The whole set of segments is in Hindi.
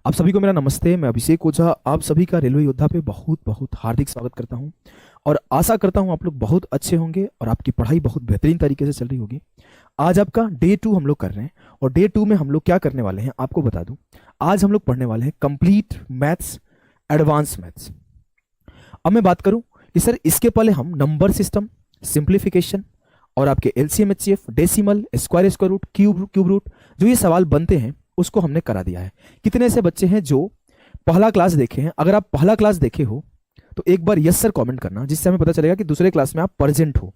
आप सभी को मेरा नमस्ते। मैं अभिषेक ओझा आप सभी का रेलवे योद्धा पे बहुत बहुत हार्दिक स्वागत करता हूं और आशा करता हूं आप लोग बहुत अच्छे होंगे और आपकी पढ़ाई बहुत बेहतरीन तरीके से चल रही होगी। आज आपका डे 2 हम लोग कर रहे हैं और डे 2 में हम लोग क्या करने वाले हैं आपको बता दूं। आज हम लोग पढ़ने वाले हैं कंप्लीट मैथ्स, एडवांस मैथ्स। अब मैं बात करूं कि सर इसके पहले हम नंबर सिस्टम, सिंप्लीफिकेशन और आपके LCM, HCF, decimal, square square root, cube root जो ये सवाल बनते हैं उसको हमने करा दिया है। कितने ऐसे बच्चे हैं जो पहला क्लास देखे हैं? अगर आप पहला क्लास देखे हो तो एक बार यस सर कमेंट करना, जिससे हमें पता चलेगा कि दूसरे क्लास में आप प्रेजेंट हो।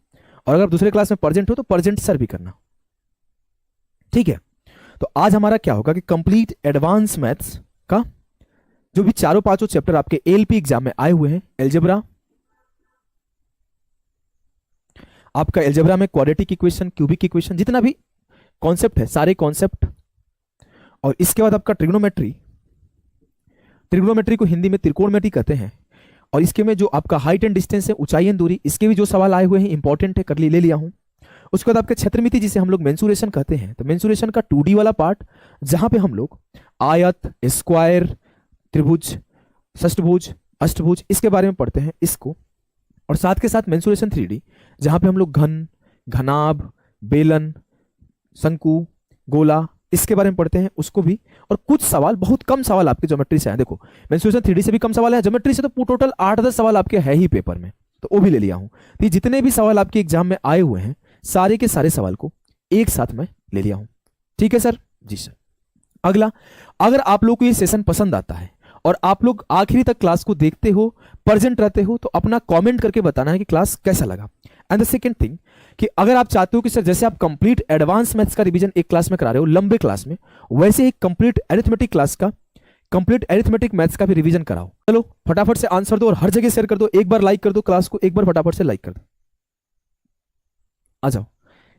और अगर दूसरे क्लास में प्रेजेंट हो तो प्रेजेंट सर भी करना, ठीक है। तो आज हमारा क्या होगा कि कंप्लीट एडवांस मैथ्स का जो भी चारों पांचों चैप्टर आपके एलपी एग्जाम में आए हुए हैं, एलजेब्रा, आपका एलजेब्रा में क्वाड्रेटिक इक्वेशन, क्यूबिक इक्वेशन, जितना भी कॉन्सेप्ट है सारे कॉन्सेप्ट, और इसके बाद आपका ट्रिग्नोमेट्री, ट्रिग्नोमेट्री को हिंदी में त्रिकोणमिति कहते हैं, और इसके में जो आपका हाइट एंड डिस्टेंस है, ऊंचाई एंड दूरी, इसके भी जो सवाल आए हुए हैं इंपॉर्टेंट है, कर ले लिया हूं। उसके बाद आपके क्षेत्रमिति जिसे हम लोग मेंसुरेशन कहते हैं, तो मेंसुरेशन का 2D वाला पार्ट जहां पे हम लोग आयत, स्क्वायर, त्रिभुज, षष्ठभुज, अष्टभुज इसके बारे में पढ़ते हैं इसको, और साथ के साथ मेंसुरेशन 3D जहां पे हम लोग घन, घनाभ, बेलन, शंकु, गोला इसके बारे में पढ़ते हैं उसको भी। और कुछ सवाल, बहुत कम सवाल आपके ज्योमेट्री से आए। देखो मेंसुरेशन 3D से भी कम सवाल है, ज्योमेट्री से तो टोटल 8-10 सवाल आपके है ही पेपर में, तो वो भी ले लिया हूं। तो जितने भी सवाल आपके एग्जाम में आए हुए हैं सारे के सारे सवाल को एक साथ में ले लिया हूं, ठीक है सर? जी सर। अगला, अगर आप लोग को ये सेशन पसंद आता है और आप लोग आखिरी तक क्लास को देखते हो, प्रेजेंट रहते हो, तो अपना कमेंट करके बताना है कि क्लास कैसा लगा। एंड द सेकंड थिंग कि अगर आप चाहते हो कि सर जैसे आप कंप्लीट एडवांस मैथ्स का रिवीजन एक क्लास में करा रहे हो लंबे क्लास में, वैसे ही कंप्लीट अरिथमेटिक क्लास का, कंप्लीट अरिथमेटिक मैथ्स का भी रिवीजन कराओ। चलो फटाफट से आंसर दो और हर जगह शेयर कर दो। एक बार लाइक कर दो क्लास को, एक बार फटाफट से लाइक कर दो। आ जाओ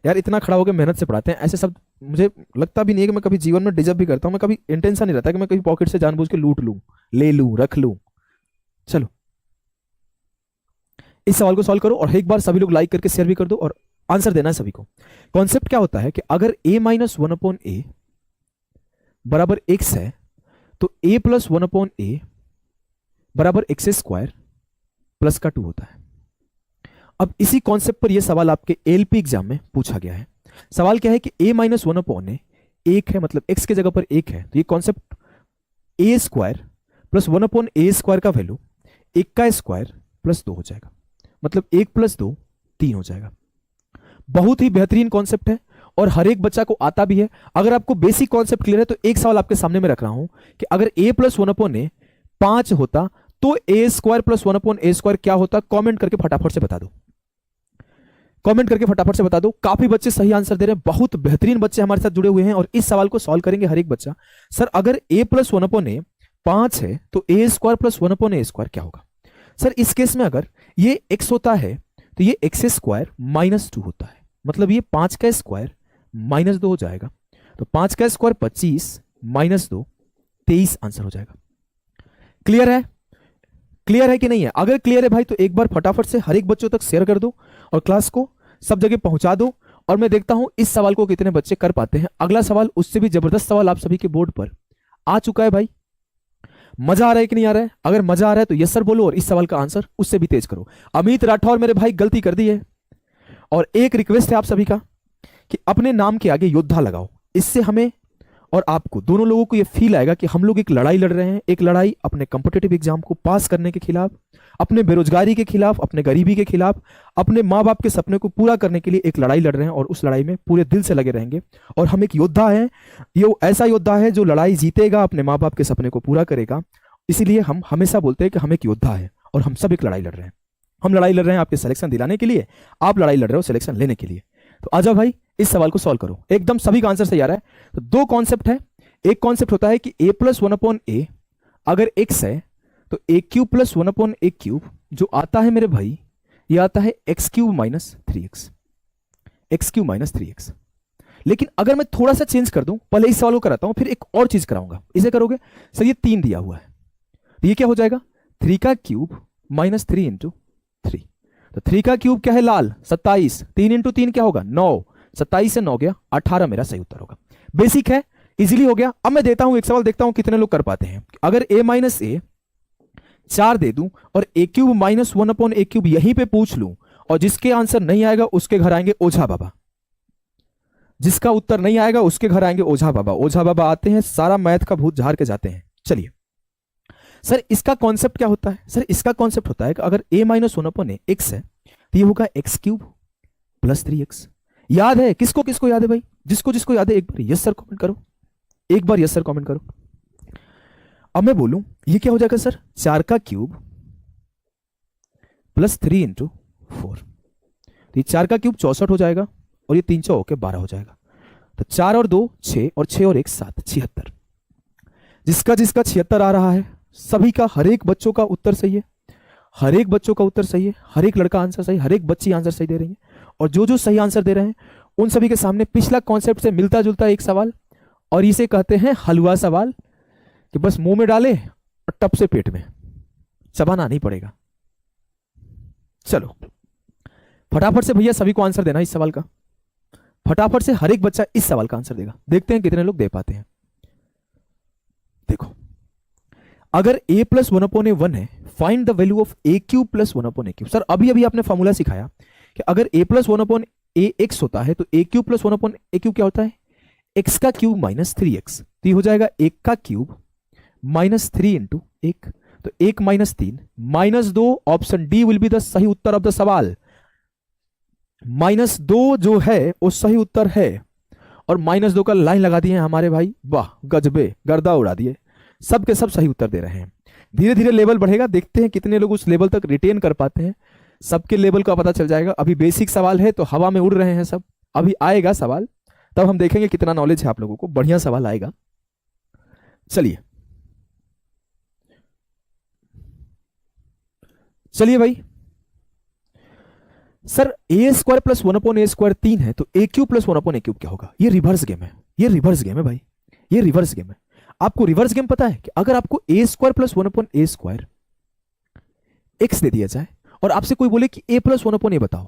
यार, इतना खड़ा होकर मेहनत से पढ़ाते हैं, ऐसे सब मुझे लगता भी नहीं है कि मैं कभी जीवन में डिजर्व भी करता हूं। मैं कभी इंटेंशन नहीं रहता कि मैं कभी पॉकेट से जानबूझ के लूट लूं, ले लूं, रख लूं। चलो इस सवाल को सॉल्व करो और एक बार सभी लोग लाइक करके शेयर भी कर दो और आंसर देना है सभी को। कॉन्सेप्ट क्या होता है कि अगर a - 1/a बराबर x है तो a + 1/a बराबर x² प्लस का 2 होता है। अब इसी कॉन्सेप्ट पर यह सवाल आपके एलपी एग्जाम में पूछा गया है। सवाल क्या है कि a - 1/a 1 है, मतलब x के जगह पर 1 है, तो ये कॉन्सेप्ट a² + 1/a² का वैल्यू 1 का स्क्वायर + 2 हो जाएगा, मतलब 1 + 2 3 हो जाएगा। बहुत ही बेहतरीन कॉन्सेप्ट है और हर एक बच्चा को आता भी है। अगर आपको बेसिक कॉन्सेप्ट क्लियर है तो एक सवाल आपके सामने में रख रहा हूं कि अगर a + 1/a 5 होता तो a² + 1/a² क्या होता? कमेंट करके फटाफट से बता दो, कमेंट करके फटाफट से बता दो। काफी बच्चे सही आंसर दे रहे हैं, बहुत बेहतरीन बच्चे हमारे साथ जुड़े हुए हैं और इस सवाल को सॉल्व करेंगे हर एक बच्चा। सर अगर a + 1/a 5 है तो a² + 1/a² क्या होगा? सर इस केस में अगर ये x होता है तो ये x² - 2 होता है, मतलब ये 5 का स्क्वायर - 2 हो जाएगा। तो 5 का स्क्वायर 25 - 2 23 आंसर हो जाएगा। क्लियर है? क्लियर है कि नहीं है? अगर क्लियर है भाई तो एक बार फटाफट से हर एक बच्चों तक शेयर कर दो और क्लास को सब जगह पहुंचा दो, और मैं देखता हूं इस सवाल को कितने बच्चे कर पाते हैं। अगला सवाल उससे भी जबरदस्त सवाल आप सभी के बोर्ड पर आ चुका है भाई। मजा आ रहा है कि नहीं आ रहा है? अगर मजा आ रहा है तो यस सर बोलो और इस सवाल का आंसर उससे भी तेज करो। अमित राठौर मेरे भाई गलती कर दी है, और एक रिक्वेस्ट है आप सभी का कि अपने नाम के आगे योद्धा लगाओ। इससे हमें और आपको, दोनों लोगों को यह फील आएगा कि हम लोग एक लड़ाई लड़ रहे हैं, एक लड़ाई अपने कॉम्पिटिटिव एग्जाम को पास करने के खिलाफ, अपने बेरोजगारी के खिलाफ, अपने गरीबी के खिलाफ, अपने माँ बाप के सपने को पूरा करने के लिए एक लड़ाई लड़ रहे हैं, और उस लड़ाई में पूरे दिल से लगे रहेंगे। और हम एक योद्धा हैं, ये ऐसा योद्धा है जो लड़ाई जीतेगा, अपने माँ बाप के सपने को पूरा करेगा। इसीलिए हम हमेशा बोलते हैं कि हम एक योद्धा है और हम सब एक लड़ाई लड़ रहे हैं। हम लड़ाई लड़ रहे हैं आपके सिलेक्शन दिलाने के लिए, आप लड़ाई लड़ रहे हो सिलेक्शन लेने के लिए। तो आजा भाई इस सवाल को सॉल्व करो, एकदम सभी का आंसर सही आ रहा है। तो दो कॉन्सेप्ट है। एक कॉन्सेप्ट होता है कि a + 1/a अगर x है तो a³ + 1/a³ जो आता है मेरे भाई, ये आता है x³ - 3x, x³ - 3x। लेकिन अगर मैं थोड़ा सा चेंज कर दूं, पहले इस सवाल को कराता हूं फिर एक और चीज कराऊंगा। इसे करोगे सर, ये 3 दिया हुआ है तो ये क्या हो जाएगा? 3 का क्यूब - 3 × 3। तो 3 का क्यूब क्या है? लाल 27, 3 × 3 क्या होगा? 9, 27 से 9 गया 18 मेरा सही उत्तर होगा। बेसिक है, इजीली हो गया। अब मैं देता हूं एक सवाल, देखता हूं कितने लोग कर पाते हैं। अगर a माइनस ए 4 दे दूं और a क्यूब माइनस 1/a³ यहीं पे पूछ लूं, और जिसके आंसर नहीं आएगा उसके घर आएंगे ओझा बाबा। जिसका उत्तर नहीं आएगा उसके घर आएंगे ओझा बाबा। ओझा बाबा आते हैं, सारा मैथ का भूत झाड़ के जाते हैं। चलिए सर, इसका कॉन्सेप्ट क्या होता है? सर इसका कॉन्सेप्ट होता है कि अगर a माइनस 1/a x है तो ये होगा x³ प्लस 3x। याद है? किसको किसको याद है भाई? जिसको जिसको याद है एक बार यस सर कमेंट करो, एक बार यस सर कमेंट करो। अब मैं बोलूं ये क्या हो जाएगा सर? 4 का क्यूब प्लस 3 इंटू 4। तो ये 4 का क्यूब 64 हो जाएगा, और ये 3 4 होकर 12 हो जाएगा। तो 4 और 2 6, और 6 और 1 7, 76। जिसका जिसका 76 आ रहा है सभी का, हर एक बच्चों का उत्तर सही है, हर एक बच्चों का उत्तर सही है, हर एक लड़का आंसर सही, हर एक बच्ची आंसर सही दे रही है। और जो जो सही आंसर दे रहे हैं उन सभी के सामने पिछला कॉन्सेप्ट से मिलता जुलता एक सवाल, और इसे कहते हैं हलवा सवाल, कि बस मुंह में डाले और टप से पेट में, चबाना नहीं पड़ेगा। चलो फटाफट से भैया सभी को आंसर देना इस सवाल का। फटाफट से हर एक बच्चा इस सवाल का आंसर देगा। देखते हैं कितने लोग दे पाते हैं। देखो, अगर a प्लस 1/1 है, find the value of a³ plus 1/a³। Sir अभी अभी आपने फॉर्मूला सिखाया कि अगर a प्लस 1/ax होता है तो a³ प्लस 1/a³ क्या होता है? x का क्यूब माइनस 3x। तो ये हो जाएगा 1 का क्यूब माइनस 3 इंटू 1। तो 1 minus 3 minus 2, option D will be the सही उत्तर ऑफ द सवाल। -2 जो है वो सही उत्तर है, और -2 का लाइन लगा दिए हमारे भाई। वाह गजबे, गर्दा उड़ा दिए, सब के सब सही उत्तर दे रहे हैं। धीरे धीरे लेवल बढ़ेगा, देखते हैं कितने लोग उस लेवल तक रिटेन कर पाते हैं। सबके लेवल का पता चल जाएगा। अभी बेसिक सवाल है तो हवा में उड़ रहे हैं सब, अभी आएगा सवाल तब हम देखेंगे कितना नॉलेज है आप लोगों को। बढ़िया सवाल आएगा। चलिए चलिए भाई, सर a² प्लस 1/a² 3 है तो a³ प्लस 1/a³ क्या होगा? ये रिवर्स गेम है, ये रिवर्स गेम है भाई, ये रिवर्स गेम है। आपको रिवर्स गेम पता है कि अगर आपको a² प्लस 1/a² x दे दिया जाए और आपसे कोई बोले कि a प्लस 1/a बताओ,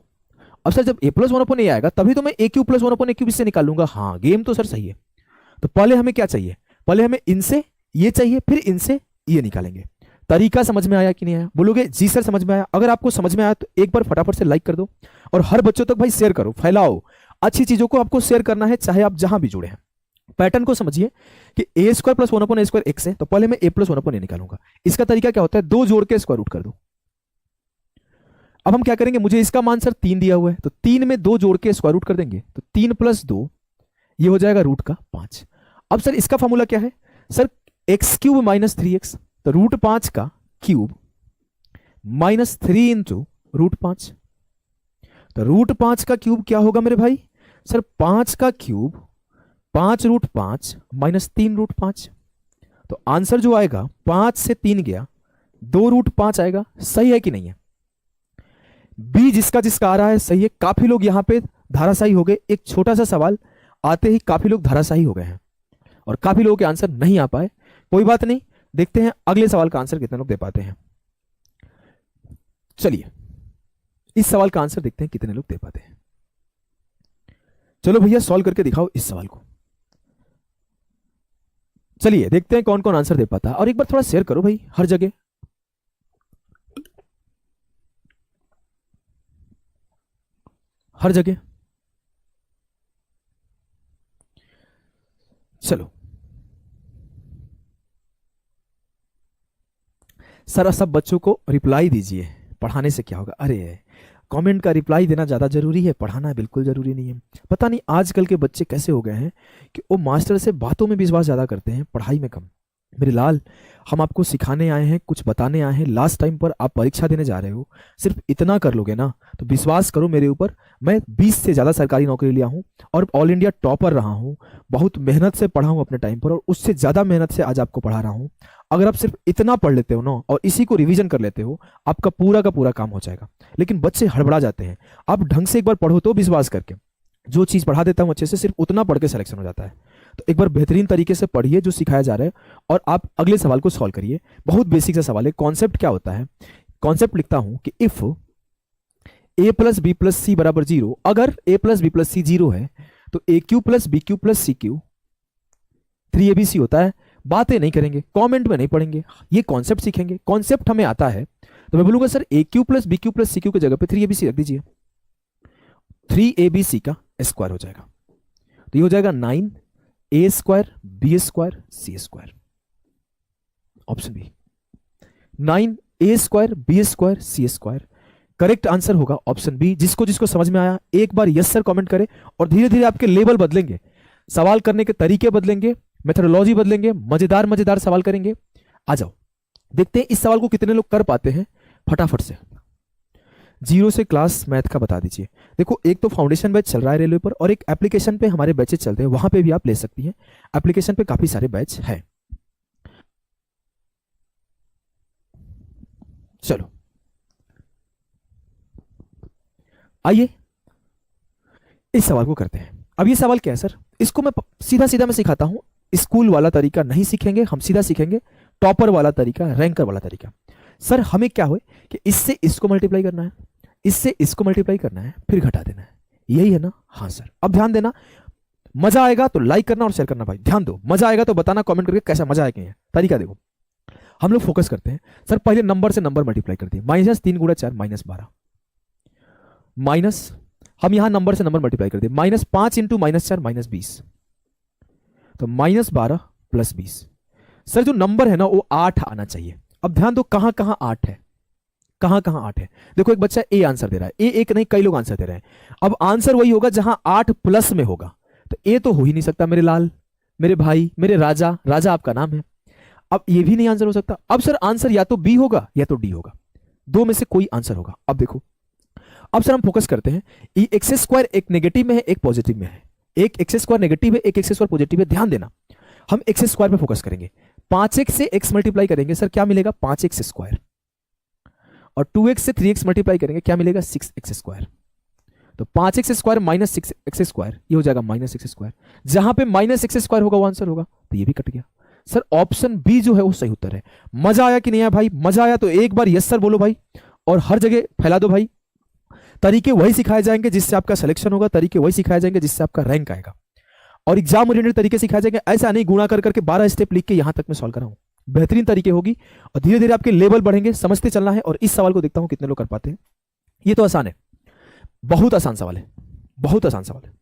अब सर जब a प्लस 1/a आएगा तभी तो मैं a³ प्लस 1/a³ इससे निकाल लूंगा। हाँ गेम तो सर सही है। तो पहले हमें क्या चाहिए? पहले हमें इनसे ये चाहिए, फिर इनसे ये निकालेंगे। तरीका समझ में आया कि नहीं आया? बोलोगे जी सर समझ में आया। अगर आपको समझ में आया तो एक बार फटाफट से लाइक कर दो, और हर बच्चों तक भाई शेयर करो, फैलाओ। अच्छी चीजों को आपको शेयर करना है, चाहे आप जहां भी जुड़े हैं। पैटर्न को समझिए कि a² प्लस 1/a² x है, तो पहले मैं a प्लस 1/a निकालूंगा। इसका तरीका क्या होता है? 2 जोड़ के स्क्वायर रूट कर दो। अब हम क्या करेंगे? मुझे इसका मान सर 3 दिया हुआ है, तो 3 में 2 जोड़ के स्क्वायर रूट कर देंगे, तो 3 प्लस 2 ये हो जाएगा रूट का 5। अब सर इसका फॉर्मूला क्या है? सर x³ माइनस 3x, तो रूट 5 का क्यूब माइनस 3 इंटू रूट 5। तो रूट 5 का क्यूब क्या होगा मेरे भाई? सर 5 का क्यूब 5 रूट 5 माइनस 3 रूट 5। तो आंसर जो आएगा 5 से 3 गया, 2 रूट 5 आएगा। सही है कि नहीं है? बी जिसका जिसका आ रहा है सही है। काफी लोग यहां पे धाराशाही हो गए। एक छोटा सा सवाल आते ही काफी लोग धाराशाही हो गए हैं, और काफी लोगों के आंसर नहीं आ पाए। कोई बात नहीं, देखते हैं अगले सवाल का आंसर कितने लोग दे पाते हैं। चलिए इस सवाल का आंसर देखते हैं कितने लोग दे पाते हैं। चलो भैया सॉल्व करके दिखाओ इस सवाल को। चलिए देखते हैं कौन कौन आंसर दे पाता है, और एक बार थोड़ा शेयर करो भाई हर जगह। हर जगह। चलो सर सब बच्चों को रिप्लाई दीजिए। पढ़ाने से क्या होगा? अरे कमेंट का रिप्लाई देना ज़्यादा जरूरी है, पढ़ाना बिल्कुल जरूरी नहीं है। पता नहीं आजकल के बच्चे कैसे हो गए हैं कि वो मास्टर से बातों में विश्वास ज़्यादा करते हैं, पढ़ाई में कम। मेरे लाल, हम आपको सिखाने आए हैं, कुछ बताने आए हैं। लास्ट टाइम पर आप परीक्षा देने जा रहे हो, सिर्फ इतना कर लोगे ना तो विश्वास करो मेरे ऊपर। मैं 20 से ज़्यादा सरकारी नौकरी लिया हूँ और ऑल इंडिया टॉपर रहा हूँ। बहुत मेहनत से पढ़ा हूँ अपने टाइम पर, और उससे ज़्यादा मेहनत से आज आपको पढ़ा रहा हूँ। अगर आप सिर्फ इतना पढ़ लेते हो ना और इसी को रिवीजन कर लेते हो, आपका पूरा का पूरा काम हो जाएगा। लेकिन बच्चे हड़बड़ा जाते हैं। आप ढंग से एक बार पढ़ो तो विश्वास करके, जो चीज़ पढ़ा देता हूँ अच्छे से, सिर्फ उतना पढ़ के सिलेक्शन हो जाता है। तो एक बार बेहतरीन तरीके से पढ़िए जो सिखाया जा रहा है, और आप अगले सवाल को सॉल्व करिए। बहुत बेसिक सा सवाल है। कॉन्सेप्ट क्या होता है? कॉन्सेप्ट लिखता हूं कि if a plus B plus C बराबर 0, अगर a plus B plus C 0 है तो a³ plus b³ plus c³ 3abc होता है, बातें नहीं करेंगे, कमेंट में नहीं पढ़ेंगे, ये कॉन्सेप्ट सीखेंगे। कॉन्सेप्ट हमें आता है तो मैं बोलूंगा sir a cube plus b cube plus c cube की जगह पे 3abc रख दीजिए, 3abc का स्क्वायर हो जाएगा, तो ये हो जाएगा 9a square B square C square. Option B 9a square B square C square correct answer होगा ऑप्शन बी। जिसको जिसको समझ में आया एक बार यस सर कमेंट करें, और धीरे धीरे आपके लेवल बदलेंगे, सवाल करने के तरीके बदलेंगे, मेथोडोलॉजी बदलेंगे, मजेदार मजेदार सवाल करेंगे। आ जाओ देखते हैं इस सवाल को कितने लोग कर पाते हैं फटाफट से। 0 से क्लास मैथ का बता दीजिए। देखो एक तो फाउंडेशन बैच चल रहा है रेलवे पर, और एक एप्लीकेशन पे हमारे बैचेज चलते हैं, वहां पे भी आप ले सकती हैं। एप्लीकेशन पे काफी सारे बैच हैं। चलो आइए इस सवाल को करते हैं। अब ये सवाल क्या है सर, इसको मैं सीधा सीधा मैं सिखाता हूं। स्कूल वाला तरीका नहीं सीखेंगे हम, सीधा सीखेंगे टॉपर वाला तरीका, रैंकर वाला तरीका। सर हमें क्या हो कि इससे इसको मल्टीप्लाई करना है, इससे इसको मल्टीप्लाई करना है, फिर घटा देना है, यही है ना? हाँ सर। अब ध्यान देना, मजा आएगा तो लाइक करना और शेयर करना भाई, ध्यान दो। मजा आएगा तो बताना कमेंट करके कैसा मजा आएगा। तरीका देखो, हम लोग फोकस करते हैं सर, पहले नंबर से नंबर मल्टीप्लाई करते हैं। -3 × 4 -12, माइनस हम यहां नंबर से नंबर मल्टीप्लाई करते हैं, -5 × -4 -20, तो -12 + 20। सर जो नंबर है ना वो 8 आना चाहिए। अब ध्यान दो कहां कहां 8 है, कहां कहां 8 है। देखो एक बच्चा ए आंसर दे रहा है, ए एक नहीं कई लोग आंसर दे रहे हैं। अब आंसर वही होगा जहां 8 प्लस में होगा, तो ए तो हो ही नहीं सकता मेरे लाल, मेरे भाई, मेरे राजा, राजा आपका नाम है। अब ये भी नहीं आंसर हो सकता। अब सर आंसर या तो बी होगा या तो डी होगा, दो में से कोई आंसर होगा। अब देखो, अब सर हम फोकस करते हैं, एक्स स्क्वायर एक नेगेटिव में है एक पॉजिटिव में है, एक एक्स स्क्वायर नेगेटिव है एक एक्स स्क्वायर पॉजिटिव है। ध्यान देना हम एक्स स्क्वायर पे फोकस करेंगे। 5x से x मल्टीप्लाई करेंगे सर क्या मिलेगा 5x स्क्वायर, और 2x से 3x मल्टीप्लाई करेंगे क्या मिलेगा 6x स्क्वायर। तो 5x स्क्वायर -6x स्क्वायर ये हो जाएगा -6 स्क्वायर। जहां पे -6 स्क्वायर होगा वो आंसर होगा, तो ये भी कट गया। सर ऑप्शन बी जो है वो सही उत्तर है। मजा आया कि नहीं आया भाई? मजा आया तो एक बार यस सर बोलो भाई, और हर जगह फैला दो भाई। तरीके वही सिखाए जाएंगे जिससे आपका सिलेक्शन होगा, तरीके वही सिखाए जाएंगे जिससे आपका रैंक आएगा, और एग्जाम ओरिएंटेड तरीके सिखाए जाएंगे। ऐसा नहीं गुणा कर करके 12 स्टेप लिख के यहां तक मैं सॉल्व कर रहा हूं, बेहतरीन तरीके होगी, और धीरे धीरे आपके लेवल बढ़ेंगे, समझते चलना है। और इस सवाल को देखता हूं कितने लोग कर पाते हैं। ये तो आसान है, बहुत आसान सवाल है, बहुत आसान सवाल है।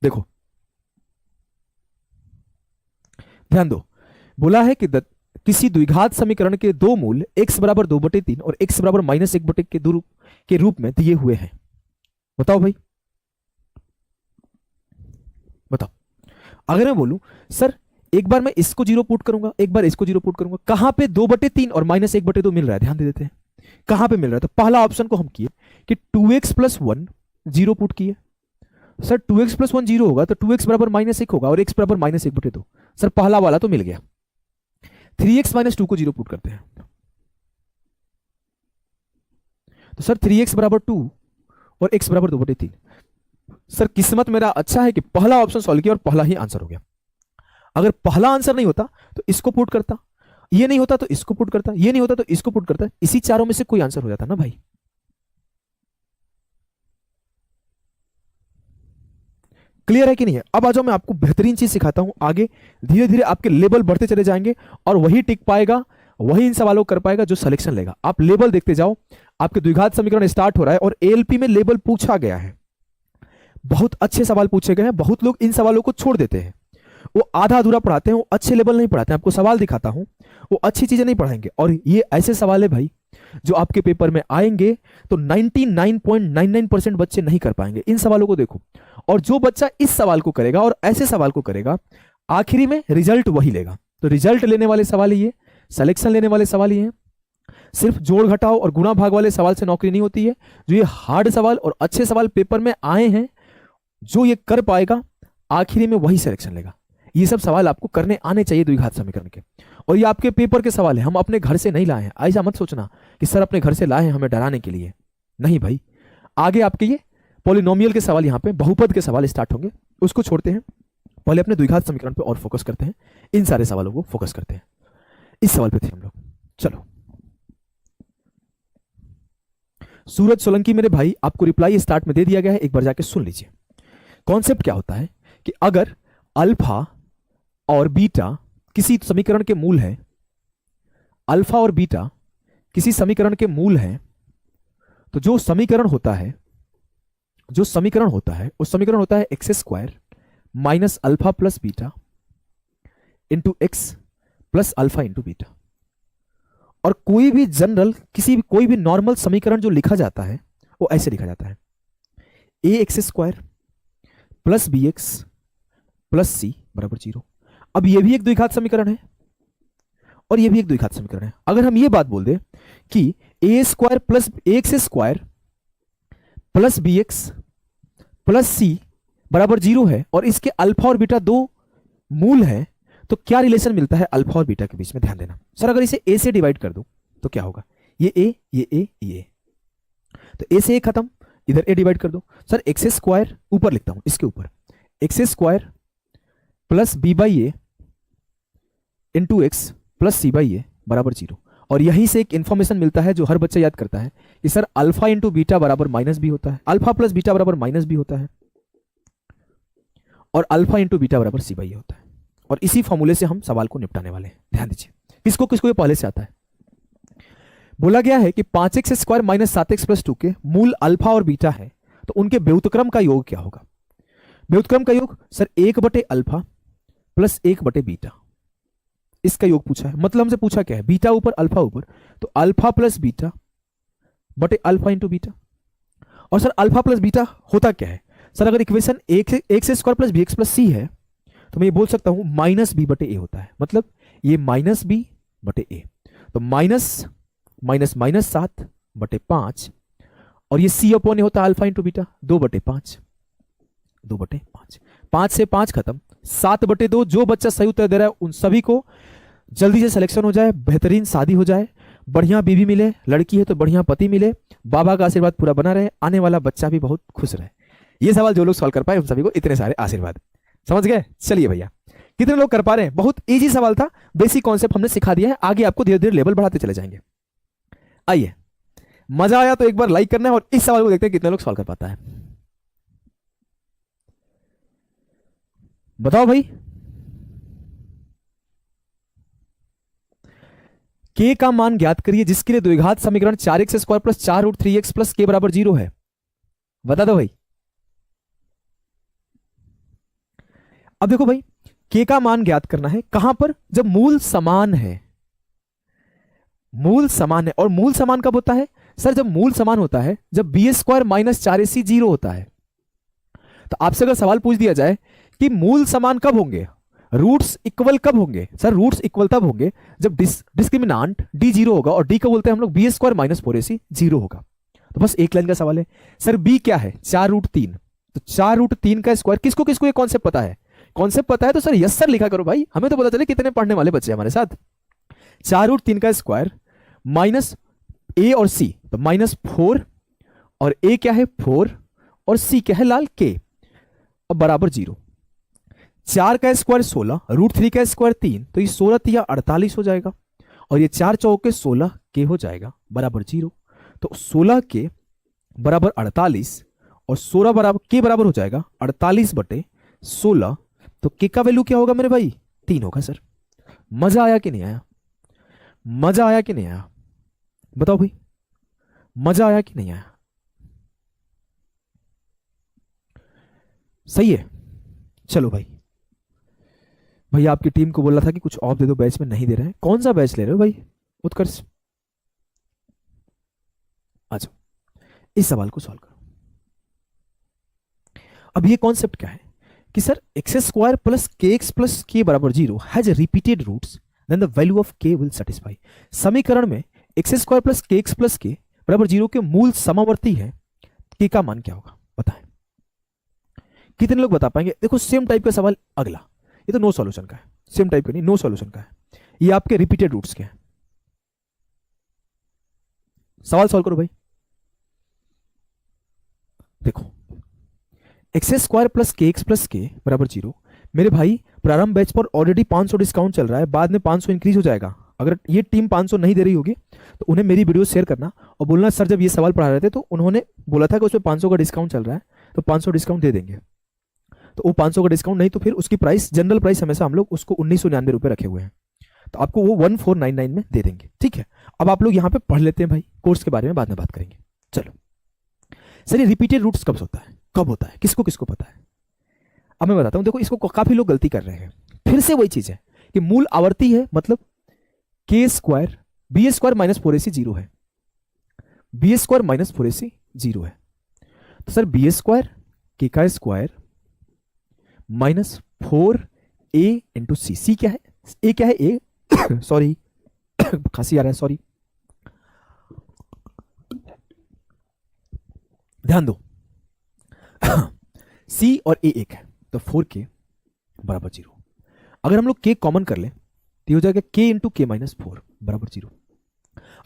देखो ध्यान दो, बोला है कि किसी द्विघात समीकरण के दो मूल x बराबर 2/3 और x बराबर -1 के रूप में दिए हुए हैं। बताओ भाई, बताओ। अगर मैं बोलूं सर एक बार मैं इसको 0 पुट करूंगा, एक बार इसको 0 पुट करूंगा, कहां पे 2/3 और -1/2 मिल रहा है? ध्यान दे देते हैं कहां पे मिल रहा है। तो पहला ऑप्शन को हम किए कि 2x + 1 0 पुट किए। सर 2x + 1 0 होगा तो 2x बराबर -1 होगा और x बराबर -1/2। सर पहला वाला तो मिल गया। 3x - 2 को 0 पुट करते हैं, तो सर 3x बराबर 2 और x बराबर 2/3। सर किस्मत मेरा अच्छा है कि पहला ऑप्शन सॉल्व किया और पहला ही आंसर हो गया। अगर पहला आंसर नहीं होता तो इसको पुट करता, ये नहीं होता तो इसको पुट करता, ये नहीं होता तो इसको पुट करता, इसी चारों में से कोई आंसर हो जाता ना भाई। क्लियर है कि नहीं है? अब आ जाओ मैं आपको बेहतरीन चीज सिखाता हूं आगे, धीरे धीरे आपके लेवल बढ़ते चले जाएंगे, और वही टिक पाएगा, वही इन सवालों को कर पाएगा जो सिलेक्शन लेगा। आप लेवल देखते जाओ, आपके द्विघात समीकरण स्टार्ट हो रहा है और एएलपी में लेवल पूछा गया है, बहुत अच्छे सवाल पूछे गए हैं। बहुत लोग इन सवालों को छोड़ देते हैं, वो आधा अधूरा पढ़ाते हैं, वो अच्छे लेवल नहीं पढ़ाते हैं। आपको सवाल दिखाता हूं, वो अच्छी चीजें नहीं पढ़ाएंगे, और ये ऐसे सवाल है भाई जो आपके पेपर में आएंगे तो 99.99% बच्चे नहीं कर पाएंगे। इन सवालों को देखो, और जो बच्चा इस सवाल को करेगा और ऐसे सवाल को करेगा, आखिरी में रिजल्ट वही लेगा। तो रिजल्ट लेने वाले सवाल ये, सिलेक्शन लेने वाले सवाल ये हैं। सिर्फ जोड़ घटाओ और गुणा भाग वाले सवाल से नौकरी नहीं होती है। जो ये हार्ड सवाल और अच्छे सवाल पेपर में आए हैं, जो ये कर पाएगा आखिरी में वही सिलेक्शन लेगा। ये सब सवाल आपको करने आने चाहिए द्विघात समीकरण के, और ये आपके पेपर के सवाल है, हम अपने घर से नहीं लाए हैं। ऐसा मत सोचना कि सर अपने घर से लाए हैं हमें डराने के लिए, नहीं भाई। आगे आपके ये पॉलिनोमियल के सवाल, यहाँ पे बहुपद के सवाल स्टार्ट होंगे, उसको छोड़ते हैं, पहले अपने द्विघात समीकरण पे और फोकस करते हैं। इन सारे सवालों को फोकस करते हैं, इस सवाल पे थे हम लोग। चलो सूरज सोलंकी मेरे भाई, आपको रिप्लाई स्टार्ट में दे दिया गया है, एक बार जाके सुन लीजिए। कॉन्सेप्ट क्या होता है कि अगर अल्फा और बीटा किसी समीकरण के मूल है, अल्फा और बीटा किसी समीकरण के मूल हैं, तो जो समीकरण होता है वो समीकरण होता है X square minus alpha plus beta into X plus alpha into beta. और कोई भी जनरल कोई भी नॉर्मल समीकरण जो लिखा जाता है वो ऐसे लिखा जाता है, A X square plus B X plus C बराबर 0। अब ये भी एक द्विघात समीकरण है और ये भी एक द्विघात समीकरण है। अगर हम ये बात बोल दें कि A square plus X square plus B X plus C बराबर 0 है और इसके अल्फा और बीटा दो मूल हैं, तो क्या रिलेशन मिलता है अल्फा और बीटा के बीच में? ध्यान देना सर, अगर इसे ए से डिवाइड कर दूं तो क्या होगा? ये ए, ये ए, ये ए, तो ए से ए खत्म, इधर ए डिवाइड कर दो। सर एक्स स्क्वायर ऊपर लिखता हूं, इसके ऊपर X square plus B by A into X plus C by A बराबर 0। और यहीं से एक इंफॉर्मेशन मिलता है जो हर बच्चा याद करता है कि सर अल्फा इंटू बीटा बराबर माइनस बी होता है, अल्फा प्लस बीटा बराबर माइनस बी होता है, और अल्फा इंटू बीटा बराबर सी बाई ए होता है। और इसी फॉर्मूले से हम सवाल को निपटाने वाले हैं। ध्यान दीजिए, किसको किसको ये पहले से आता है। बोला गया है कि 5x square minus 7x plus 2 के मूल अल्फा और बीटा है, तो उनके व्युत्क्रम का योग क्या होगा? व्युत्क्रम का योग सर 1 बटे अल्फा प्लस 1 बटे बीटा, इसका योग पूछा है। मतलब हमसे पूछा क्या है? बीटा ऊपर अल्फा ऊपर, तो अल्फा प्लस बीटा बटे अल्फा इंटू बीटा। और सर अल्फा प्लस बीटा होता क्या है? सर अगर equation x square plus B X plus C है तो मैं ये बोल सकता हूं माइनस बी बटे ए होता है। मतलब ये माइनस बी बटे ए, तो माइनस माइनस माइनस 7 बटे 5, और ये सी अपॉन ए होता है अल्फा इंटू बीटा 2 बटे 5, 2 बटे 5, 5 से 5 खत्म, 7 बटे 2। जो बच्चा सही उत्तर दे रहा है उन सभी को जल्दी से सिलेक्शन हो जाए, बेहतरीन शादी हो जाए, बढ़िया बीवी मिले, लड़की है तो बढ़िया पति मिले, बाबा का आशीर्वाद पूरा बना रहे, आने वाला बच्चा भी बहुत खुश रहे। ये सवाल जो लोग सॉल्व कर पाए उन सभी को इतने सारे आशीर्वाद। समझ गए? चलिए भैया, कितने लोग कर पा रहे हैं? बहुत इजी सवाल था, बेसिक कॉन्सेप्ट हमने सिखा दिया है, आगे आपको धीरे धीरे लेवल बढ़ाते चले जाएंगे। आइए, मजा आया तो एक बार लाइक करना है और इस सवाल को देखते हैं कितने लोग सॉल्व कर पाता है। बताओ भाई, के का मान ज्ञात करिए जिसके लिए द्विघात समीकरण 4x square plus 4 root 3x plus के बराबर 0 है। बता दो भाई। अब देखो भाई, के का मान ज्ञात करना है कहां पर? जब मूल समान है। मूल समान है, और मूल समान कब होता है? सर जब मूल समान होता है जब बी स्क्वायर माइनस 4ac 0 होता है। तो आपसे अगर सवाल पूछ दिया जाए कि मूल समान कब होंगे, रूट्स इक्वल कब होंगे? सर रूट्स इक्वल तब होंगे जब डिस्क्रिमिनांट डी 0 होगा, और डी को बोलते हैं हम लोग बी स्क्वायर माइनस 4ac 0 होगा। तो बस एक लाइन का सवाल है। सर बी क्या है? 4 रूट 3, तो 4 रूट 3 का स्क्वायर। किसको किसको ये कॉन्सेप्ट पता है? कॉन्सेप्ट पता है तो सर यस सर लिखा करो भाई, हमें तो पता चले कितने पढ़ने वाले बच्चे हमारे साथ। 4 रूट 3 का स्क्वायर माइनस ए और सी, तो माइनस 4, और ए क्या है 4, और सी क्या है लाल के, अब बराबर 0। 4 का स्क्वायर 16, रूट 3 का स्क्वायर 3, तो ये 16 3 48 हो जाएगा, और ये 4 चौके 16 के हो जाएगा बराबर 0। तो 16 के बराबर 48 और 16 बराबर के बराबर हो जाएगा 48 बटे 16। तो के का वैल्यू क्या होगा मेरे भाई? 3 होगा। सर मजा आया कि नहीं आया? मजा आया कि नहीं आया? बताओ भाई, मजा आया कि नहीं आया? सही है। चलो भाई, भैया आपकी टीम को बोला था कि कुछ ऑफ दे दो, बैच में नहीं दे रहे हैं। कौन सा बैच ले रहे हो भाई? उत्कर्ष आ जाओ, इस सवाल को सॉल्व करो। अब ये कॉन्सेप्ट क्या है कि सर एक्स स्क्वायर प्लस के एक्स प्लस के बराबर 0 has repeated roots, then the value of के विल सेटिस्फाई। समीकरण में एक्स स्क्वायर प्लस के एक्स प्लस के बराबर 0 के मूल समावर्ती है, के का मान क्या होगा? बताएं, कितने लोग बता पाएंगे? देखो सेम टाइप का सवाल अगला, ये तो नो सॉल्यूशन का है, सेम टाइप का नहीं, नो सॉल्यूशन का है। ये आपके रिपीटेड रूट्स के हैं। सवाल सॉल्व करो भाई। देखो एक्स स्क्वायर प्लस के एक्स प्लस के बराबर 0। मेरे भाई प्रारंभ बैच पर ऑलरेडी 500 डिस्काउंट चल रहा है, बाद में 500 इंक्रीज हो जाएगा। अगर ये टीम 500 नहीं दे रही होगी तो उन्हें मेरी वीडियो शेयर करना और बोलना सर जब ये सवाल पढ़ा रहे थे तो उन्होंने बोला था कि उसमें 500 का डिस्काउंट चल रहा है, तो 500 डिस्काउंट दे देंगे। तो वो 500 का डिस्काउंट नहीं तो फिर उसकी प्राइस, जनरल प्राइस हमेशा हम लोग उसको 1999 रुपए रखे हुए हैं, तो आपको वो 1499 में दे देंगे। ठीक है, अब आप लोग यहां पे पढ़ लेते हैं भाई, कोर्स के बारे में बाद में बात करेंगे। चलो सर, ये रिपीटेड रूट्स कब होता है, कब होता है, किसको किसको पता है? अब मैं बताता हूं, देखो इसको काफी लोग गलती कर रहे हैं। फिर से वही चीज है कि मूल आवर्ती है, मतलब के square B square minus 4ac 0 है, बी स्क्वायर माइनस 4ac 0 है। तो सर बी स्क्वायर के का स्क्वायर माइनस 4a इंटू सी क्या है, ए क्या है, ए सॉरी खांसी आ रहा है, सॉरी, ध्यान दो सी और ए एक है, तो 4k बराबर 0। अगर हम लोग k कॉमन कर ले तो हो जाएगा k इंटू के माइनस 4 बराबर 0।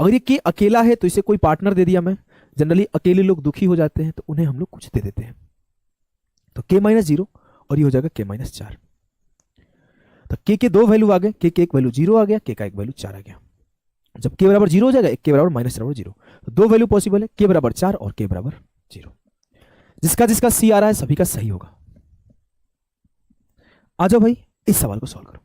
अगर ये k अकेला है तो इसे कोई पार्टनर दे दिया मैं, जनरली अकेले लोग दुखी हो जाते हैं तो उन्हें हम लोग कुछ दे देते हैं, तो k माइनस 0 और ये हो जाएगा k माइनस 4। तो k के दो वैल्यू आ गए, k के एक वैल्यू 0 आ गया, k का एक वैल्यू 4 आ गया। जब k बराबर 0 हो जाएगा, एक k बराबर माइनस बराबर 0, तो दो वैल्यू पॉसिबल है, k बराबर 4 और k बराबर 0। जिसका जिसका सी आ रहा है सभी का सही होगा। आ जाओ भाई इस सवाल को सॉल्व करो।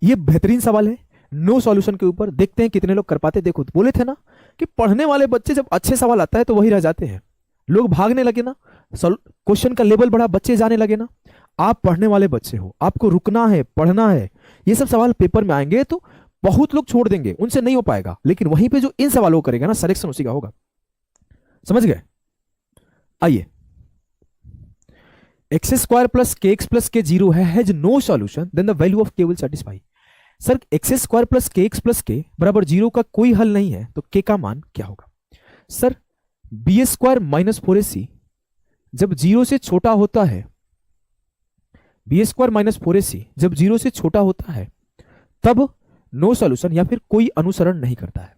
ये बेहतरीन सवाल है, नो सॉल्यूशन के ऊपर, देखते हैं कितने लोग कर पाते। देखो बोले थे ना कि पढ़ने वाले बच्चे जब अच्छे सवाल आता है तो वही रह जाते हैं, लोग भागने लगे ना, क्वेश्चन का लेवल बढ़ा, बच्चे जाने लगे ना। आप पढ़ने वाले बच्चे हो, आपको रुकना है, पढ़ना है। ये सब सवाल पेपर में आएंगे तो बहुत लोग छोड़ देंगे, उनसे नहीं हो पाएगा, लेकिन वहीं पे जो इन सवालों को करेगा ना, सिलेक्शन उसी का होगा। समझ गए? आइए, एक्स स्क्वायर प्लस के एक्स प्लस के 0 है, has no solution, then the value of के will satisfy. Sir x square plus के एक्स प्लस के बराबर 0 का कोई हल नहीं है, तो के का मान क्या होगा? Sir B square minus 4ac जब 0 से छोटा होता है, बी स्क्वायर माइनस 4ac जब 0 से छोटा होता है तब नो सॉल्यूशन या फिर कोई अनुसरण नहीं करता है।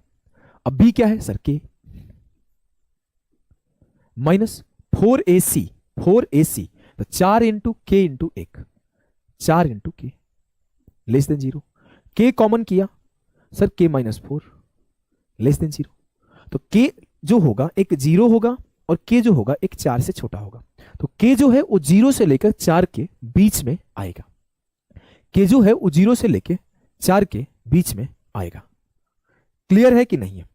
अब बी क्या है सर? के माइनस 4ac तो 4 इंटू के इंटू 1, 4 इंटू के लेस देन 0। के कॉमन किया सर, के माइनस 4 लेस देन 0, तो के जो होगा एक 0 होगा और के जो होगा एक 4 से छोटा होगा, तो के जो है वो 0 से लेकर 4 के बीच में आएगा। के जो है वो 0 से लेकर 4 के बीच में आएगा। क्लियर है कि नहीं है?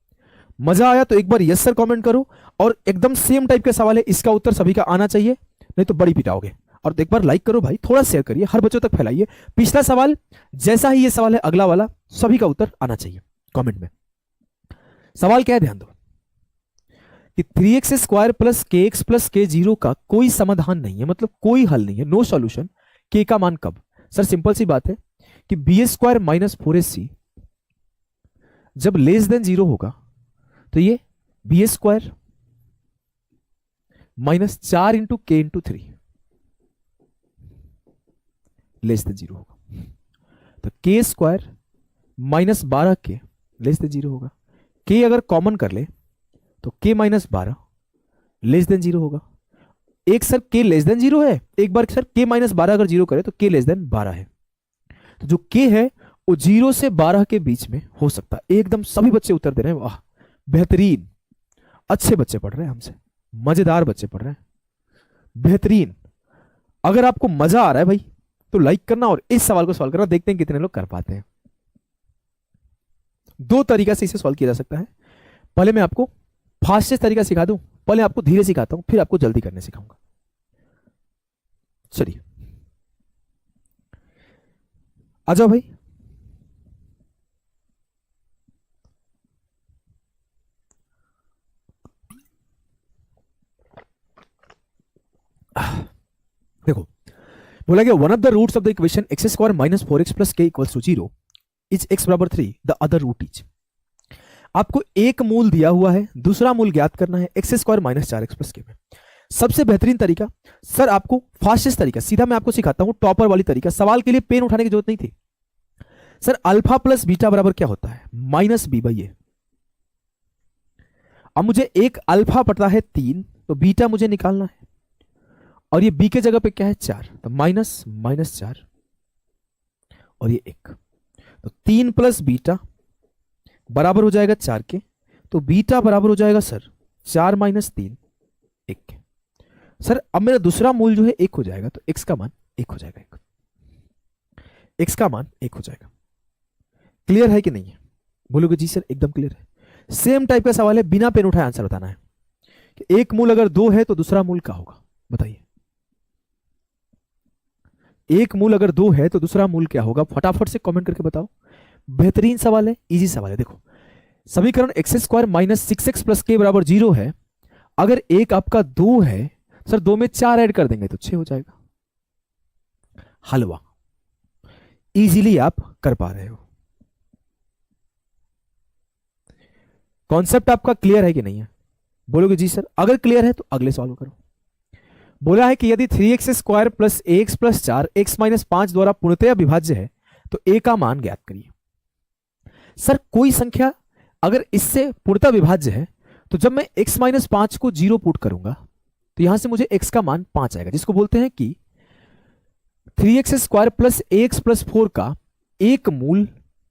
मजा आया तो एक बार यस सर कमेंट करो, और एकदम सेम टाइप का सवाल है, इसका उत्तर सभी का आना चाहिए, नहीं तो बड़ी पिटाओगे। और एक बार लाइक करो भाई, थोड़ा शेयर करिए, हर बच्चों तक फैलाइए। पिछला सवाल जैसा ही ये सवाल है, अगला वाला सभी का उत्तर आना चाहिए कमेंट में। सवाल क्या है, ध्यान दो कि 3x स्क्वायर प्लस के एक्स प्लस के 0 का कोई समाधान नहीं है, मतलब कोई हल नहीं है, नो सॉल्यूशन। के का मान कब? सर सिंपल सी बात है कि बी स्क्वायर माइनस 4ac जब लेस देन 0 होगा तो ये बी स्क्वायर माइनस 4 इंटू के इंटू 3 लेस देन 0 होगा, तो के स्क्वायर माइनस 12 के लेस देन 0 होगा। के अगर कॉमन कर ले तो के माइनस 12 लेस देन 0 होगा। एक सर के लेस देन 0 है, एक बार सर के माइनस 12 अगर 0 करे तो के लेस देन 12 है, तो जो के है वो 0 से 12 के बीच में हो सकता है। एकदम सभी बच्चे उत्तर दे रहे हैं, वाह बेहतरीन, अच्छे बच्चे पढ़ रहे हैं हमसे, मजेदार बच्चे पढ़ रहे हैं, बेहतरीन। अगर आपको मजा आ रहा है भाई तो लाइक करना और इस सवाल को सॉल्व करना, देखते हैं कितने लोग कर पाते हैं। दो तरीका से इसे सॉल्व किया जा सकता है। पहले मैं आपको फास्टेस्ट तरीका सिखा दूं, पहले आपको धीरे सिखाता हूं, फिर आपको जल्दी करने सिखाऊंगा। चलिए आ जाओ भाई। देखो बोला गया one of the roots of the equation x square minus 4x plus k equals to 0 is x बराबर 3, द अदर रूट इज। आपको एक मूल दिया हुआ है, दूसरा मूल ज्ञात करना है X square minus 4x plus के में। सबसे बेहतरीन तरीका सर, आपको फास्टेस्ट तरीका सीधा मैं आपको सिखाता हूं, टॉपर वाली तरीका। सवाल के लिए पेन उठाने की जरूरत नहीं थी सर। अल्फा प्लस बीटा बराबर क्या होता है? माइनस बी बाई ए। अब मुझे एक अल्फा पता है 3, तो बीटा मुझे निकालना है, और ये बी के जगह पे क्या है 4, तो माइनस माइनस 4 और ये 1, तो 3 प्लस बीटा बराबर हो जाएगा 4 के, तो बीटा बराबर हो जाएगा सर 4 माइनस 3 1 के। सर अब मेरा दूसरा मूल जो है 1 हो जाएगा, तो x का मान 1 हो जाएगा, x का मान 1 हो जाएगा। क्लियर है कि नहीं है? बोलोगे जी सर एकदम क्लियर है। सेम टाइप का सवाल है, बिना पेन उठाए आंसर बताना है कि एक मूल अगर 2 है तो दूसरा मूल क्या होगा, बताइए। एक मूल अगर 2 है तो दूसरा मूल क्या होगा, फटाफट से कमेंट करके बताओ। बेहतरीन सवाल है, इजी सवाल है। देखो समीकरण x square minus 6x plus के बराबर 0 है। अगर एक आपका 2 है, सर 2 में 4 ऐड कर देंगे तो 6 हो जाएगा। हलवा इजीली आप कर पा रहे हो। कॉन्सेप्ट आपका क्लियर है कि नहीं है? बोलोगे जी सर। अगर क्लियर है तो अगले सवाल को करो। बोला है कि यदि 3x square plus ax plus 4 x minus 5 द्वारा पूर्णतया विभाज्य है तो a का मान ज्ञात करिए। सर कोई संख्या अगर इससे पूर्णतः विभाज्य है तो जब मैं x माइनस 5 को 0 पुट करूंगा तो यहां से मुझे x का मान 5 आएगा, जिसको बोलते हैं कि 3x square plus ax plus 4 का एक मूल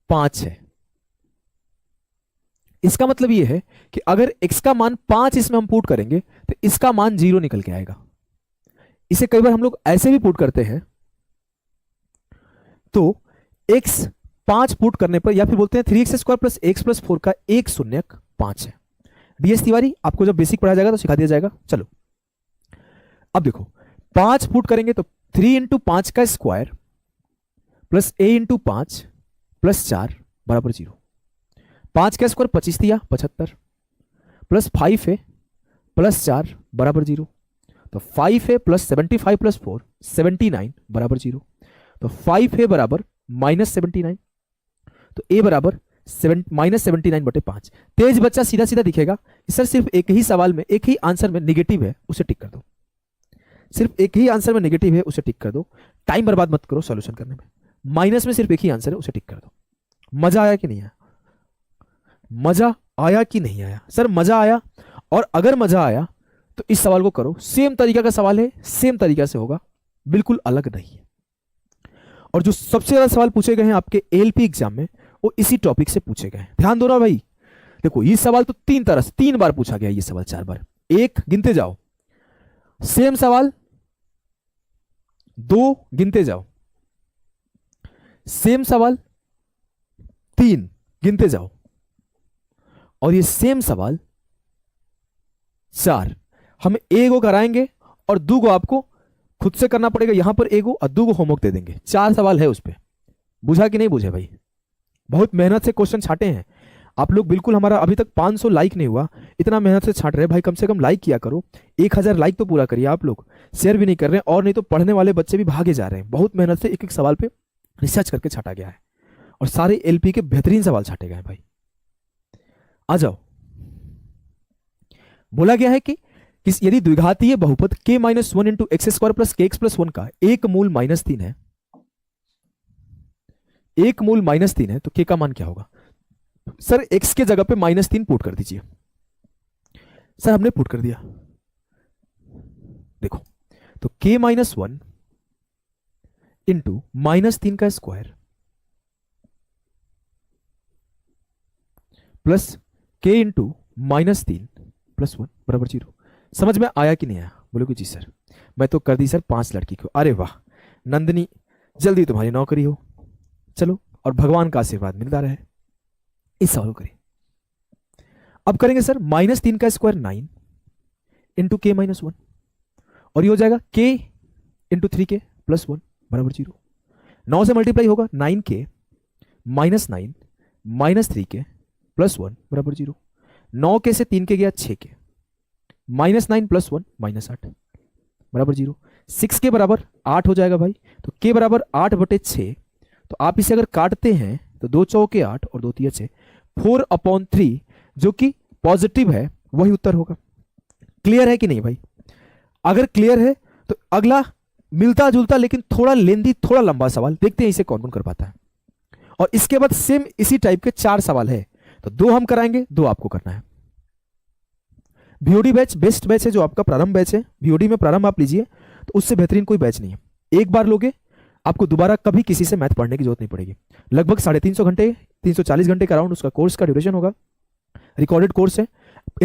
5 है। इसका मतलब यह है कि अगर x का मान 5 इसमें हम पुट करेंगे तो इसका मान 0 निकल के आएगा। इसे कई बार हम लोग ऐसे भी पुट करते हैं, तो x 5 पुट करने पर, या फिर बोलते हैं 3x square plus x plus 4 का एक शून्यक 5 है। डीएस तिवारी आपको जब बेसिक पढ़ाया जाएगा तो सिखा दिया जाएगा। चलो अब देखो 5 पुट करेंगे तो 3 इंटू 5 का square plus a into 5 plus 4 बराबर 0। 5 का स्क्वायर 25 दिया 75 प्लस 5 है प्लस 4 बराबर 0। तो 5 है प्लस 75 प्लस 4 79 बराबर 0। तो 5 है बराबर माइनस 79, तो a बराबर माइनस 79 बटे 5। तेज बच्चा सीधा सीधा दिखेगा। सर सिर्फ एक ही सवाल में, एक ही आंसर में नेगेटिव है उसे टिक कर दो। सिर्फ एक ही आंसर में नेगेटिव है उसे टिक कर दो। टाइम बर्बाद मत करो सॉल्यूशन करने में। माइनस में सिर्फ एक ही आंसर है उसे टिक कर दो। मजा आया कि नहीं आया? मजा आया कि नहीं आया? सर मजा आया। और अगर मजा आया तो इस सवाल को करो। सेम तरीका का सवाल है, सेम तरीका से होगा, बिल्कुल अलग नहीं है। और जो सबसे ज्यादा सवाल पूछे गए हैं आपके एलपी एग्जाम में वो इसी टॉपिक से पूछे गए हैं। ध्यान दो ना भाई। देखो ये सवाल तो 3 तरह से 3 बार पूछा गया, ये सवाल 4 बार। 1 गिनते जाओ, सेम सवाल 2 गिनते जाओ, सेम सवाल 3 गिनते जाओ, और ये सेम सवाल 4। हम एगो कराएंगे और 2 को आपको खुद से करना पड़ेगा। यहां पर एगो और 2 को होमवर्क दे देंगे। 4 सवाल है उस पर। बुझा कि नहीं बुझे भाई? बहुत मेहनत से क्वेश्चन छाटे हैं आप लोग। बिल्कुल हमारा अभी तक 500 लाइक नहीं हुआ, इतना मेहनत से छाट रहे भाई। कम से कम लाइक किया करो। 1000 लाइक तो पूरा करिए आप लोग। शेयर भी नहीं कर रहे हैं, और नहीं तो पढ़ने वाले बच्चे भी भागे जा रहे हैं। बहुत मेहनत से एक एक सवाल पे रिसर्च करके छाटा गया है और सारे एलपी के बेहतरीन सवाल छाटे गए हैं भाई। आ जाओ। बोला गया है कि यदि द्विघातीय बहुपद k minus 1 into x square plus के एक्स प्लस 1 का एक मूल -3 है, एक मूल -3 है, तो k का मान क्या होगा? सर x के जगह पे -3 पुट कर दीजिए। सर हमने पुट कर दिया। देखो तो k माइनस 1 इंटू -3 का square plus k into -3 plus 1 बराबर 0। समझ में आया कि नहीं आया? बोलोगे जी सर। मैं तो कर दी सर 5 लड़की को। अरे वाह नंदनी, जल्दी तुम्हारी नौकरी हो। चलो, और भगवान का आशीर्वाद मिलता रहे। इस सवाल को करिए। अब करेंगे सर -3 का स्क्वायर 9 इंटू के माइनस 1, और ये हो जाएगा k इंटू 3k प्लस 1 बराबर 0। 9 से मल्टीप्लाई होगा 9k minus 9 minus 3k plus 1 बराबर 0। 9k से 3k गया 6k, -9 प्लस 1 -8 बराबर 0। 6 के बराबर 8 हो जाएगा भाई। तो k बराबर 8 बटे 6। तो आप इसे अगर काटते हैं तो 2 चौके 8 और 2 तिया 6, 4/3 जो कि पॉजिटिव है वही उत्तर होगा। क्लियर है कि नहीं भाई? अगर क्लियर है तो अगला मिलता जुलता लेकिन थोड़ा लेंदी, थोड़ा लंबा सवाल देखते हैं इसे कौन कौन कर पाता है। और इसके बाद सेम इसी टाइप के 4 सवाल है, तो 2 हम कराएंगे, 2 आपको करना है। बीओडी बैच बेस्ट बैच है, जो आपका प्रारंभ बैच है। बीओडी में प्रारंभ आप लीजिए तो उससे बेहतरीन कोई बैच नहीं है। एक बार लोगे आपको दोबारा कभी किसी से मैथ पढ़ने की जरूरत नहीं पड़ेगी। लगभग 350 घंटे 340 घंटे का अराउंड उसका कोर्स का ड्यूरेशन होगा। रिकॉर्डेड कोर्स है।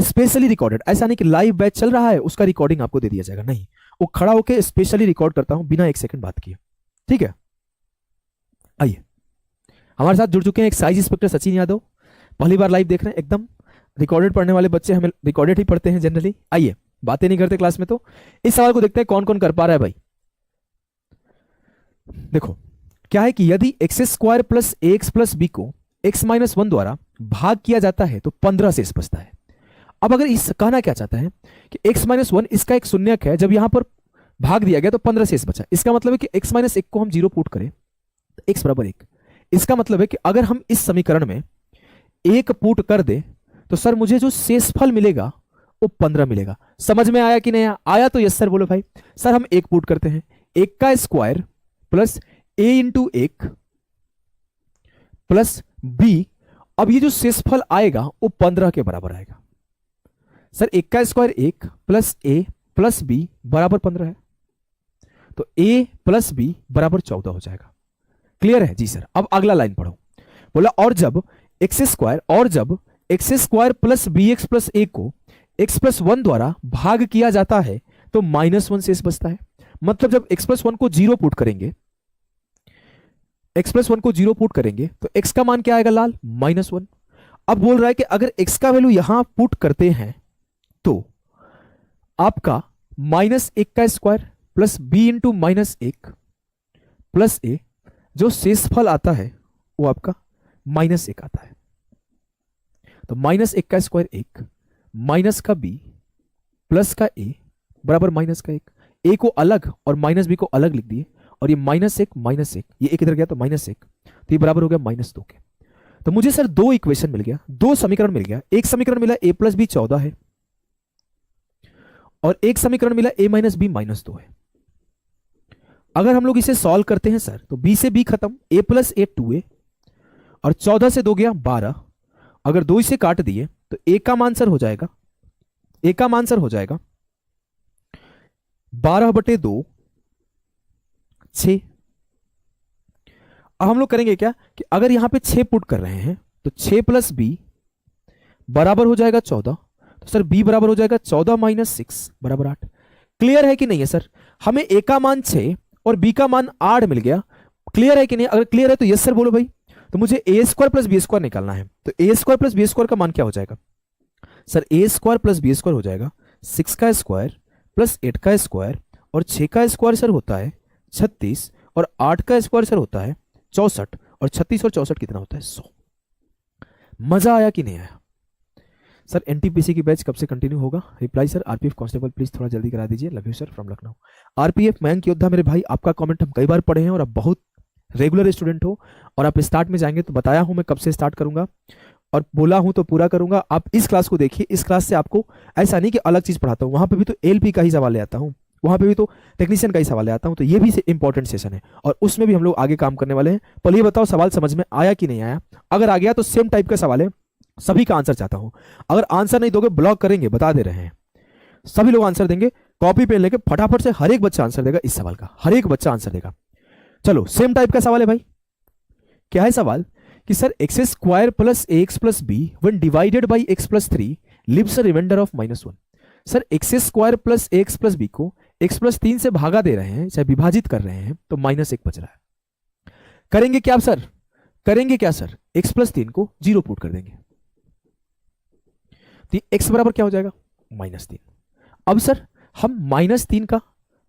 स्पेशली रिकॉर्डेड, ऐसा नहीं कि लाइव बैच चल रहा है उसका रिकॉर्डिंग आपको दे दिया जाएगा, नहीं, वो खड़ा होकर स्पेशली रिकॉर्ड करता हूं बिना एक सेकंड बात किए, ठीक है। आइए, हमारे साथ जुड़ चुके हैं एक्साइज इंस्पेक्टर सचिन यादव, पहली बार लाइव देख रहे हैं, एकदम रिकॉर्डेड पढ़ने वाले बच्चे हमें रिकॉर्डेड ही पढ़ते हैं जनरली। आइए, बातें नहीं करते क्लास में, तो इस सवाल को देखते हैं कौन कौन कर पा रहा है भाई। देखो क्या है कि यदि x square plus a x plus b को एक्स माइनस वन द्वारा भाग किया जाता है तो 15 शेष बचता है। अब अगर इस कहना क्या चाहता है कि x माइनस वन इसका एक शून्यक है, जब यहां पर भाग दिया गया तो 15 शेष बचा, इसका मतलब है कि x माइनस एक को हम जीरो पुट करें तो x बराबर एक। इसका मतलब है कि अगर हम इस समीकरण में एक पुट कर दे तो सर मुझे जो शेषफल मिलेगा वो 15 मिलेगा। समझ में आया कि नहीं आया? तो यस सर बोलो भाई। सर हम एक पुट करते हैं, एक का स्क्वायर प्लस a इंटू एक प्लस बी, अब ये जो शेषफल आएगा वो 15 के बराबर आएगा। सर एक का स्क्वायर एक प्लस ए प्लस बी बराबर 15 है, तो a प्लस बी बराबर 14 हो जाएगा। क्लियर है जी सर। अब अगला लाइन पढ़ो, बोला और जब X square plus B X plus A को एक्स प्लस वन द्वारा भाग किया जाता है तो माइनस वन शेष बचता है। मतलब जब एक्स प्लस वन को जीरो पुट करेंगे, एक्स प्लस वन को जीरो पुट करेंगे तो एक्स का मान क्या आएगा लाल? Minus one. अब बोल रहा है कि अगर एक्स का वैल्यू यहां पुट करते हैं तो आपका माइनस एक का square plus b into minus एक प्लस ए, जो शेषफल आता है वो आपका माइनस एक आता है। तो माइनस एक का स्क्वायर एक माइनस का बी प्लस का ए बराबर माइनस का एक। ए को अलग और माइनस बी को अलग लिख दिए, और ये माइनस एक, ये एक इधर गया तो माइनस एक, तो ये बराबर हो गया माइनस दो के। तो मुझे सर दो इक्वेशन मिल गया, दो समीकरण मिल गया। एक समीकरण मिला ए प्लस बी 14 है और एक समीकरण मिला ए माइनस बी माइनस दो है। अगर हम लोग इसे सॉल्व करते हैं सर तो बी से बी खत्म, ए प्लस ए 2a और 14 से 2 गया 12। अगर दो इसे काट दिए तो ए का मान सर हो जाएगा, ए का मान सर हो जाएगा 12/2 6। अब हम लोग करेंगे क्या कि अगर यहां पे 6 पुट कर रहे हैं तो 6 प्लस बी बराबर हो जाएगा 14, तो सर बी बराबर हो जाएगा 14 माइनस 6 बराबर 8। क्लियर है कि नहीं है सर? हमें ए का मान 6 और बी का मान 8 मिल गया। क्लियर है कि नहीं? अगर क्लियर है तो यस सर बोलो भाई। तो मुझे ए स्क्वायर प्लस बी स्क्वायर निकालना है, तो ए स्क्वायर प्लस बी स्क्वायर का मान क्या हो जाएगा sir? A square plus B square हो जाएगा 6 का स्क्वायर प्लस 8 का स्क्वायर और 6 का स्क्वायर सर होता है 36 और 8 का स्क्वायर सर होता है 64 और 36 और 64 कितना होता है 100। मजा आया कि नहीं आया? सर एनटीपीसी की बैच कब से कंटिन्यू होगा? Reply sir RPF constable please थोड़ा जल्दी करा दीजिए, love you sir from Lucknow. RPF Mayank योद्धा मेरे भाई, आपका कमेंट हम कई बार पढ़े हैं और आप बहुत रेगुलर स्टूडेंट हो, और आप स्टार्ट में जाएंगे तो बताया हूं मैं कब से स्टार्ट करूंगा और बोला हूं तो पूरा करूंगा। आप इस क्लास को देखिए, इस क्लास से आपको ऐसा नहीं कि अलग चीज पढ़ाता हूं, वहां पे भी तो एलपी का ही सवाल ले आता हूं, वहां पे भी तो टेक्नीशियन का ही सवाल ले आता हूं, तो ये भी इंपॉर्टेंट सेशन है और उसमें भी हम लोग आगे काम करने वाले हैं। पहले ये बताओ सवाल समझ में आया कि नहीं आया? अगर आ गया तो सेम टाइप का सवाल है, सभी का आंसर चाहता हूं। अगर आंसर नहीं दोगे ब्लॉक करेंगे, बता दे रहे हैं। सभी लोग आंसर देंगे, कॉपी पेन लेके फटाफट से हर एक बच्चा आंसर देगा इस सवाल का, हर एक बच्चा आंसर देगा। चलो सेम टाइप का सवाल है भाई। क्या है सवाल कि sir x square plus a x plus b when divided by x plus 3 leaves a remainder of -1। Sir x square plus a x plus b को एक्स प्लस 3 से भागा दे रहे हैं, चाहे विभाजित कर रहे हैं, तो -1 बच रहा है। करेंगे क्या सर? करेंगे क्या सर? एक्स प्लस 3 को जीरो पुट कर देंगे, तो एक्स बराबर क्या हो जाएगा? -3। अब सर हम -3 का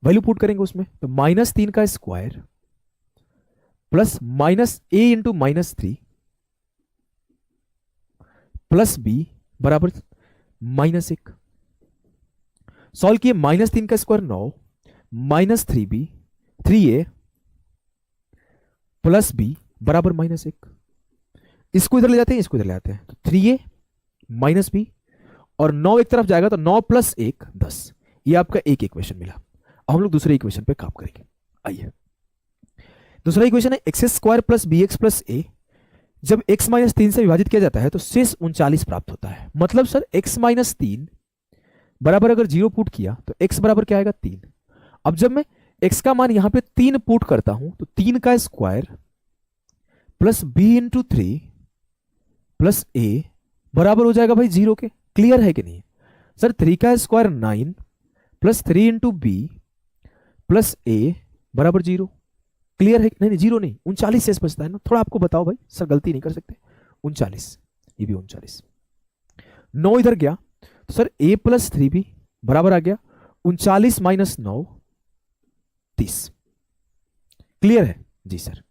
वैल्यू पुट करेंगे उसमें, तो -3 का स्क्वायर प्लस माइनस ए इंटू -3 प्लस बी बराबर -1। सॉल्व किए, -3 का square 9 -3b 3a plus B बराबर -1। इसको इधर ले जाते हैं, इसको इधर ले आते हैं, तो 3a माइनस बी और 9 एक तरफ जाएगा तो 9 प्लस 1 10। ये आपका एक इक्वेशन मिला। अब हम लोग दूसरे इक्वेशन पे काम करेंगे। आइए, दूसरा इक्वेशन है X square plus B X plus A, जब x माइनस 3 से विभाजित किया जाता है तो शेष 39 प्राप्त होता है। मतलब सर x माइनस 3 बराबर अगर 0 पुट किया तो x बराबर क्या आएगा? 3। अब जब मैं x का मान यहां पे 3 पुट करता हूं तो 3 का square plus b into 3 plus a बराबर हो जाएगा भाई 0 के। क्लियर है कि नहीं? सर 3 का square 9 plus 3 into B plus A बराबर 0। क्लियर है? नहीं नहीं, 0 नहीं, 39 शेष बचता है ना। थोड़ा आपको बताओ भाई, सर गलती नहीं कर सकते। 39, ये भी 39, 9 इधर गया तो सर a प्लस 3b बराबर आ गया 39 माइनस 9 30। क्लियर है जी सर?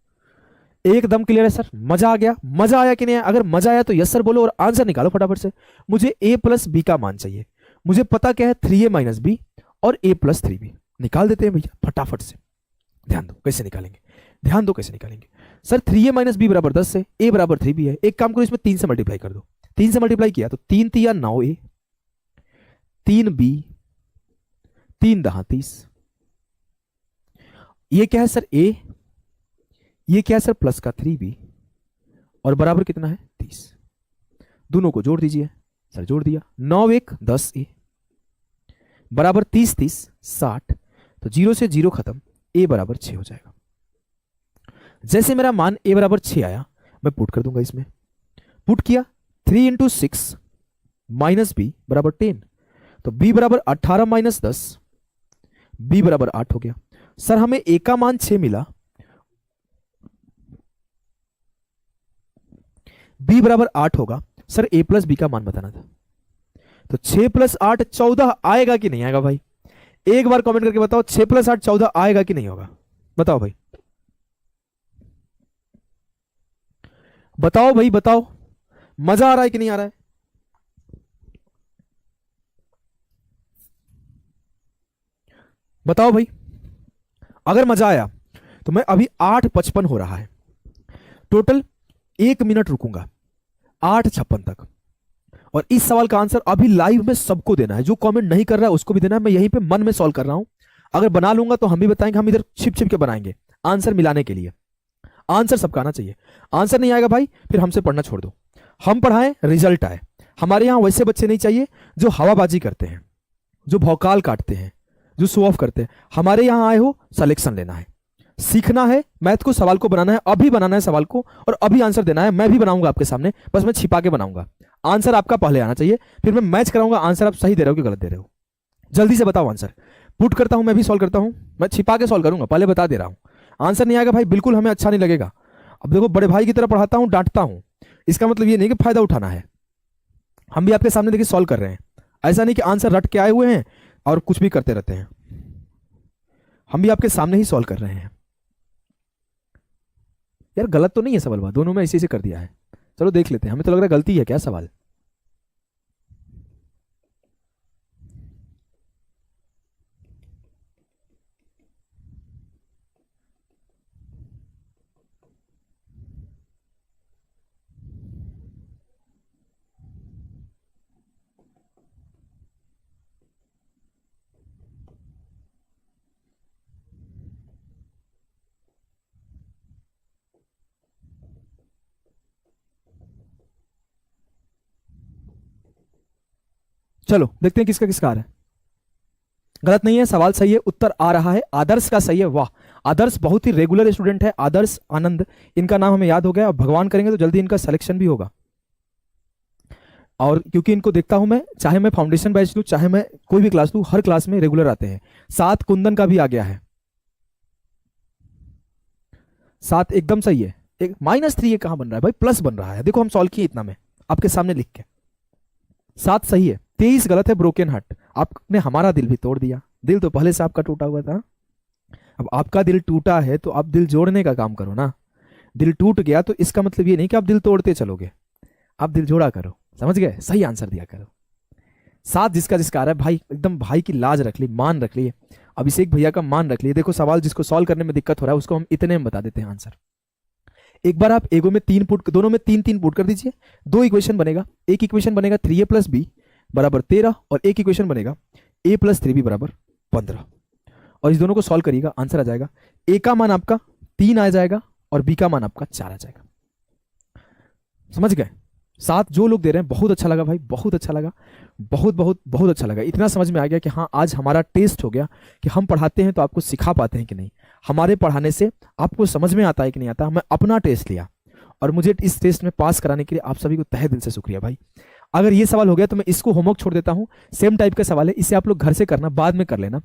एकदम क्लियर है सर। मजा आ गया? मजा आया कि नहीं आया? अगर मजा आया तो यस सर बोलो और आंसर निकालो फटाफट से। मुझे a प्लस बी का मान चाहिए, मुझे पता क्या है 3a माइनस बी और a प्लस 3b। निकाल देते हैं भैया फटाफट से। ध्यान दो कैसे निकालेंगे, ध्यान दो कैसे निकालेंगे। सर 3a माइनस बी बराबर 10 है, a बराबर 3b है। एक काम करो, इसमें 3 से मल्टीप्लाई कर दो। 3 से मल्टीप्लाई किया तो 3 तिया 9a, 3b, 3 दहा 30। ये क्या है सर a, ये क्या है सर प्लस का 3b और बराबर कितना है 30। दोनों को जोड़ दीजिए। सर जोड़ दिया, 9 1 10a बराबर 30 30 60। तो 0 से 0 खत्म, a बराबर 6 हो जाएगा। जैसे मेरा मान a बराबर 6 आया, मैं पुट कर दूंगा इसमें। पुट किया 3 इंटू 6 माइनस बी बराबर 10, तो b बराबर 18 माइनस 10, b बराबर 8 हो गया। सर हमें a का मान 6 मिला, b बराबर 8 होगा। सर a प्लस b का मान बताना था। तो 6 प्लस 8 14 आएगा कि नहीं आएगा भाई? एक बार कमेंट करके बताओ, 6 प्लस 8 14 आएगा कि नहीं होगा? बताओ भाई, बताओ भाई बताओ। मजा आ रहा है कि नहीं आ रहा है? बताओ भाई। अगर मजा आया तो मैं अभी 8:55 हो रहा है, टोटल 1 मिनट रुकूंगा 8:56 तक, और इस सवाल का आंसर अभी लाइव में सबको देना है। जो कमेंट नहीं कर रहा है उसको भी देना है। मैं यहीं पे मन में सॉल्व कर रहा हूं। अगर बना लूंगा तो हम भी बताएंगे, हम इधर छिप छिप के बनाएंगे आंसर मिलाने के लिए। आंसर सबका आना चाहिए। आंसर नहीं आएगा भाई फिर हमसे पढ़ना छोड़ दो। हम पढ़ाएं, रिजल्ट आए। हमारे यहां वैसे बच्चे नहीं चाहिए जो हवाबाजी करते हैं, जो भौकाल काटते हैं, जो शो ऑफ करते हैं। हमारे यहां आए हो सिलेक्शन लेना है, सीखना है, मैथ को सवाल को बनाना है, अभी बनाना है सवाल को और अभी आंसर देना है। मैं भी बनाऊंगा आपके सामने, बस मैं छिपा के बनाऊंगा। आंसर आपका पहले आना चाहिए, फिर मैं मैच कराऊंगा आंसर आप सही दे रहे हो कि गलत दे रहे हो। जल्दी से बताओ आंसर। पुट करता हूं, मैं भी सॉल्व करता हूं, मैं छिपा के सॉल्व करूंगा, पहले बता दे रहा हूं। आंसर नहीं आएगा भाई बिल्कुल हमें अच्छा नहीं लगेगा। अब देखो बड़े भाई की तरह पढ़ाता हूं, डांटता हूं, इसका मतलब ये नहीं कि फायदा उठाना है। हम भी आपके सामने देखिए सॉल्व कर रहे हैं, ऐसा नहीं कि आंसर रट के आए हुए हैं और कुछ भी करते रहते हैं। हम भी आपके सामने ही सॉल्व कर रहे हैं। यार गलत तो नहीं है सवाल, दोनों में इसी से कर दिया है। चलो देख लेते हैं, हमें तो लग रहा है गलती है क्या सवाल। चलो देखते हैं किसका किसका आ रहा है। गलत नहीं है, सवाल सही है, उत्तर आ रहा है। आदर्श का सही है। वाह, आदर्श बहुत ही रेगुलर स्टूडेंट है। आदर्श आनंद इनका नाम हमें याद हो गया, और भगवान करेंगे तो जल्दी इनका सिलेक्शन भी होगा। और क्योंकि इनको देखता हूं मैं, चाहे मैं फाउंडेशन बैच लूं चाहे मैं कोई भी क्लास लूं, हर क्लास में रेगुलर आते हैं। 7 कुंदन का भी आ गया है, 7 एकदम सही है। एक -3 ये कहां बन रहा है भाई? प्लस बन रहा है। देखो हम सॉल्व किए इतना में आपके सामने लिख के। 7 सही है, 23 गलत है। ब्रोकन हार्ट, आपने हमारा दिल भी तोड़ दिया। दिल तो पहले से आपका टूटा हुआ था, अब आपका दिल टूटा है तो आप दिल जोड़ने का काम करो ना। दिल टूट गया तो इसका मतलब ये नहीं कि आप दिल तोड़ते चलोगे, आप दिल जोड़ा करो। समझ गए? सही आंसर दिया करो। 7 जिसका जिसका आ रहा है भाई, एकदम भाई की लाज रख ली, मान रख लिए। अभिषेक भैया का मान रख लिए। देखो सवाल जिसको सॉल्व करने में दिक्कत हो रहा है उसको हम इतने में बता देते हैं आंसर। एक बार आप एगो में 3 पुट, दोनों में 3 पुट कर दीजिए। 2 इक्वेशन बनेगा। एक इक्वेशन बनेगा 3a प्लस बी बराबर 13 और एक इक्वेशन बनेगा a प्लस 3b बराबर 15, और इस दोनों को सॉल्व करिएगा, आंसर आ जाएगा। a का मान आपका 3 आ जाएगा और b का मान आपका 4 आ जाएगा। समझ गए? 7 जो लोग दे रहे हैं, बहुत अच्छा लगा भाई, बहुत अच्छा लगा, बहुत बहुत बहुत अच्छा लगा। इतना समझ में आ गया कि हाँ आज हमारा टेस्ट हो गया कि हम पढ़ाते हैं तो आपको सिखा पाते हैं कि नहीं, हमारे पढ़ाने से आपको समझ में आता है कि नहीं आता। मैं अपना टेस्ट लिया और मुझे इस टेस्ट में पास कराने के लिए आप सभी को तहे दिल से शुक्रिया भाई। अगर ये सवाल हो गया तो मैं इसको होमवर्क छोड़ देता हूं, सेम टाइप का सवाल है, इसे आप लोग घर से करना, बाद में कर लेना,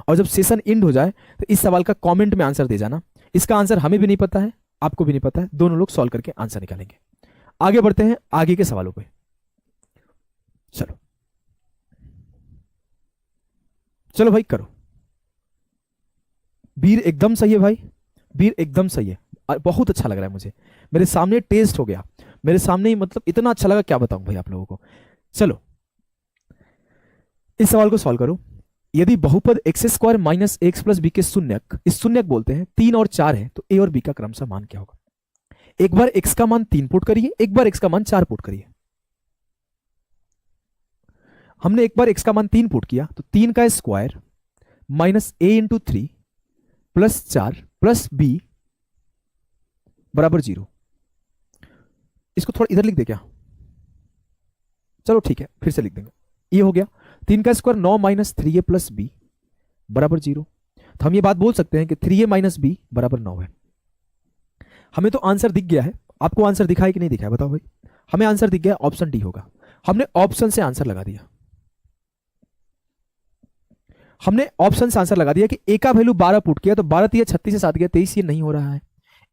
और जब सेशन एंड हो जाए तो इस सवाल का कमेंट में आंसर दे जाना। इसका आंसर हमें भी नहीं पता है, आपको भी नहीं पता है, दोनों लोग सॉल्व करके आंसर निकालेंगे। आगे बढ़ते हैं आगे के सवालों पे। चलो चलो भाई करो। वीर एकदम सही है भाई, वीर एकदम सही है, बहुत अच्छा लग रहा है मुझे, मेरे सामने टेस्ट हो गया, मेरे सामने ही, मतलब इतना अच्छा लगा क्या बताऊं भाई आप लोगों को। चलो इस सवाल को सॉल्व करो। यदि बहुपद x square minus x plus b के शून्यक, इस शून्यक बोलते हैं 3 और 4 है, तो ए और बी का क्रमशः मान क्या होगा। एक बार एक्स का मान 3 पुट करिए, एक बार एक्स का मान 4 पुट करिए। हमने एक बार एक्स का मान 3 पुट किया तो 3 का स्क्वायर माइनस ए इंटू 3 प्लस 4 प्लस बी बराबर 0। इसको थोड़ा इधर लिख दे क्या, चलो ठीक है फिर से लिख देंगे। ये हो गया 3 का square 9 minus 3a plus B बराबर 0। तो हम ये बात बोल सकते हैं कि 3a माइनस बी बराबर 9 है। हमें तो आंसर दिख गया है, आपको आंसर दिखा है कि नहीं दिखा है बताओ भाई। हमें आंसर दिख गया, ऑप्शन डी होगा। हमने ऑप्शन से आंसर लगा दिया, हमने ऑप्शन से आंसर लगा दिया कि ए का वैल्यू 12 पुट किया तो 12 3 36 से 7 गया 23, ये नहीं हो रहा है।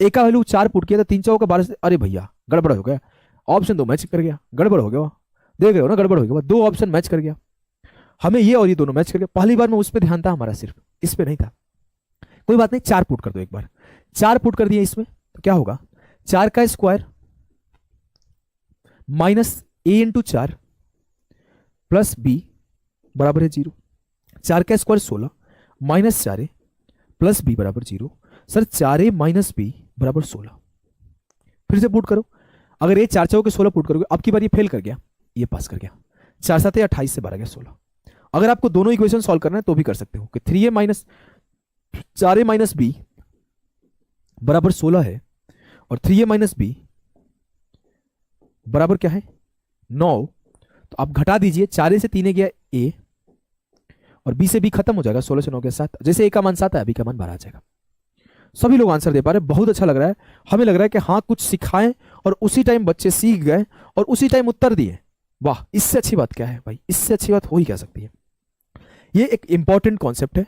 ए का वैल्यू 4 पुट किया तो 3 4 का 12 से, अरे भैया गड़बड़ हो गया, ऑप्शन 2 मैच कर गया, गड़बड़ हो गया, देख रहे हो ना गड़बड़ हो गया, 2 ऑप्शन मैच कर गया, हमें ये और ये दोनों मैच कर गया। पहली बार में उस पर ध्यान था हमारा, सिर्फ इस पे नहीं था। कोई बात नहीं, 4 पुट कर दो, एक बार 4 पुट कर दिया इसमें तो क्या होगा, 4 का स्क्वायर माइनस ए इंटू 4 प्लस बी बराबर है 0। 4 का square 16 minus 4a plus B बराबर 0। सर 4a माइनस बी बराबर 16, फिर से पुट करो। अगर ये 4 के 16 पुट करोगे, अब की बार ये फेल कर गया, ये पास कर गया, 4 7 28 से 12 गया 16। अगर आपको दोनों इक्वेशन सॉल्व करना है तो भी कर सकते हो कि 3a minus 4a minus B बराबर 16 है और 3a माइनस बी बराबर क्या है 9। तो आप घटा दीजिए, 4a से 3a गया a और b से b खत्म हो जाएगा, 16 से 9 गया 7। जैसे a का मान 7 है, b का मान 12 आ जाएगा। सभी लोग आंसर दे पा रहे हैं, बहुत अच्छा लग रहा है। हमें लग रहा है कि हाँ कुछ सिखाएं और उसी टाइम बच्चे सीख गए और उसी टाइम उत्तर दिए। वाह, इससे अच्छी बात क्या है भाई, इससे अच्छी बात हो ही क्या सकती है। ये एक इंपॉर्टेंट कॉन्सेप्ट है।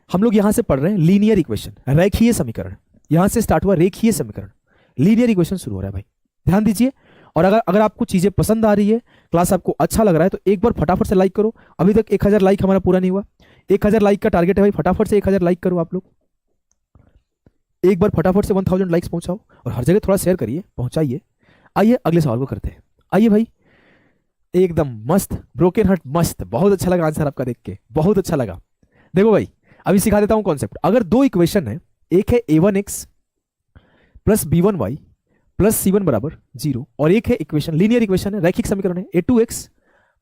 हम लोग यहां से पढ़ रहे हैं लीनियर इक्वेशन, रेखीय समीकरण। यहां से स्टार्ट हुआ रेखीय समीकरण, लीनियर इक्वेशन शुरू हो रहा है भाई, ध्यान दीजिए। और अगर आपको चीजें पसंद आ रही है, क्लास आपको अच्छा लग रहा है, तो एक बार फटाफट से लाइक करो। अभी तक 1000 लाइक हमारा पूरा नहीं हुआ, 1000 लाइक का टारगेट है भाई, फटाफट से 1000 लाइक करो आप लोग। एक बार फटाफट से 1000 लाइक्स पहुंचाओ और हर जगह थोड़ा शेयर करिए, पहुंचाइए। आइए अगले सवाल को करते हैं। आइए भाई, एकदम मस्त, ब्रोकन हार्ट मस्त, बहुत अच्छा लगा आंसर आपका देख के, बहुत अच्छा लगा। देखो भाई, अभी सिखा देता हूं कॉन्सेप्ट। अगर 2 इक्वेशन है, एक है a1x plus b1y plus c1 बराबर 0 और एक है इक्वेशन, लीनियर इक्वेशन है, रैखिक समीकरण है, a2x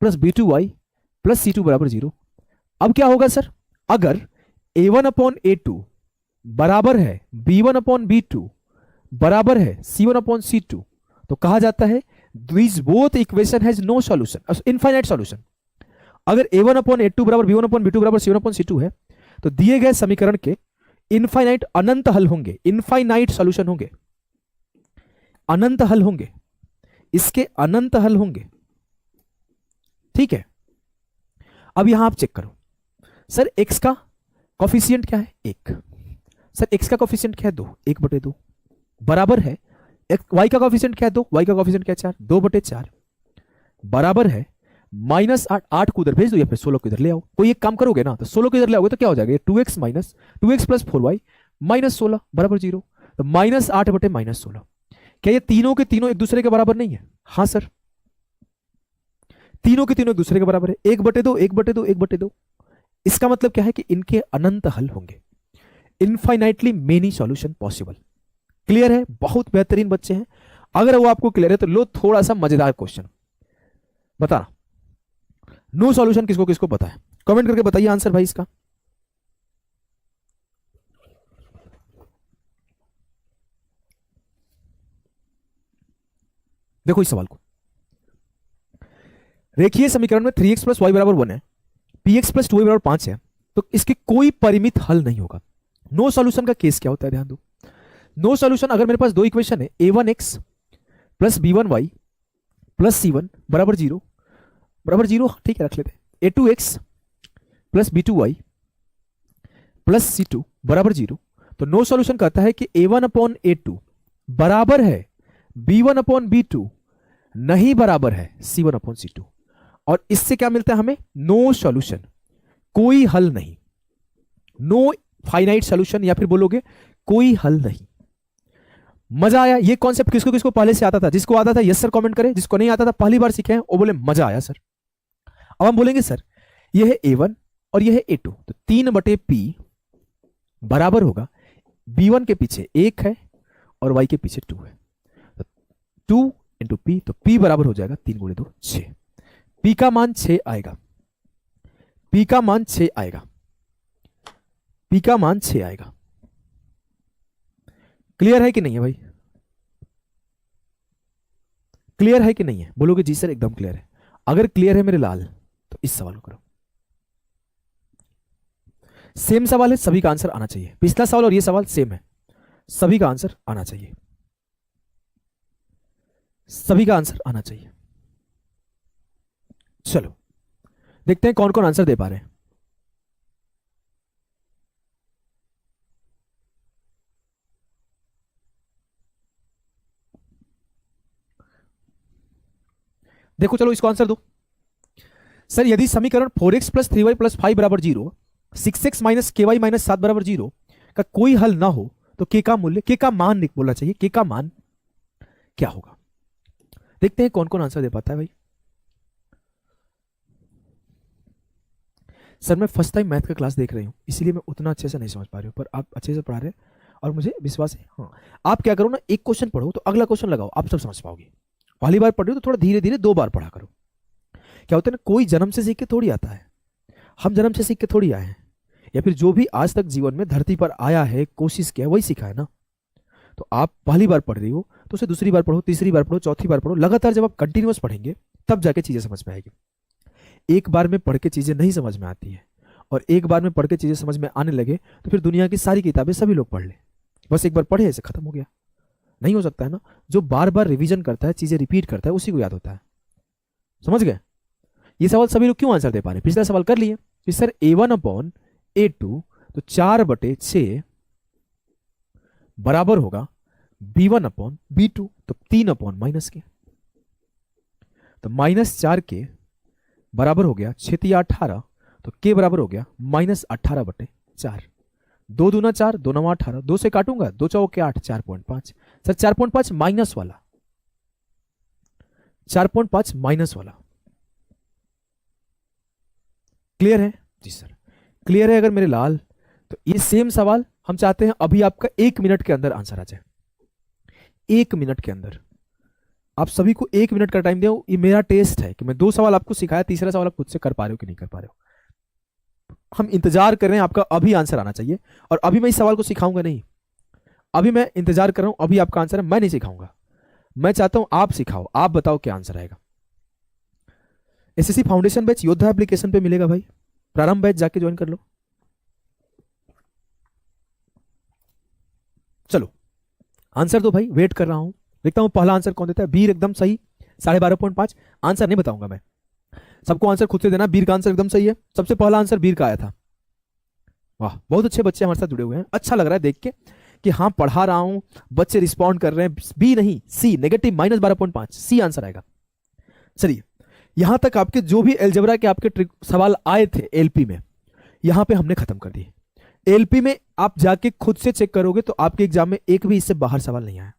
plus b2y plus c2 बराबर 0। अब क्या होगा सर, अगर a1 अपॉन a2 बराबर है b1 अपॉन b2 बराबर है c1 अपॉन c2, तो कहा जाता है these both equation has no solution, infinite solution। अगर a1 अपॉन a2 बराबर b1 अपॉन b2 बराबर c1 अपॉन c2 है, तो दिए गए समीकरण के इनफाइनाइट अनंत हल होंगे, इनफाइनाइट सॉल्यूशन होंगे, अनंत हल होंगे, इसके अनंत हल होंगे। ठीक है, अब यहां आप चेक करो, सर x का कॉफिशिएंट क्या है 1, सर x का कॉफिशिएंट क्या है 2, 1/2 बराबर है y का कॉफिशिएंट क्या है 2, y का कॉफिशिएंट क्या है 4, 2/4 बराबर है -8, 8 को उधर भेज दो या फिर 16 को इधर ले आओ। कोई एक काम करोगे ना तो 16 को इधर ले आओगे तो क्या हो जाएगा, 2x minus 2x plus 4y minus 16 बराबर 0। तो -8/-16। क्या ये तीनों के तीनों एक दूसरे के बराबर नहीं है? हाँ सर, तीनों के तीनों एक दूसरे के बराबर है, 1/2 1/2 1/2। इसका मतलब क्या है कि इनके अनंत हल होंगे, infinitely many solution possible. Clear है? बहुत बेहतरीन बच्चे हैं। अगर वो आपको क्लियर है तो लो थोड़ा सा मजेदार क्वेश्चन बताना। नो सॉल्यूशन किसको किसको पता है, कमेंट करके बताइए आंसर भाई इसका। देखो इस सवाल को, रेखीय समीकरण में 3x प्लस वाई बराबर 1 है, px प्लस 2y बराबर 5 है, तो इसके कोई परिमित हल नहीं होगा। नो सॉल्यूशन का केस क्या होता है, ध्यान दो। नो सॉल्यूशन, अगर मेरे पास 2 इक्वेशन है, a1x plus b1y plus C1 बराबर जीरो, ठीक है रख लेते हैं। A2x plus B2y plus C2 बराबर जीरो। तो नो सॉल्यूशन कहता है कि A1 अपॉन A2 बराबर है B1 अपॉन B2 नहीं बराबर है C1 अपॉन C2। और इससे क्या मिलता है हमें? नो सॉल्यूशन, कोई हल नहीं, नो फाइनाइट सॉल्यूशन, या फिर बोलोगे कोई हल नहीं। मजा आया? ये कॉन्सेप्ट किसको किसको पहले से आता था? जिसको आता था यस सर कमेंट करें, जिसको नहीं आता था पहली बार सीखे हैं वो बोले मजा आया सर। अब हम बोलेंगे सर ये है A1 और ये है A2, तो 3/P बराबर होगा B1 के पीछे 1 है और Y के पीछे 2 है, तो 2 इंटू P, तो P बराबर हो जाएगा 3 गुणे 2 6। P का मान 6 आएगा, P का मान 6 आएगा, P का मान 6 आएगा। क्लियर है कि नहीं है भाई? क्लियर है कि नहीं है? बोलोगे जी सर एकदम क्लियर है। अगर क्लियर है मेरे लाल तो इस सवाल को करो। सेम सवाल है, सभी का आंसर आना चाहिए। पिछला सवाल और ये सवाल सेम है, सभी का आंसर आना चाहिए, सभी का आंसर आना चाहिए। चलो देखते हैं कौन कौन आंसर दे पा रहे हैं। देखो चलो इसको आंसर दो। सर यदि समीकरण 4x प्लस 3y प्लस 5 बराबर 0, 6x माइनस ky माइनस 7 बराबर 0 का कोई हल ना हो तो k का मूल्य, k का मान बोलना चाहिए, k का मान क्या होगा? देखते हैं कौन कौन आंसर दे पाता है भाई। सर मैं फर्स्ट टाइम मैथ का क्लास देख रही हूं, इसीलिए मैं उतना अच्छे से नहीं समझ पा रही हूं, पर आप अच्छे से पढ़ा रहे हैं और मुझे विश्वास है। हाँ आप क्या करो ना, एक क्वेश्चन पढ़ो तो अगला क्वेश्चन लगाओ, आप सब समझ पाओगे। पहली बार पढ़ रहे हो तो थोड़ा धीरे धीरे 2 बार पढ़ा करो। क्या होता है ना, कोई जन्म से सीख के थोड़ी आता है, हम जन्म से सीख के थोड़ी आए हैं, या फिर जो भी आज तक जीवन में धरती पर आया है, कोशिश किया है, वही सीखा है ना। तो आप पहली बार पढ़ रही हो तो उसे दूसरी बार पढ़ो, तीसरी बार पढ़ो, चौथी बार पढ़ो, लगातार जब आप कंटिन्यूअस पढ़ेंगे तब जाके चीजें समझ में आएगी। एक बार में पढ़ के चीजें नहीं समझ में आती है, और एक बार में पढ़ के चीजें समझ में आने लगे तो फिर दुनिया की सारी किताबें सभी लोग पढ़ ले, बस एक बार पढ़े ऐसे खत्म हो गया। नहीं हो सकता है ना। जो बार बार रिवीजन करता है, चीजें रिपीट करता है, उसी को याद होता है। समझ गए? ये सवाल सभी लोग क्यों आंसर दे पा रहे हैं? पिछला सवाल कर लिए कि सर A1 अपॉन A2 तो 4/6 बराबर होगा B1 अपॉन B2, तो 3 अपॉन माइनस के, तो -4 के बराबर हो गया 6 या 18, तो के बराबर हो गया -18/4। 2 दूना 4, 2 9 18, 2 से काटूंगा 2 चौके 8, 4.5। सर 4.5 माइनस वाला, 4.5 माइनस वाला। क्लियर है? जी सर क्लियर है। अगर मेरे लाल तो ये सेम सवाल हम चाहते हैं अभी आपका 1 मिनट के अंदर आंसर आ जाए। 1 मिनट के अंदर आप सभी को 1 मिनट का टाइम दे। ये मेरा टेस्ट है कि मैं 2 सवाल आपको सिखाया, तीसरा सवाल आप खुद से कर पा रहे हो कि नहीं कर पा रहे हो। हम इंतजार कर रहे हैं, आपका अभी आंसर आना चाहिए। और अभी मैं इस सवाल को सिखाऊंगा नहीं, अभी मैं इंतजार कर रहा हूं, अभी आपका आंसर है, मैं नहीं सिखाऊंगा। मैं चाहता हूं आप सिखाओ, आप बताओ क्या आंसर आएगा। एसएससी फाउंडेशन बैच योद्धा एप्लीकेशन पे मिलेगा भाई, प्रारंभ बैच जाके ज्वाइन कर लो। चलो आंसर दो भाई, वेट कर रहा हूं, देखता हूं पहला आंसर कौन देता है। बीर एकदम सही 12.5। आंसर नहीं बताऊंगा मैं, सबको आंसर खुद से देना। बीर का आंसर एकदम सही है, सबसे पहला आंसर बीर का आया था। वाह बहुत अच्छे बच्चे हमारे साथ जुड़े हुए हैं, अच्छा लग रहा है देख के कि हाँ पढ़ा रहा हूं, बच्चे रिस्पॉन्ड कर रहे हैं। बी नहीं, सी नेगेटिव -12.5, सी आंसर आएगा। चलिए यहां तक आपके जो भी एलजेब्रा के आपके सवाल आए थे एलपी में, यहां पे हमने खत्म कर दिए। एलपी में आप जाके खुद से चेक करोगे तो आपके एग्जाम में एक भी इससे बाहर सवाल नहीं आया,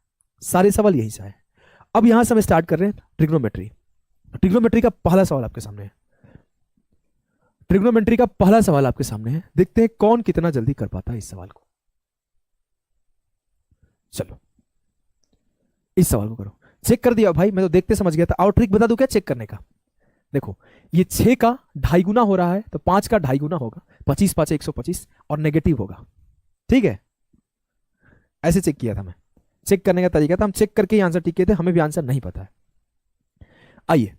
सारे सवाल यहीं से आए। अब यहां से हम स्टार्ट कर रहे हैं ट्रिग्नोमेट्री। ट्रिग्नोमेट्री का पहला सवाल आपके सामने है, ट्रिग्नोमेट्री का पहला सवाल आपके सामने है। देखते हैं कौन कितना जल्दी कर पाता है इस सवाल को। चलो इस सवाल को करो। चेक कर दिया भाई, मैं तो देखते समझ गया था। और ट्रिक बता दूं क्या चेक करने का? देखो ये 6 का 2.5 गुना हो रहा है तो 5 का 2.5 गुना होगा, 25 5 125 और नेगेटिव होगा। ठीक है, ऐसे चेक किया था मैं, चेक करने का तरीका था। हम चेक करके ही आंसर टिक किए थे, हमें भी आंसर नहीं पता है। आइए,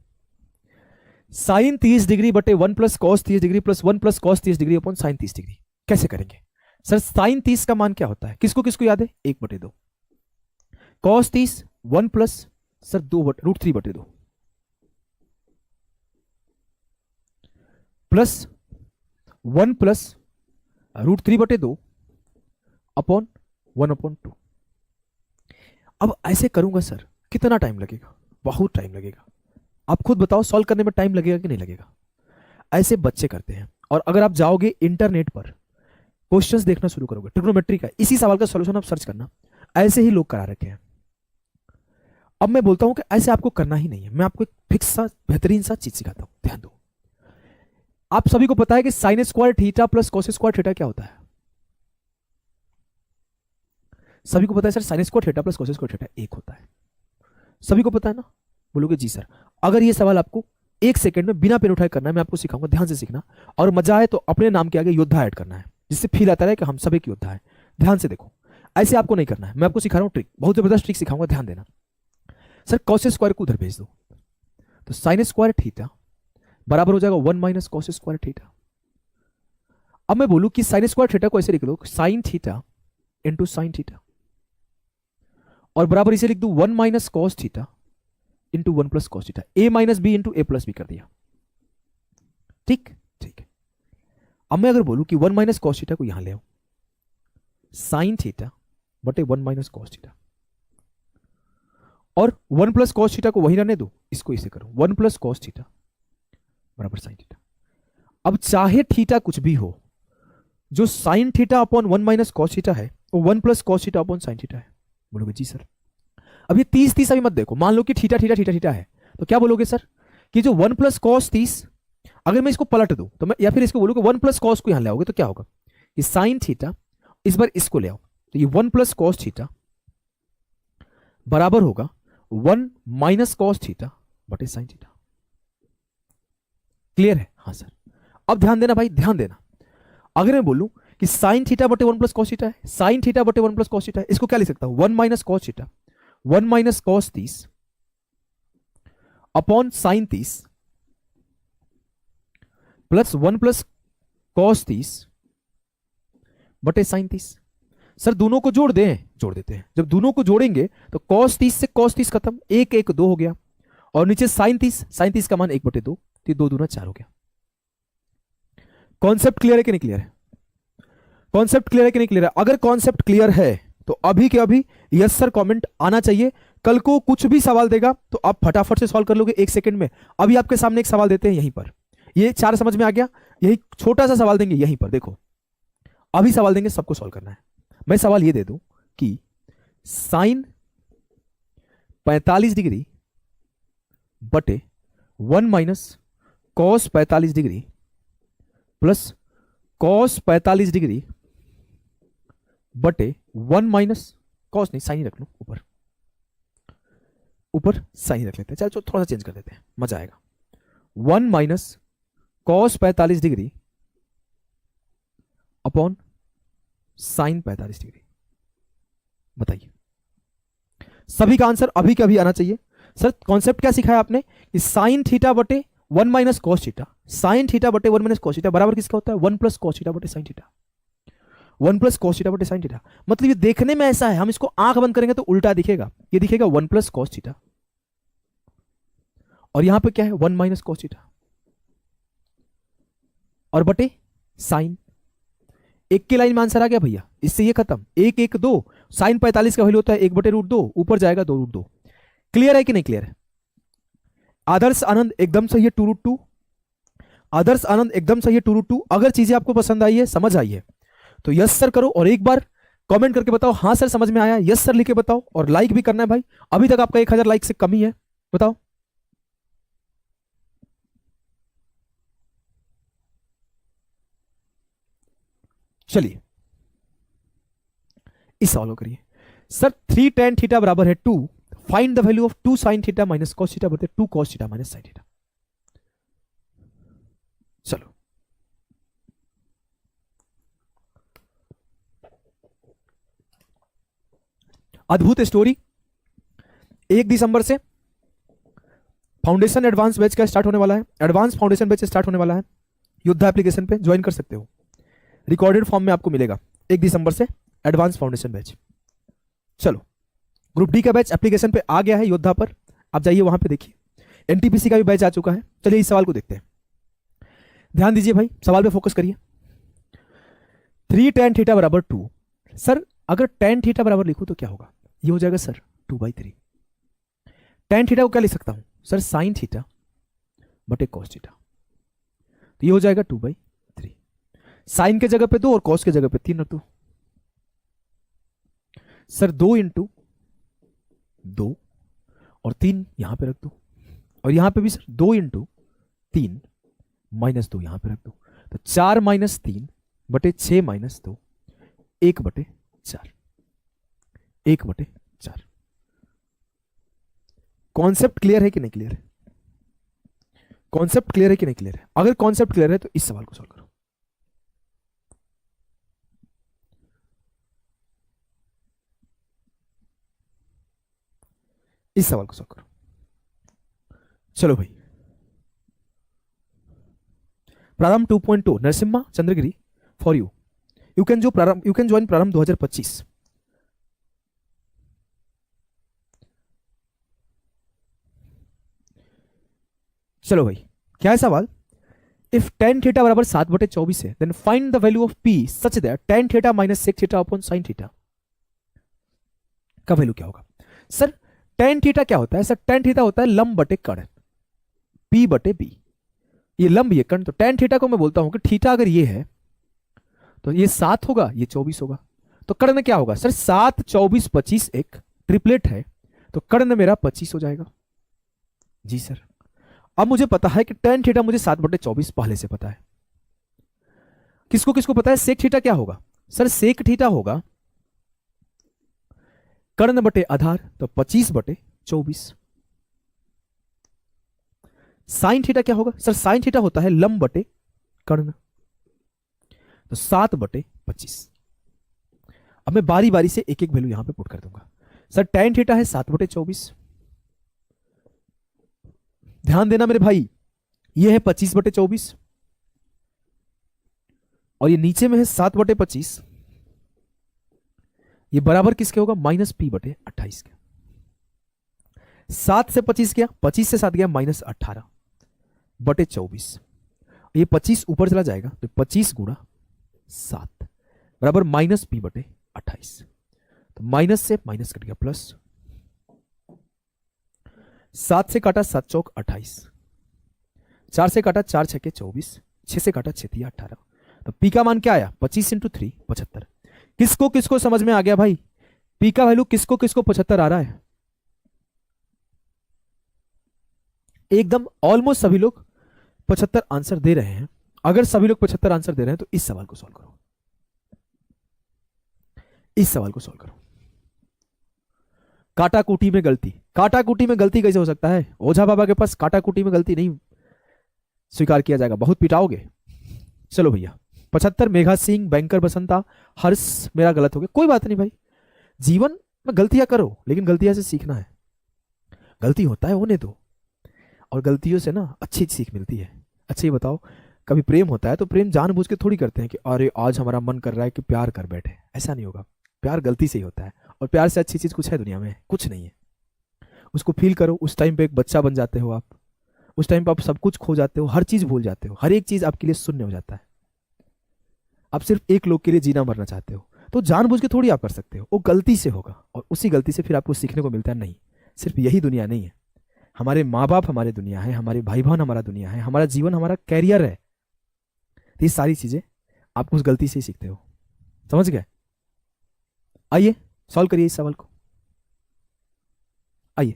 साइन 30 डिग्री बटे 1 plus cos 30 degree plus 1 plus cos 30 degree upon sine 30 degree कैसे करेंगे? सर साइन 30 का मान क्या होता है, किसको किसको याद है? 1/2। Cos 30 1 plus sir 2 √3/2, plus 1 plus √3/2 upon 1/2। अब ऐसे करूंगा सर, कितना टाइम लगेगा? बहुत टाइम लगेगा। आप खुद बताओ, सॉल्व करने में टाइम लगेगा कि नहीं लगेगा? ऐसे बच्चे करते हैं। और अगर आप जाओगे इंटरनेट पर, क्वेश्चंस देखना शुरू करोगे ट्रिग्नोमेट्री का, इसी सवाल का सॉल्यूशन आप सर्च करना, ऐसे ही लोग करा रखे हैं। अब मैं बोलता हूं कि ऐसे आपको करना ही नहीं है, मैं आपको एक फिक्स सा बेहतरीन सा चीज सिखाता हूं, ध्यान दो। आप सभी को पता है कि sin square theta plus cos square theta क्या होता है? सभी को पता है sir, sine square theta plus cos square theta एक होता है। सभी को पता है ना? बोलोगे जी सर। अगर ये सवाल आपको 1 सेकंड में बिना पेन उठाए करना है, मैं आपको सिखाऊंगा, ध्यान से सीखना। और मजा आए तो अपने नाम के आगे योद्धा ऐड करना है, जिससे फील आता है कि हम सब एक योद्धा है। ध्यान से देखो, ऐसे आपको नहीं करना है, मैं आपको सिखा रहा हूं ट्रिक, बहुत जबरदस्त ट्रिक सिखाऊंगा, ध्यान देना। सर कॉस स्क्वायर को उधर भेज दो, तो साइन स्क्वायर थीटा बराबर हो जाएगा 1 माइनस कॉस स्क्वायर थीटा। अब मैं बोलूं कि साइन स्क्वायर थीटा को ऐसे लिख लो, sin theta into sign theta, और बराबर इसे लिख दू 1 minus cos theta into 1 plus cos theta, A minus B into A plus B कर दिया। ठीक ठीक है। अब मैं अगर बोलूं कि 1 माइनस कॉस थीटा को यहां ले आओ, साइन थीटा बटे 1 माइनस कॉस थीटा, और 1 प्लस कॉस थीटा को वहीं रहने दो, इसको इसे करो 1 प्लस कॉस थीटा बराबर साइन थीटा। अब चाहे थीटा कुछ भी हो, जो sine theta upon 1 minus cos theta है वो 1 plus cos theta upon sine theta है। बोलोगे जी सर। अब ये 30 अभी मत देखो, मान लो कि थीटा थीटा थीटा थीटा है, तो क्या बोलोगे सर कि जो 1 प्लस कॉस 30, अगर मैं इसको पलट दूं तो मैं, या फिर इसको बोलूं कि 1 प्लस कॉस को यहां ले आओगे तो क्या होगा, ये साइन थीटा, इस बार इसको ले आओ, तो ये 1 प्लस कॉस थीटा बराबर होगा 1 माइनस कॉस थीटा बटे साइन थीटा। क्लियर है? हाँ सर। अब ध्यान देना भाई, ध्यान देना। अगर मैं बोलूं कि साइन थीटा बटे 1 प्लस कॉस थीटा है, साइन थीटा बटे 1 प्लस कॉस थीटा है, इसको क्या लिख सकता हूं, 1 minus cos theta 1 minus cos 30 upon sine 30 plus 1 plus cos 30 बटे साइन 30। सर दोनों को जोड़ दें, जोड़ देते हैं। जब दोनों को जोड़ेंगे तो कॉस 30 से कॉस 30 खत्म, 1 1 2 हो गया, और नीचे साइन 30 का मान 1/2, तो 2 दूना 4 हो गया। कॉन्सेप्ट क्लियर है कि नहीं क्लियर है? कॉन्सेप्ट क्लियर है कि नहीं क्लियर है? अगर कॉन्सेप्ट क्लियर है तो अभी के अभी यस सर कमेंट आना चाहिए। कल को कुछ भी सवाल देगा तो आप फटाफट से सॉल्व कर लोगे 1 सेकंड में। अभी आपके सामने एक सवाल देते हैं यहीं पर, ये 4 समझ में आ गया, यही छोटा सा सवाल देंगे यहीं पर, देखो अभी सवाल देंगे, सबको सॉल्व करना है। मैं सवाल ये दे दूं कि साइन 45 डिग्री बटे 1 minus cos 45 degree plus cos 45 degree बटे 1 माइनस कॉस, नहीं साइन ही रख लो, ऊपर ऊपर साइन ही रख लेते हैं, चलो थोड़ा सा चेंज कर देते हैं, मजा आएगा। 1 minus cos 45 degree upon sine 45 degree. बताइए, सभी का आंसर अभी के अभी आना चाहिए। सर कॉन्सेप्ट क्या सिखाया आपने कि साइन थीटा बटे 1 minus cos theta, sine theta बटे 1 माइनस कॉस थीटा बराबर किसका होता है, 1 प्लस कॉस थीटा बटे sine theta, 1 plus cos theta बटे साइन थीटा। मतलब ये देखने में ऐसा है, हम इसको आंख बंद करेंगे तो उल्टा दिखेगा, ये दिखेगा 1 प्लस कॉस थीटा, और यहां पे क्या है 1 माइनस कॉस थीटा, और बटे साइन। एक की लाइन में आंसर आ गया भैया, इससे ये खत्म, 1 1 2, साइन 45 का वैल्यू होता है 1/√2, ऊपर जाएगा 2√2। क्लियर है कि नहीं क्लियर है? आदर्श आनंद एकदम सही है 2√2, आदर्श आनंद एकदम सही है 2√2। अगर चीजें आपको पसंद आई है, समझ आई है, तो यस सर करो, और एक बार कमेंट करके बताओ हाँ सर समझ में आया, यस सर लिख के बताओ, और लाइक भी करना है भाई, अभी तक आपका 1000 लाइक से कम ही है, बताओ। चलिए इस सवाल को करिए। सर 3 tan थीटा बराबर है 2, find the value of 2 sin theta minus cos theta बटे 2 cos theta minus sin theta. चलो अद्भुत स्टोरी। 1 दिसंबर से फाउंडेशन एडवांस बैच का स्टार्ट होने वाला है, एडवांस फाउंडेशन बैच स्टार्ट होने वाला है, योद्धा एप्लीकेशन पे ज्वाइन कर सकते हो, रिकॉर्डेड फॉर्म में आपको मिलेगा 1 दिसंबर से एडवांस फाउंडेशन बैच। चलो ग्रुप डी का बैच एप्लीकेशन पे आ गया है योद्धा पर, आप जाइए वहां पे देखिए, एनटीपीसी का भी बैच आ चुका है। चलिए इस सवाल को देखते हैं। ध्यान दीजिए भाई, सवाल पे फोकस करिए। 3 tan थीटा बराबर 2। सर अगर tan थीटा बराबर लिखूं तो क्या होगा? ये हो जाएगा सर 2/3। tan थीटा को क्या लिख सकता हूं सर? sin थीटा बटे cos थीटा। तो ये हो जाएगा 2/3। साइन के जगह पे 2 और cos के जगह पे 3 रख दो सर। 2 इंटू 2 और 3 यहां पे रख दो, और यहां पे भी सर 2 इंटू 3 माइनस 2 यहां पे रख दो। तो 4 माइनस 3 बटे 6 माइनस 2, 1/4। 1/4। कॉन्सेप्ट क्लियर है कि नहीं क्लियर है? कॉन्सेप्ट क्लियर है कि नहीं क्लियर है? अगर कॉन्सेप्ट क्लियर है तो इस सवाल को सॉल्व करो। इस सवाल को सॉल्व करो। चलो भाई, प्रारंभ 2.2 Narasimha Chandragiri for you. You can join प्रारंभ 2025। चलो भाई, क्या है सवाल? इफ tan थीटा बराबर 7/24 है, then find the value of p such that tan theta minus sec theta upon sin theta का वैल्यू क्या होगा? सर tan थीटा क्या होता है? सर tan थीटा होता है लंब बटे कर्ण, p बटे b। ये लंब ये कर्ण, तो tan थीटा को मैं बोलता हूं कि थीटा अगर ये है तो ये 7 होगा, ये 24 होगा। तो कर्ण क्या होगा? सर 7, 24, 25 एक ट्रिपलेट है, तो कर्ण मेरा 25 हो जाएगा। जी सर। अब मुझे पता है कि tan थीटा मुझे 7/24 पहले से पता है। किसको किसको पता है sec थीटा क्या होगा? सर sec थीटा होगा कर्ण बटे आधार, तो 25/24। sin थीटा क्या होगा? सर sin थीटा होता है लंब बटे कर्ण, तो 7/25। अब मैं बारी बारी से एक एक वैल्यू यहां पे पुट कर दूंगा। सर tan थीटा है 7/24। ध्यान देना मेरे भाई, ये है 25/24 और ये नीचे में है 7/25। ये बराबर किसके होगा? -p/28 के। 7 से 25 गया, 25 से 7 गया -18/24। ये 25 ऊपर चला जाएगा, तो 25 गुणा 7 बराबर -p/28। तो माइनस से माइनस कट गया, प्लस 7 से काटा 7 चौक 28, 4 से काटा 4 छके 24, 6 से काटा 6 तिया 18। तो पी का मान क्या आया? 25 × 3 75। किसको किसको समझ में आ गया भाई? पी का वैल्यू किसको किसको 75 आ रहा है? एकदम ऑलमोस्ट सभी लोग 75 आंसर दे रहे हैं। अगर सभी लोग 75 आंसर दे रहे हैं तो इस सवाल को सॉल्व करो। इस सवाल को सॉल्व करो। काटाकूटी में गलती, काटाकूटी में गलती कैसे हो सकता है? ओझा बाबा के पास काटाकूटी में गलती नहीं स्वीकार किया जाएगा, बहुत पिटाओगे। चलो भैया, 75 मेघा सिंह, बैंकर बसंता, हर्ष मेरा गलत हो गया, कोई बात नहीं भाई। जीवन में गलतियां करो, लेकिन गलतियां से सीखना है। गलती होता है होने दो, और गलतियों से ना अच्छी सीख मिलती है। अच्छा ये बताओ, कभी प्रेम होता है तो प्रेम जानबूझ के थोड़ी करते हैं कि अरे आज हमारा मन कर रहा है कि प्यार कर बैठे, ऐसा नहीं होगा। प्यार गलती से ही होता है, और प्यार से अच्छी चीज कुछ है दुनिया में? कुछ नहीं है। उसको फील करो। उस टाइम पे एक बच्चा बन जाते हो आप, उस टाइम पे आप सब कुछ खो जाते हो, हर चीज भूल जाते हो, हर एक चीज आपके लिए शून्य हो जाता है। आप सिर्फ एक लोग के लिए जीना मरना चाहते हो, तो जानबूझ के थोड़ी आप कर सकते हो, वो गलती से होगा, और उसी गलती से फिर आपको सीखने को मिलता है। नहीं, सिर्फ यही दुनिया नहीं है। हमारे माँ बाप हमारी दुनिया है, हमारे भाई बहन हमारा दुनिया है, हमारा जीवन हमारा कैरियर है। तो ये सारी चीजें आप उस गलती से ही सीखते हो। समझ गए? आइए सॉल्व करिए इस सवाल को। आइए,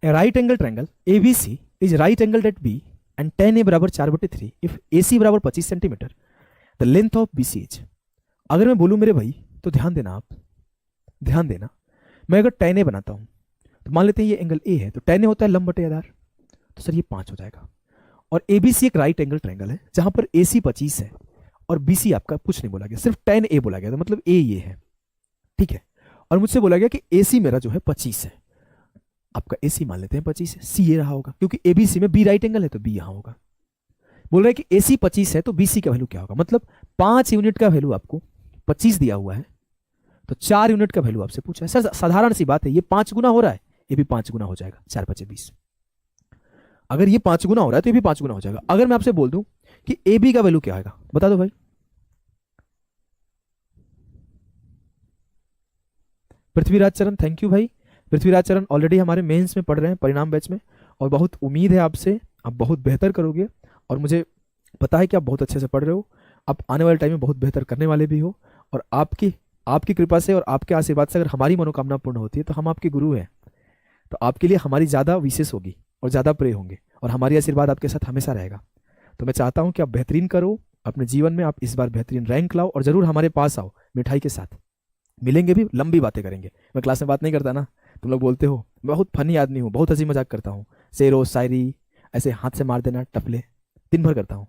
A right angle triangle ABC is right angled at B and tan A बराबर 4/3 if AC बराबर 25 centimetre, the length of BC is। अगर मैं बोलूं मेरे भाई, तो ध्यान देना, आप ध्यान देना। मैं अगर tan A बनाता हूं, तो मान लेते हैं ये एंगल A है, तो tan A होता है लंब बटे आधार, तो सर ये 5 हो जाएगा। और ABC एक राइट एंगल ट्रायंगल है जहां पर AC 25 है और BC आपका कुछ नहीं बोला गया, सिर्फ tan A बोला गया, तो मतलब A ये है, ठीक है। और मुझसे बोला गया कि AC मेरा जो है 25 है, आपका AC मान लेते हैं 25 है, C ये रहा होगा, क्योंकि ABC में B राइट एंगल है तो B यहां होगा। बोल रहा है कि AC 25 है तो BC का वैल्यू क्या होगा? मतलब 5 यूनिट का वैल्यू आपको 25 दिया हुआ है, तो 4 यूनिट का वैल्यू आपसे पूछा है। सर साधारण सी बात है, ये 5 गुना हो रहा है, ये भी 5 गुना हो जाएगा, 4 × 5 = 20। अगर ये 5 गुना हो रहा है तो ये भी 5 गुना हो जाएगा। अगर मैं आपसे बोल दूं कि ए बी का वैल्यू क्या आएगा, बता दो भाई। पृथ्वीराज चरण, थैंक यू भाई। पृथ्वीराज चरण ऑलरेडी हमारे मेंस में पढ़ रहे हैं, परिणाम बैच में, और बहुत उम्मीद है आपसे, आप बहुत बेहतर करोगे, और मुझे पता है कि आप बहुत अच्छे से पढ़ रहे हो। आप आने वाले टाइम में बहुत बेहतर करने वाले भी हो, और आपकी आपकी कृपा से और आपके आशीर्वाद से अगर हमारी मनोकामना पूर्ण होती है तो हम आपके गुरु हैं, तो आपके लिए हमारी ज़्यादा विशेष होगी और ज़्यादा प्रे होंगे, और हमारी आशीर्वाद आपके साथ हमेशा रहेगा। तो मैं चाहता हूं कि आप बेहतरीन करो अपने जीवन में, आप इस बार बेहतरीन रैंक लाओ, और जरूर हमारे पास आओ मिठाई के साथ, मिलेंगे भी, लंबी बातें करेंगे। मैं क्लास में बात नहीं करता ना, तुम लोग बोलते हो मैं बहुत फनी आदमी हूँ, बहुत हंसी मजाक करता हूँ, शेरो शायरी ऐसे हाथ से मार देना टपले दिन भर करता हूँ।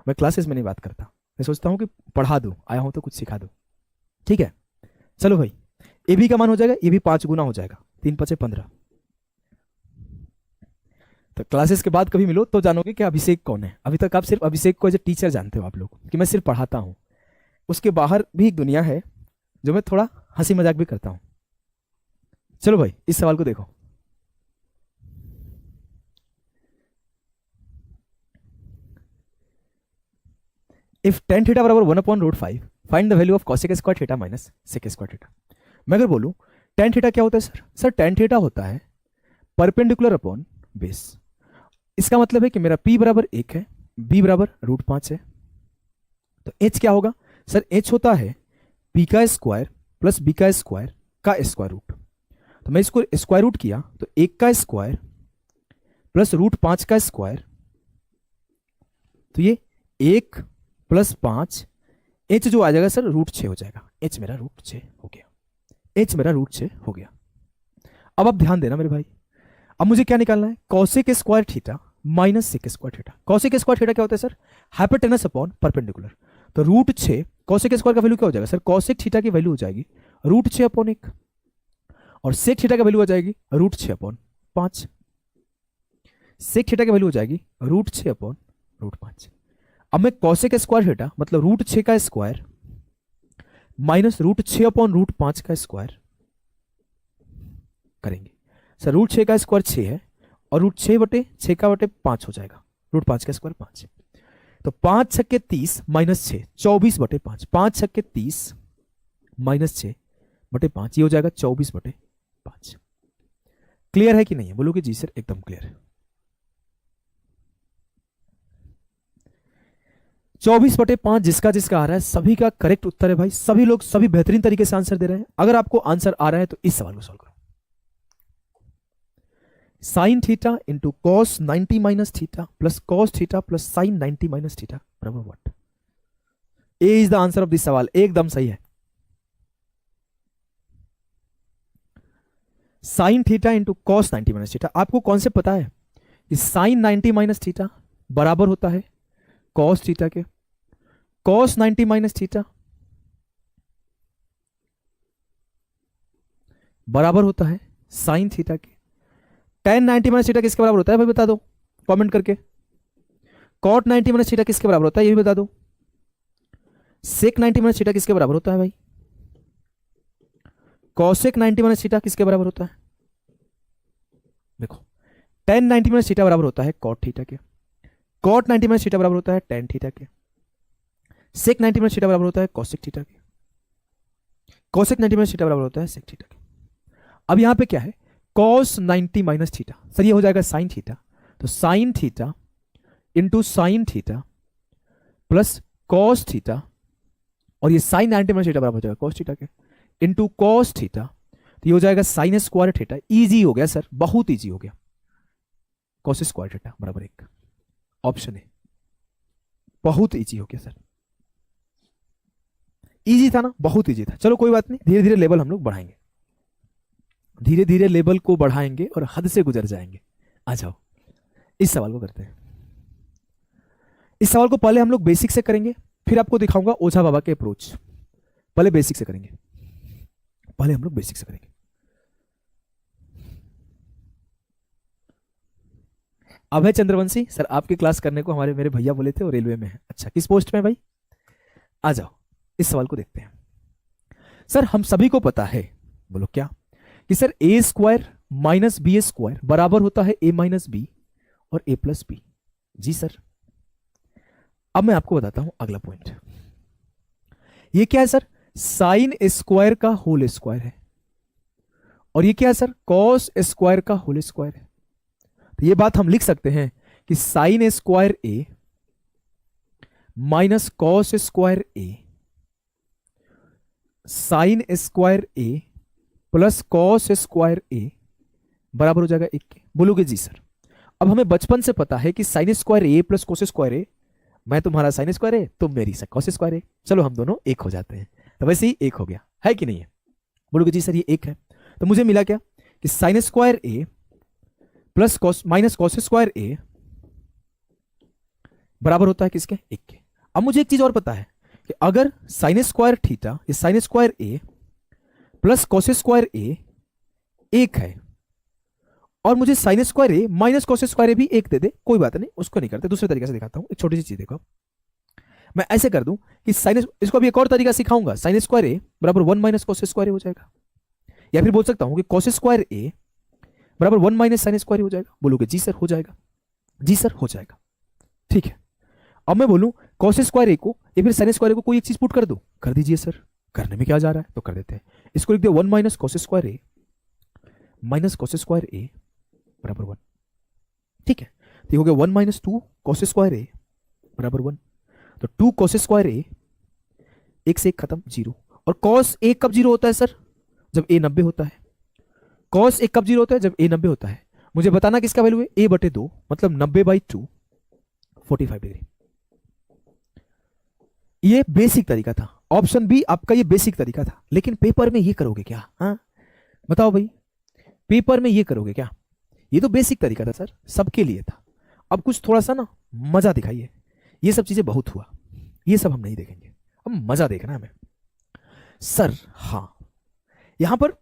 मैं क्लासेस में नहीं बात करता, मैं सोचता हूँ कि पढ़ा दूँ, आया हूँ तो कुछ सिखा दूँ। ठीक है, चलो भाई, ए बी का मान हो जाएगा, ये भी 5 गुना हो जाएगा, 3 5 15। तो क्लासेस के बाद कभी मिलो तो जानोगे कि अभिषेक कौन है। अभी तक आप सिर्फ अभिषेक को एज ए टीचर जानते हो आप लोग, कि मैं सिर्फ पढ़ाता हूँ। उसके बाहर भी एक दुनिया है जो मैं थोड़ा हंसी मजाक भी करता हूं। चलो भाई, इस सवाल को देखो। इफ टेन थीटा बराबर 1/√5 find the value of cosec square theta minus sec square theta. मैं अगर बोलूं टेन थीटा क्या होता है सर, टेन थीटा होता है परपेंडिकुलर अपॉन बेस। इसका मतलब है कि मेरा p बराबर 1 है, b बराबर √5 है, तो h क्या होगा सर, h होता है p का स्क्वायर प्लस b का स्क्वायर का स्क्वायर रूट। तो मैं इसको स्क्वायर रूट किया तो 1 का स्क्वायर प्लस √5 का स्क्वायर, तो ये 1 प्लस 5, h जो आ जाएगा सर √6 हो जाएगा। h मेरा √6 हो गया, h मेरा √6 हो गया। अब आप ध्यान देना मेरे भाई, अब मुझे क्या निकालना है, cosec square theta minus sec square theta. cosec square theta क्या होता है सर, हाइपोटेनस अपॉन परपेंडिकुलर। तो √6 cosec स्क्वायर का वैल्यू क्या हो जाएगा सर, cosec थीटा की वैल्यू हो जाएगी √6/1, और sec थीटा का वैल्यू हो जाएगी √6/5। sec थीटा की वैल्यू हो जाएगी √6/5। अब मैं cosec स्क्वायर थीटा मतलब √6 का स्क्वायर माइनस √6/5 का स्क्वायर करेंगे। सर √6 का स्क्वायर 6 है, और √6/6 हो जाएगा, √5 का स्क्वायर 5। तो 5 छक्के 30 माइनस 6 24/5, 5 छक्के 30 माइनस 6/5, ये हो जाएगा 24/5। क्लियर है कि नहीं है, बोलो कि जी सर एकदम क्लियर है। 24/5 जिसका जिसका आ रहा है सभी का करेक्ट उत्तर है भाई। सभी लोग सभी बेहतरीन तरीके से आंसर दे रहे हैं। अगर आपको आंसर आ रहा है तो इस सवाल को सॉल्व करो। Sin theta into cos 90 minus theta plus cos theta plus sin 90 minus theta बराबर what. A is the answer of this सवाल, एकदम सही है। Sin theta into cos 90 minus theta. आपको कॉन्सेप्ट पता है कि साइन 90 माइनस थीटा बराबर होता है कॉस थीटा के, कॉस 90 माइनस थीटा बराबर होता है साइन थीटा के, tan 90 माइनस थीटा किसके बराबर होता है भाई बता दो कमेंट करके। cot 90 माइनस थीटा किसके बराबर होता है ये भी बता दो। sec 90 माइनस थीटा किसके बराबर होता है भाई। cosec 90 माइनस थीटा किसके बराबर होता है, देखो tan 90 माइनस थीटा बराबर होता है cot थीटा के, cot 90 माइनस थीटा बराबर होता है tan थीटा के, sec 90 माइनस थीटा बराबर होता है cosec थीटा के, cosec 90 माइनस थीटा बराबर होता है sec थीटा के। अब यहां पे क्या है, cos 90 माइनस थीटा, सर ये हो जाएगा साइन थीटा, तो sign theta into sine theta plus cos theta, और ये साइन 90 माइनस थीटा बराबर हो जाएगा कॉस थीटा के इंटू कॉस थीटा, तो ये हो जाएगा साइन स्क्वायर थीटा। इजी हो गया सर, बहुत इजी हो गया। कॉस स्क्वायर थीटा बराबर 1, ऑप्शन है, बहुत इजी हो गया सर। इजी था ना, बहुत इजी था। चलो कोई बात नहीं, धीरे धीरे लेवल हम लोग बढ़ाएंगे, धीरे धीरे लेवल को बढ़ाएंगे और हद से गुजर जाएंगे। आ जाओ इस सवाल को करते हैं। इस सवाल को पहले हम लोग बेसिक से करेंगे, फिर आपको दिखाऊंगा ओझा बाबा के अप्रोच। पहले बेसिक से करेंगे, पहले हम लोग बेसिक से करेंगे। अभय चंद्रवंशी सर आपकी क्लास करने को हमारे मेरे भैया बोले थे, और रेलवे में है। अच्छा किस पोस्ट में भाई, आ जाओ इस सवाल को देखते हैं। सर हम सभी को पता है, बोलो क्या, कि sir a square minus b square बराबर होता है ए माइनस बी, और a प्लस बी। जी सर। अब मैं आपको बताता हूं अगला पॉइंट। ये क्या है सर? साइन स्क्वायर का होल स्क्वायर है, और ये क्या है सर? कॉस स्क्वायर का होल स्क्वायर है। तो ये बात हम लिख सकते हैं कि sin square A minus cos square A, sign square A plus cos square A बराबर हो जाएगा 1 के। बोलोगे जी सर। अब हमें बचपन से पता है कि sin square A plus cos square ए, मैं तुम्हारा साइन स्क्वायर है, तुम मेरी कॉस स्क्वायर है, चलो हम दोनों एक हो जाते हैं। तो वैसे ही एक हो गया है कि नहीं है? बोलोगे जी सर ये एक है। तो मुझे मिला क्या कि sin square A plus cos minus cos square A बराबर होता है किसके? 1 के। अब मुझे एक चीज और पता है कि अगर साइन स्क्वायर थीटा या sign square A plus cos square ए 1 है, और मुझे साइन स्क्वायर ए माइनस कॉस स्क्वायर ए भी 1 दे दे, कोई बात नहीं, उसको नहीं करते, दूसरे तरीके से दिखाता हूं। एक छोटी सी चीज देखो, मैं ऐसे कर दूं कि साइन, इसको अभी एक और तरीका सिखाऊंगा, साइन स्क्वायर ए बराबर 1 माइनस कॉस स्क्वायर ए हो जाएगा, या फिर बोल सकता हूं कि कॉस स्क्वायर ए बराबर 1 माइनस साइन स्क्वायर ए हो जाएगा। बोलोगे जी सर हो जाएगा। जी सर हो जाएगा, ठीक है। अब मैं बोलूं कॉस स्क्वायर ए को या फिर साइन स्क्वायर ए को कोई एक चीज पुट कर दो, कर दीजिए सर, करने में क्या जा रहा है, तो कर देते हैं। इसको लिख दिया 1 minus cos square A minus cos square A बराबर 1, ठीक है। तो ये हो गया 1 माइनस 2 कॉस स्क्वायर ए बराबर 1। तो 2 कॉस स्क्वायर ए, 1 से 1 खत्म, 0। और कॉस ए कब 0 होता है सर? जब ए 90 होता है। कॉस ए कब 0 होता है? जब ए 90 होता है। मुझे बताना किसका वैल्यू है? ए बटे 2, मतलब 90/2 45 डिग्री। ये बेसिक तरीका था, ऑप्शन बी आपका ये बेसिक तरीका था, लेकिन पेपर में ये करोगे क्या? हाँ बताओ भाई, पेपर में ये करोगे क्या? ये तो बेसिक तरीका था सर, सबके लिए था। अब कुछ थोड़ा सा ना मजा दिखाइए। ये सब चीजें बहुत हुआ, ये सब हम नहीं देखेंगे, हम मजा देखना है हमें। सर हाँ, यहां पर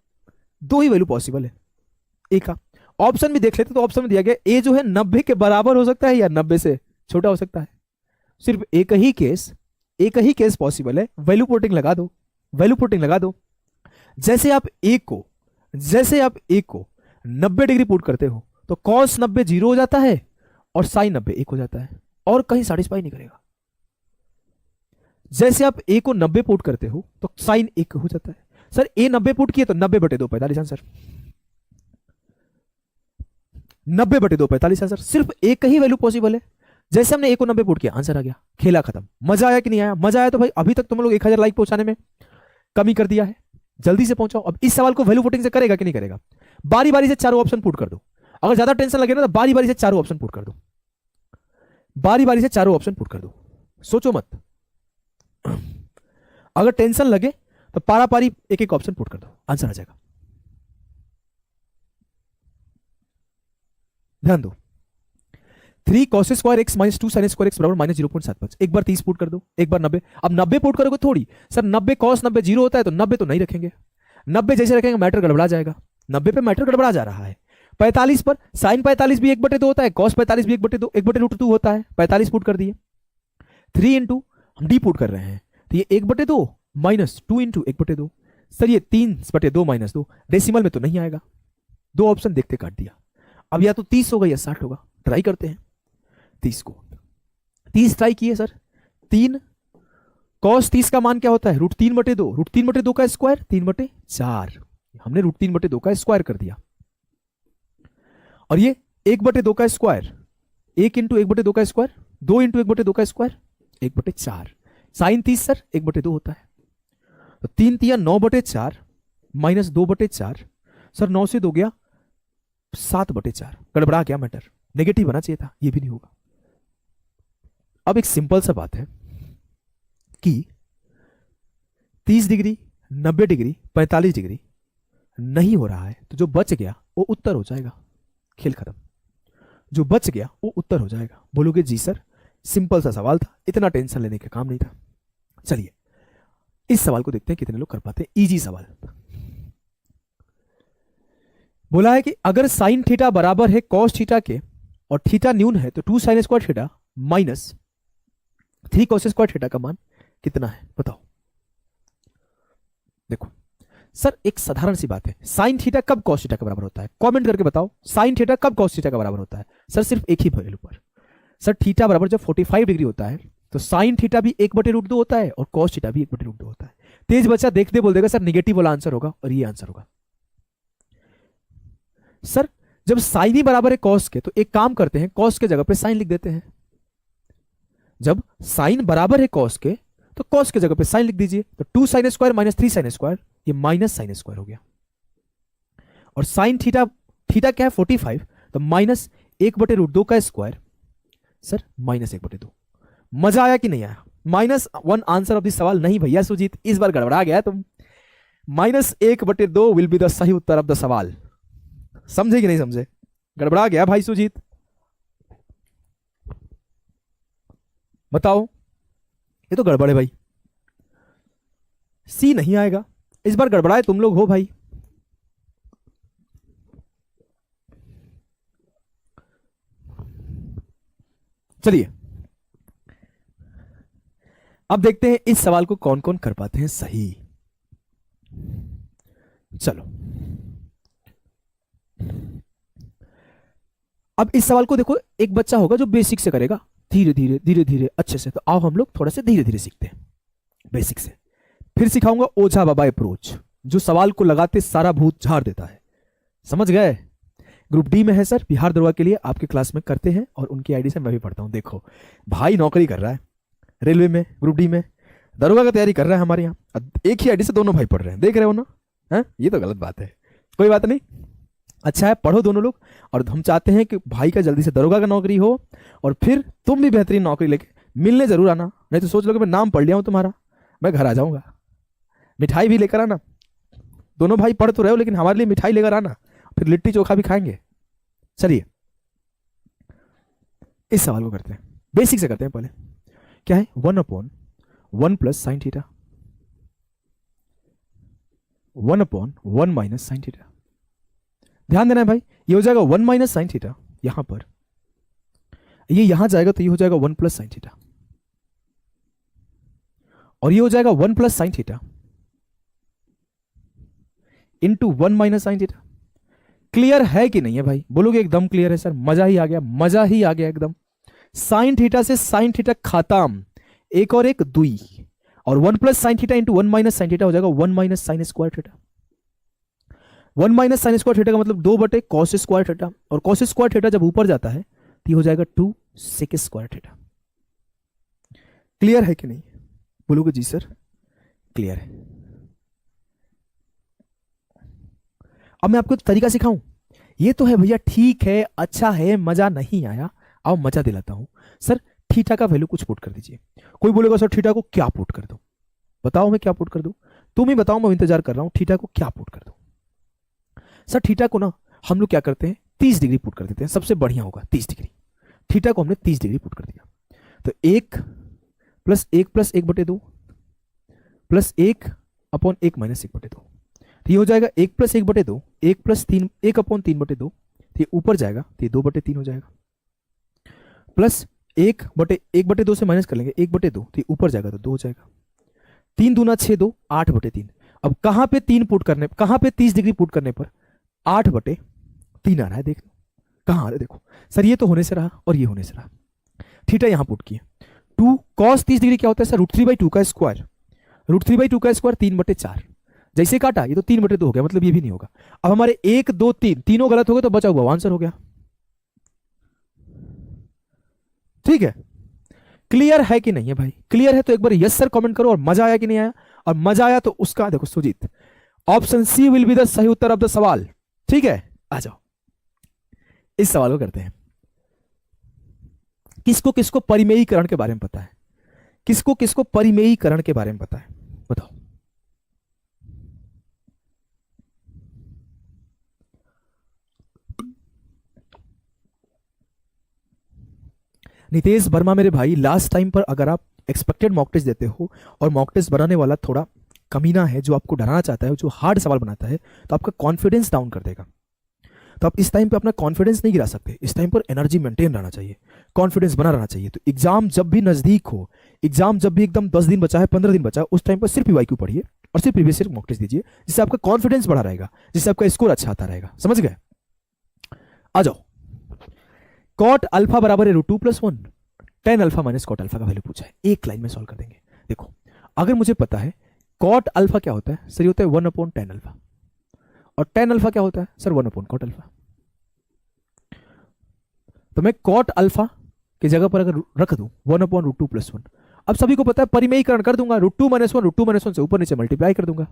2 ही वैल्यू पॉसिबल है। एक का ऑप्शन भी देख लेते, तो ऑप्शन में दिया गया ए जो है 90 के बराबर हो सकता है या 90 से छोटा हो सकता है। सिर्फ एक ही केस पॉसिबल है, वैल्यू पुटिंग लगा दो, वैल्यू पुटिंग लगा दो। जैसे आप ए को 90 डिग्री पुट करते हो तो कॉस 90 0 हो जाता है और साइन 90 1 हो जाता है, और कहीं सेटिस्फाई नहीं करेगा। जैसे आप ए को 90 पुट करते हो तो साइन 1 हो जाता है। सर ए 90 पुट किए तो 90/2 45 आंसर, 90/2 45 आंसर। सिर्फ एक ही वैल्यू पॉसिबल है। जैसे हमने ए को 90 पुट किया, आंसर आ गया, खेला खत्म। मजा आया कि नहीं आया? मजा आया तो भाई अभी तक तुम लोग 1000 लाइक पहुंचाने में कमी कर दिया है, जल्दी से पहुंचाओ। अब इस सवाल को वैल्यू पुटिंग से करेगा कि नहीं करेगा? बारी बारी से चारों ऑप्शन पुट कर दो। अगर ज्यादा टेंशन लगे ना तो बारी बारी से चारों ऑप्शन पुट कर दो, बारी बारी से चारों ऑप्शन पुट कर दो, सोचो मत। अगर टेंशन लगे तो पारा पारी एक एक ऑप्शन पुट कर दो, आंसर आ जाएगा। ध्यान दो, 3 cos square x minus 2 sine square x बराबर माइनस 0.75। एक बार 30 पुट कर दो, एक बार 90। अब 90 पुट करोगे थोड़ी, सर 90 कॉस 90 0 होता है तो 90 तो नहीं रखेंगे, 90 जैसे रखेंगे मैटर गड़बड़ा जाएगा। 90 पे मैटर गड़बड़ा जा रहा है। 45 पर साइन 45 भी 1/2 होता है, कॉस 45 भी 1/2 होता है। 45 पुट कर दिए। 3 इंटू हम डी पुट कर रहे हैं, तो ये 1/2 माइनस 2 इंटू 1/2। सर ये 3/2 माइनस 2, डेसिमल में तो नहीं आएगा। 2 ऑप्शन देखते काट दिया। अब या तो 30 होगा या 60 होगा, ट्राई करते हैं 30 को। 30 ट्राई किए सर, 3 कॉस 30 का मान क्या होता है? √3/2, √3/2 का स्क्वायर 3/4। हमने √3/2 का स्क्वायर कर दिया। और ये 1/2 का स्क्वायर, 1 इंटू 1/2 का स्क्वायर, 2 इंटू 1/2 का स्क्वायर 1/4। साइन 30 सर 1/2 होता है, तो 3 तिया 9/4 माइनस 2/4। सर 9 से 2 गया 7/4, गड़बड़ा गया मैटर, नेगेटिव बना चाहिए था, ये भी नहीं होगा। अब एक सिंपल सा बात है कि 30 डिग्री 90 डिग्री 45 डिग्री नहीं हो रहा है, तो जो बच गया वो उत्तर हो जाएगा, खेल खत्म। जो बच गया वो उत्तर हो जाएगा। बोलोगे जी सर सिंपल सा सवाल था, इतना टेंशन लेने का काम नहीं था। चलिए इस सवाल को देखते हैं कितने लोग कर पाते हैं। इजी सवाल बोला है कि अगर साइन थीटा बराबर है कॉस थीटा के और थीटा न्यून है तो 2 sine square theta minus 3 cos square theta का मान कितना है? बताओ। देखो सर एक साधारण सी बात है, साइन थीटा कब कॉस थीटा के बराबर होता है? कमेंट करके बताओ, साइन थीटा कब कॉस थीटा के बराबर होता है? सर सिर्फ एक ही वैल्यू पर। सर थीटा बराबर जब 45 डिग्री होता है तो साइन थीटा भी 1/√2 होता है और कॉस थीटा भी 1/√2 होता है। तेज बच्चा देखते बोल देगा सर निगेटिव वाला आंसर होगा, और ये आंसर होगा। सर जब साइन ही बराबर है कॉस के, तो एक काम करते हैं, कॉस के जगह पे साइन लिख देते हैं। जब साइन बराबर है कॉस के, तो कॉस के जगह पे साइन लिख दीजिए। तो 2 sin square minus 3 sin square, ये माइनस साइन स्क्वायर हो गया। और साइन थीटा, थीटा क्या है 45, तो माइनस 1/√2 का स्क्वायर, सर माइनस 1/2। मजा आया कि नहीं आया? -1 आंसर ऑफ दिस सवाल नहीं भैया सुजीत, इस बार गड़बड़ा गया तुम। -1/2 विल बी द सही उत्तर ऑफ द सवाल। समझे कि नहीं समझे? गड़बड़ा गया भाई सुजीत, बताओ। ये तो गड़बड़ है भाई, सी नहीं आएगा इस बार। गड़बड़ाए तुम लोग हो भाई। चलिए अब देखते हैं इस सवाल को कौन कौन कर पाते हैं सही। चलो अब इस सवाल को देखो, एक बच्चा होगा जो बेसिक से करेगा, धीरे धीरे धीरे धीरे अच्छे से। तो आओ हम लोग थोड़ा से धीरे धीरे सीखते हैं बेसिक से। फिर सिखाऊंगा ओझा बाबा अप्रोच, जो सवाल को लगाते सारा भूत झाड़ देता है। समझ गए? ग्रुप डी में है सर, बिहार दरोगा के लिए आपके क्लास में करते हैं, और उनकी आईडी से मैं भी पढ़ता हूं। देखो भाई नौकरी कर रहा है रेलवे में, ग्रुप डी में दरोगा का तैयारी कर रहा है हमारे यहाँ। एक ही आईडी से दोनों भाई पढ़ रहे हैं, देख रहे हो ना? है ये तो गलत बात है, कोई बात नहीं, अच्छा है पढ़ो दोनों लोग। और हम चाहते हैं कि भाई का जल्दी से दरोगा का नौकरी हो, और फिर तुम भी बेहतरीन नौकरी लेके मिलने जरूर आना। नहीं तो सोच लो कि मैं नाम पढ़ लिया हूं तुम्हारा, मैं घर आ जाऊंगा। मिठाई भी लेकर आना, दोनों भाई पढ़ तो रहे हो लेकिन हमारे लिए मिठाई लेकर आना, फिर लिट्टी चोखा भी खाएंगे। चलिए इस सवाल को करते हैं, बेसिक से करते हैं पहले। क्या है? 1/1 plus sine theta, 1/1 minus sine theta. ध्यान देना है भाई, ये हो जाएगा 1 माइनस साइन थीटा, यहां पर ये यहां जाएगा तो ये हो जाएगा 1 प्लस साइन थीटा, और ये हो जाएगा 1 plus sign theta into 1 minus sine theta. Clear है कि नहीं है भाई? बोलोगे एकदम क्लियर है सर, मजा ही आ गया, मजा ही आ गया एकदम। साइन थीटा से साइन थीटा खत्म, एक और एक दुई, और 1 plus sign theta into 1 minus sine theta हो जाएगा 1 minus sine square theta. 1 minus sine square theta का मतलब 2 कॉस स्क्वायर थीटा, और कॉस स्क्वायर थीटा जब ऊपर जाता है तो ये हो जाएगा 2 सेक स्क्वायर थीटा। क्लियर है कि नहीं? बोलोगे जी सर क्लियर है। अब मैं आपको तरीका सिखाऊं। ये तो है भैया, ठीक है, अच्छा है, मजा नहीं आया, आओ मजा दिलाता हूं। सर थीटा का वैल्यू कुछ पुट कर दीजिए। कोई बोलेगा सर थीटा को क्या पुट कर दो? बताओ मैं क्या पुट कर दूं? तुम ही बताओ, मैं इंतजार कर रहा हूं। थीटा को क्या पुट कर दो? सर थीटा को ना हम लोग क्या करते हैं, 30 डिग्री पुट कर देते हैं, सबसे बढ़िया होगा 30 डिग्री। थीटा को हमने 30 डिग्री पुट कर दिया, तो 1 प्लस 1 प्लस 1/2 प्लस 1/1 माइनस 1/2, तो ये हो जाएगा 1 प्लस 1/2, 1 प्लस 3 1/3/2, तो ये ऊपर जाएगा तो ये 2/3 हो जाएगा, प्लस 1/1/2 से माइनस कर लेंगे 1/2, तो ये ऊपर जाएगा तो 2 हो जाएगा। 3 दूना 6 2 8/3। अब कहां पे 3 पुट करने, कहां पे 30 डिग्री पुट करने पर 8/3 आ रहा है? देख लो कहां आ रहा है, देखो सर ये तो होने से रहा और ये होने से रहा। थीटा यहां पुट किया, 2 cos 30 डिग्री क्या होता है सर? √3/2 का स्क्वायर, √3/2 का स्क्वायर 3/4। जैसे काटा ये तो 3/2 हो गया, मतलब ये भी नहीं होगा। अब हमारे 1 2 3 तीनों गलत हो गए, तो बचा हुआ आंसर हो गया। ठीक है, क्लियर है कि नहीं है भाई? क्लियर है तो एक बार यस सर कमेंट करो। और मजा आया कि नहीं आया? और मजा आया तो उसका देखो Sujit, option C will be the सही उत्तर ऑफ द सवाल। ठीक है, आ जाओ इस सवाल को करते हैं। किसको किसको परिमेयीकरण के बारे में पता है? किसको किसको परिमेयीकरण के बारे में पता है? बताओ। नितेश वर्मा मेरे भाई, लास्ट टाइम पर अगर आप एक्सपेक्टेड मॉक टेस्ट देते हो और मॉक टेस्ट बनाने वाला थोड़ा कमीना है, जो आपको डराना चाहता है, जो हार्ड सवाल बनाता है, तो आपका कॉन्फिडेंस डाउन कर देगा। तो आप इस टाइम पे अपना कॉन्फिडेंस नहीं गिरा सकते, इस टाइम पर एनर्जी मेंटेन रहना चाहिए, कॉन्फिडेंस बना रहना चाहिए। तो एग्जाम जब भी नजदीक हो, एग्जाम जब भी एकदम 10 दिन बचा है, 15 दिन बचा है, उस टाइम पर सिर्फ पीवाईक्यू पढ़िए और सिर्फ प्रीवियस ईयर मॉक टेस्ट दीजिए, जिससे आपका कॉन्फिडेंस बढ़ा रहेगा, जिससे आपका स्कोर अच्छा आता रहेगा। समझ गए? आ जाओ। कॉट अल्फा बराबर है √2+1, tan alpha minus cot alpha का वैल्यू पूछा है, एक लाइन में सॉल्व कर देंगे। देखो, अगर मुझे पता है कॉट अल्फा क्या होता है सर, ये होता है 1/10 अल्फा, और टेन अल्फा क्या होता है सर, 1/कॉट अल्फा। तो मैं कॉट अल्फा की जगह पर अगर रख दूं 1/√2+1, अब सभी को पता है परिमेयीकरण कर दूंगा, √2 - 1 से ऊपर नीचे मल्टीप्लाई कर दूंगा,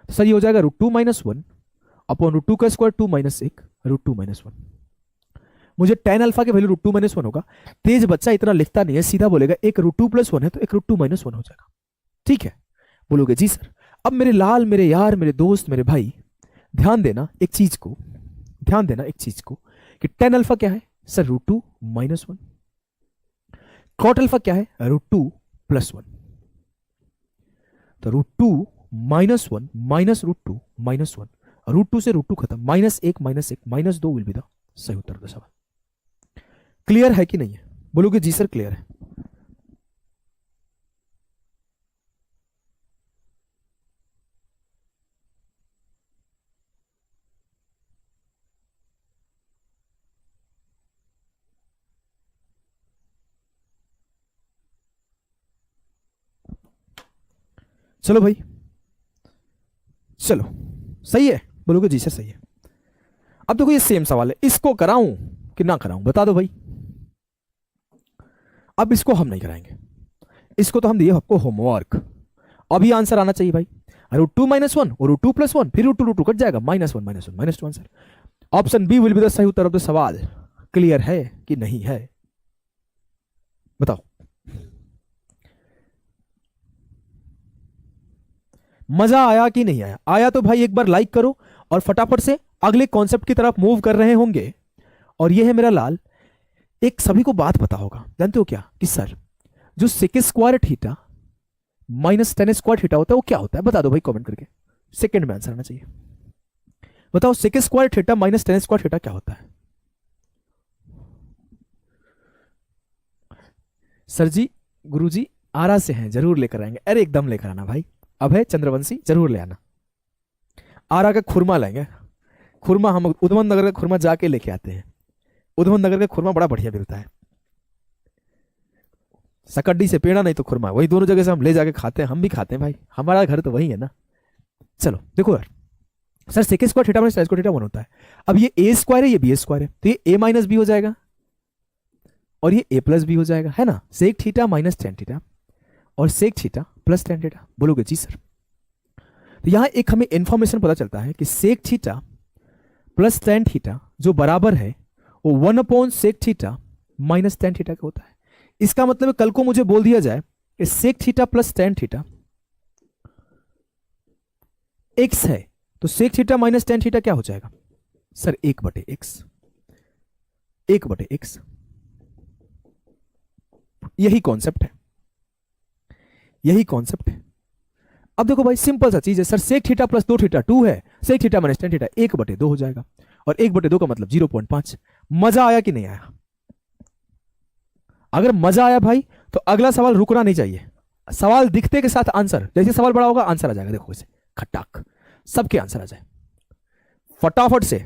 तो सर ये हो जाएगा √2 - 1/√2 का स्क्वायर 2 - 1 √2 - 1। मुझे टेन अल्फा के वैल्यू √2 - 1 होगा। तेज बच्चा इतना लिखता नहीं है, सीधा बोलेगा एक √2+1 है तो एक √2 - 1 हो जाएगा। ठीक है, बोलोगे जी सर। अब मेरे लाल, मेरे यार, मेरे दोस्त, मेरे भाई, ध्यान देना एक चीज को, ध्यान देना एक चीज को कि टेन अल्फा क्या है सर, √2 - 1। कॉट अल्फा क्या है, √2+1। तो √2 - 1 -√2 - 1, √2 से √2 खत्म, -1 -1 -2 विल बी द सही उत्तर का सवाल। क्लियर है कि नहीं है? बोलोगे जी सर क्लियर है। चलो भाई, चलो सही है, बोलोगे जी सर सही है। अब देखो ये सेम सवाल है, इसको कराऊं कि ना कराऊं, बता दो भाई। अब इसको हम नहीं कराएंगे, इसको तो हम दिए आपको होमवर्क। अभी आंसर आना चाहिए भाई, √2 - 1 और √2+1, फिर √2 कट जाएगा, -1 -1 -1 answer. Option B will be the सही उत्तर ऑफ द सवाल। क्लियर है कि नहीं है? बताओ। मजा आया कि नहीं आया? आया तो भाई एक बार लाइक करो और फटाफट से अगले कॉन्सेप्ट की तरफ मूव कर रहे होंगे। और ये है मेरा लाल। एक सभी को बात पता होगा, जानते हो क्या, कि सर जो sec² थीटा -tan² थीटा होता है वो क्या होता है? बता दो भाई कमेंट करके, सेकंड में आंसर आना चाहिए। बताओ sec² थीटा -tan² थीटा क्या होता है? सर जी, गुरुजी आरा से हैं, जरूर लेकर आएंगे। अरे एकदम लेकर आना भाई, अब है चंद्रवंशी, जरूर ले आना। आरा का खुरमा लेंगे, खुरमा हम उधमन नगर का खुरमा जाके लेके आते हैं। उधमन नगर का खुरमा बड़ा बढ़िया मिलता है, सकड्डी से पेड़ा नहीं तो खुरमा, वही दोनों जगह से हम ले जाके खाते हैं, हम भी खाते हैं भाई, हमारा घर तो वही है ना। चलो देखो यार, sir sec² theta -tan² theta 1 होता है। अब ये a² है, ये b² है, तो ये a - b हो जाएगा और ये a+b हो जाएगा, है ना। sec थीटा -tan थीटा और sec थीटा +tan थीटा। बोलोगे जी सर। तो यहां एक हमें इंफॉर्मेशन पता चलता है कि sec थीटा +tan थीटा जो बराबर है वो 1/sec थीटा -tan थीटा का होता है। इसका मतलब कल को मुझे बोल दिया जाए कि sec theta +tan theta x है, तो sec थीटा -tan थीटा क्या हो जाएगा सर, 1/x, 1/x। यही कॉन्सेप्ट है, यही कॉन्सेप्ट है। अब देखो भाई सिंपल सा चीज है, सर sec थीटा +2 थीटा 2 है, sec थीटा -tan थीटा 1/2 हो जाएगा, और 1/2 का मतलब 0.5। मजा आया कि नहीं आया? अगर मजा आया भाई तो अगला सवाल रुकना नहीं चाहिए, सवाल दिखते के साथ आंसर, जैसे सवाल बड़ा होगा आंसर आ जाएगा। देखो इसे खटाक, सबके आंसर आ जाए फटाफट से,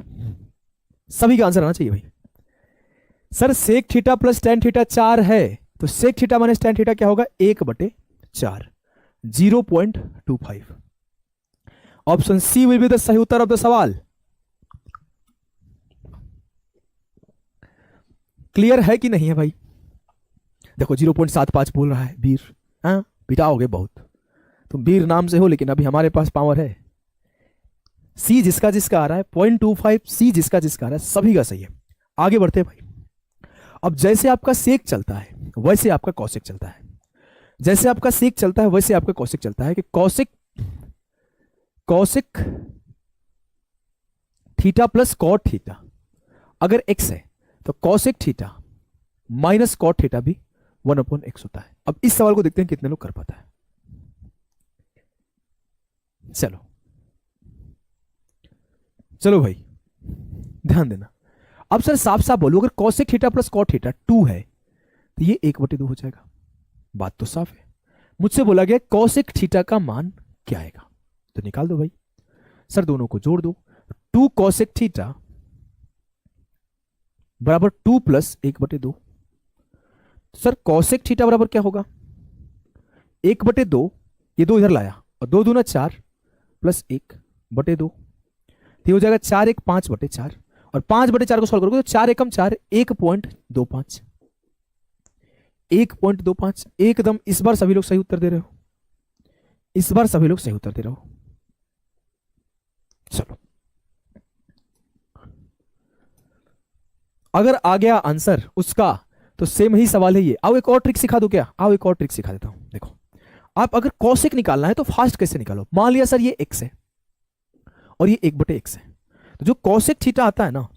सभी का आंसर आना चाहिए भाई। Sir sec theta +tan theta 4 है, तो sec थीटा -tan थीटा क्या होगा, 1/4, 0.25। Option C will be the सही उत्तर ऑफ द सवाल। क्लियर है कि नहीं है भाई? देखो 0.75 बोल रहा है वीर, हाँ पिटाओगे बहुत, तुम वीर नाम से हो लेकिन अभी हमारे पास पावर है। सी जिसका जिसका आ रहा है 0.25, सी जिसका जिसका आ रहा है, सभी का सही है। आगे बढ़ते हैं भाई। अब जैसे आपका सेक चलता है वैसे आपका कौशिक चलता है, जैसे आपका सेक चलता है वैसे आपका कौशिक चलता है, कि cosec theta plus cot theta अगर x है तो cosec theta minus cot theta भी 1/x होता है। अब इस सवाल को देखते हैं कितने लोग कर पाता है। चलो चलो भाई ध्यान देना। अब सर साफ साफ बोलो, अगर cosec theta plus cot theta 2 है तो ये 1/2 हो जाएगा। बात तो साफ है। मुझसे बोला गया कॉसेक थीटा का मान क्या आएगा, तो निकाल दो भाई। सर दोनों को जोड़ दो। 2 कॉसेक थीटा बराबर 2 प्लस 1/2। सर कॉसेक थीटा बराबर क्या होगा, 1/2, ये 2 इधर लाया और 2 दूना 4 प्लस 1/2, तो हो जाएगा 4 1 5/4, और 5/4 को सॉल्व करोगे तो 4 एकम 4, 1.25, 1.25 एकदम। इस बार सभी लोग सही उत्तर दे रहे हो, इस बार सभी लोग सही उत्तर दे रहे हो। चलो अगर आ गया आंसर उसका तो सेम ही सवाल है ये। आओ एक और ट्रिक सिखा दो क्या, आओ एक और ट्रिक सिखा देता हूं। देखो आप अगर कॉसेक निकालना है तो फास्ट कैसे निकालो। मान लिया सर ये x है और ये 1/x है, तो जो कॉसेक थीटा आता है ना,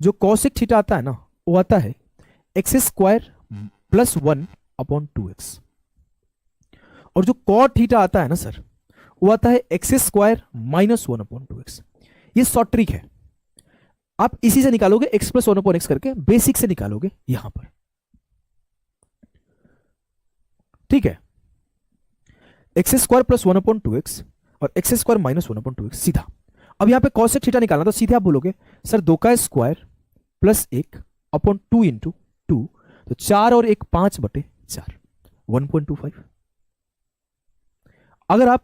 जो कॉसेक थीटा आता है ना, वो आता है x² प्लस 1/2x, और जो कॉट थीटा आता है ना सर, वो आता है x² माइनस 1/2x। ये शॉर्ट ट्रिक है, आप इसी से निकालोगे, x प्लस 1/x करके बेसिक से निकालोगे यहां पर, ठीक है। x² प्लस 1/2x और x² माइनस 1/2x सीधा। अब यहां पे कॉसेक थीटा निकालना, तो सीधे आप बोलोगे सर 2 का स्क्वायर प्लस 1/2 इंटू 2, तो 4 और 1 5/4, 1.25। अगर आप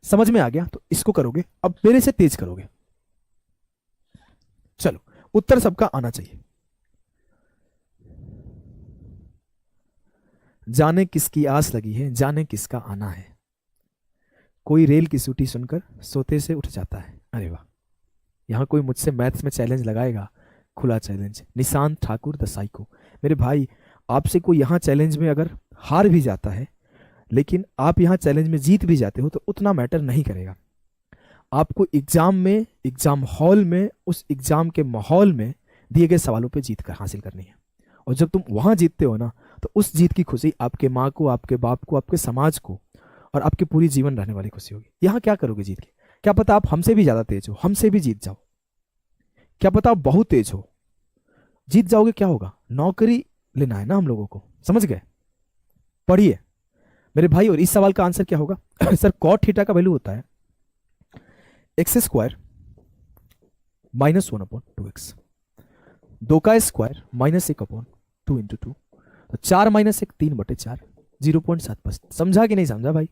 समझ में आ गया तो इसको करोगे, अब मेरे से तेज करोगे। चलो उत्तर सबका आना चाहिए। जाने किसकी आस लगी है, जाने किसका आना है। कोई रेल की सूटी सुनकर सोते से उठ जाता है। अरे वाह, यहां कोई मुझसे मैथ्स में चैलेंज लगाएगा, खुला challenge. Nishant Thakur the psycho. मेरे भाई आपसे कोई यहां चैलेंज में अगर हार भी जाता है, लेकिन आप यहां चैलेंज में जीत भी जाते हो, तो उतना मैटर नहीं करेगा। आपको एग्जाम में, एग्जाम हॉल में, उस एग्जाम के माहौल में दिए गए सवालों पे जीत कर हासिल करनी है। और जब तुम वहां जीतते हो ना, तो उस जीत की खुशी आपके माँ को, आपके बाप को, आपके समाज को और आपके पूरी जीवन रहने वाली खुशी होगी। यहां क्या करोगे जीत के, क्या पता आप हमसे भी ज्यादा तेज हो, हमसे भी जीत जाओ, क्या पता आप बहुत तेज हो, जीत जाओगे। क्या होगा, नौकरी लेना है ना हम लोगों को, समझ गए। पढ़िए मेरे भाई, और इस सवाल का आंसर क्या होगा सर कॉट थीटा का वैल्यू होता है x² माइनस 1/2x, 2 का स्क्वायर माइनस 1/2 इंटू 2, तो 4 माइनस 1 3/4, 0.7%। समझा कि नहीं समझा भाई,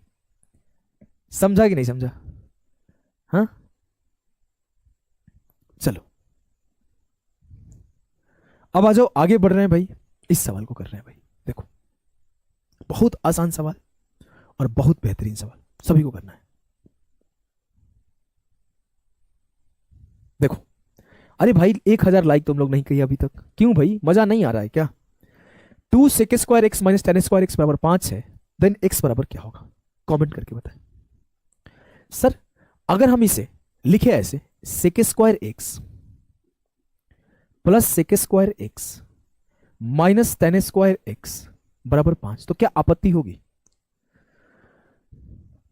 समझा कि नहीं समझा, हाँ। चलो अब आ जाओ, आगे बढ़ रहे हैं भाई, इस सवाल को कर रहे हैं भाई। देखो बहुत आसान सवाल और बहुत बेहतरीन सवाल, सभी को करना है। देखो अरे भाई 1000 लाइक तुम लोग नहीं किए अभी तक, क्यों भाई, मजा नहीं आ रहा है क्या। 2 sec² x माइनस 10² x बराबर 5 है, देन x बराबर क्या होगा, कमेंट करके बताएं। सर अगर हम इसे लिखे ऐसे sec² x plus sec² x minus 10² x बराबर 5, तो क्या आपत्ति होगी,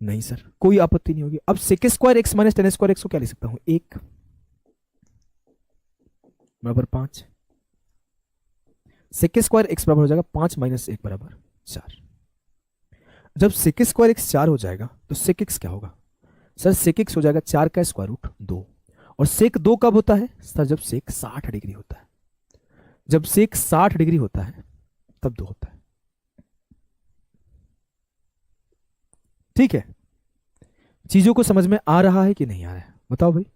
नहीं सर कोई आपत्ति नहीं होगी। अब sec² x माइनस 10² x को क्या लिख सकता हूं, 1 बराबर 5, sec² x बराबर हो जाएगा 5 माइनस 1 बराबर 4। जब sec² x 4 हो जाएगा तो sec x क्या होगा, सर sec x हो जाएगा 4 का स्क्वायर रूट 2, और sec 2 कब होता है सर, जब sec 60 डिग्री होता है, जब sec 60 डिग्री होता है तब 2 होता है, ठीक है। चीजों को समझ में आ रहा है कि नहीं आ रहा है, बताओ भाई,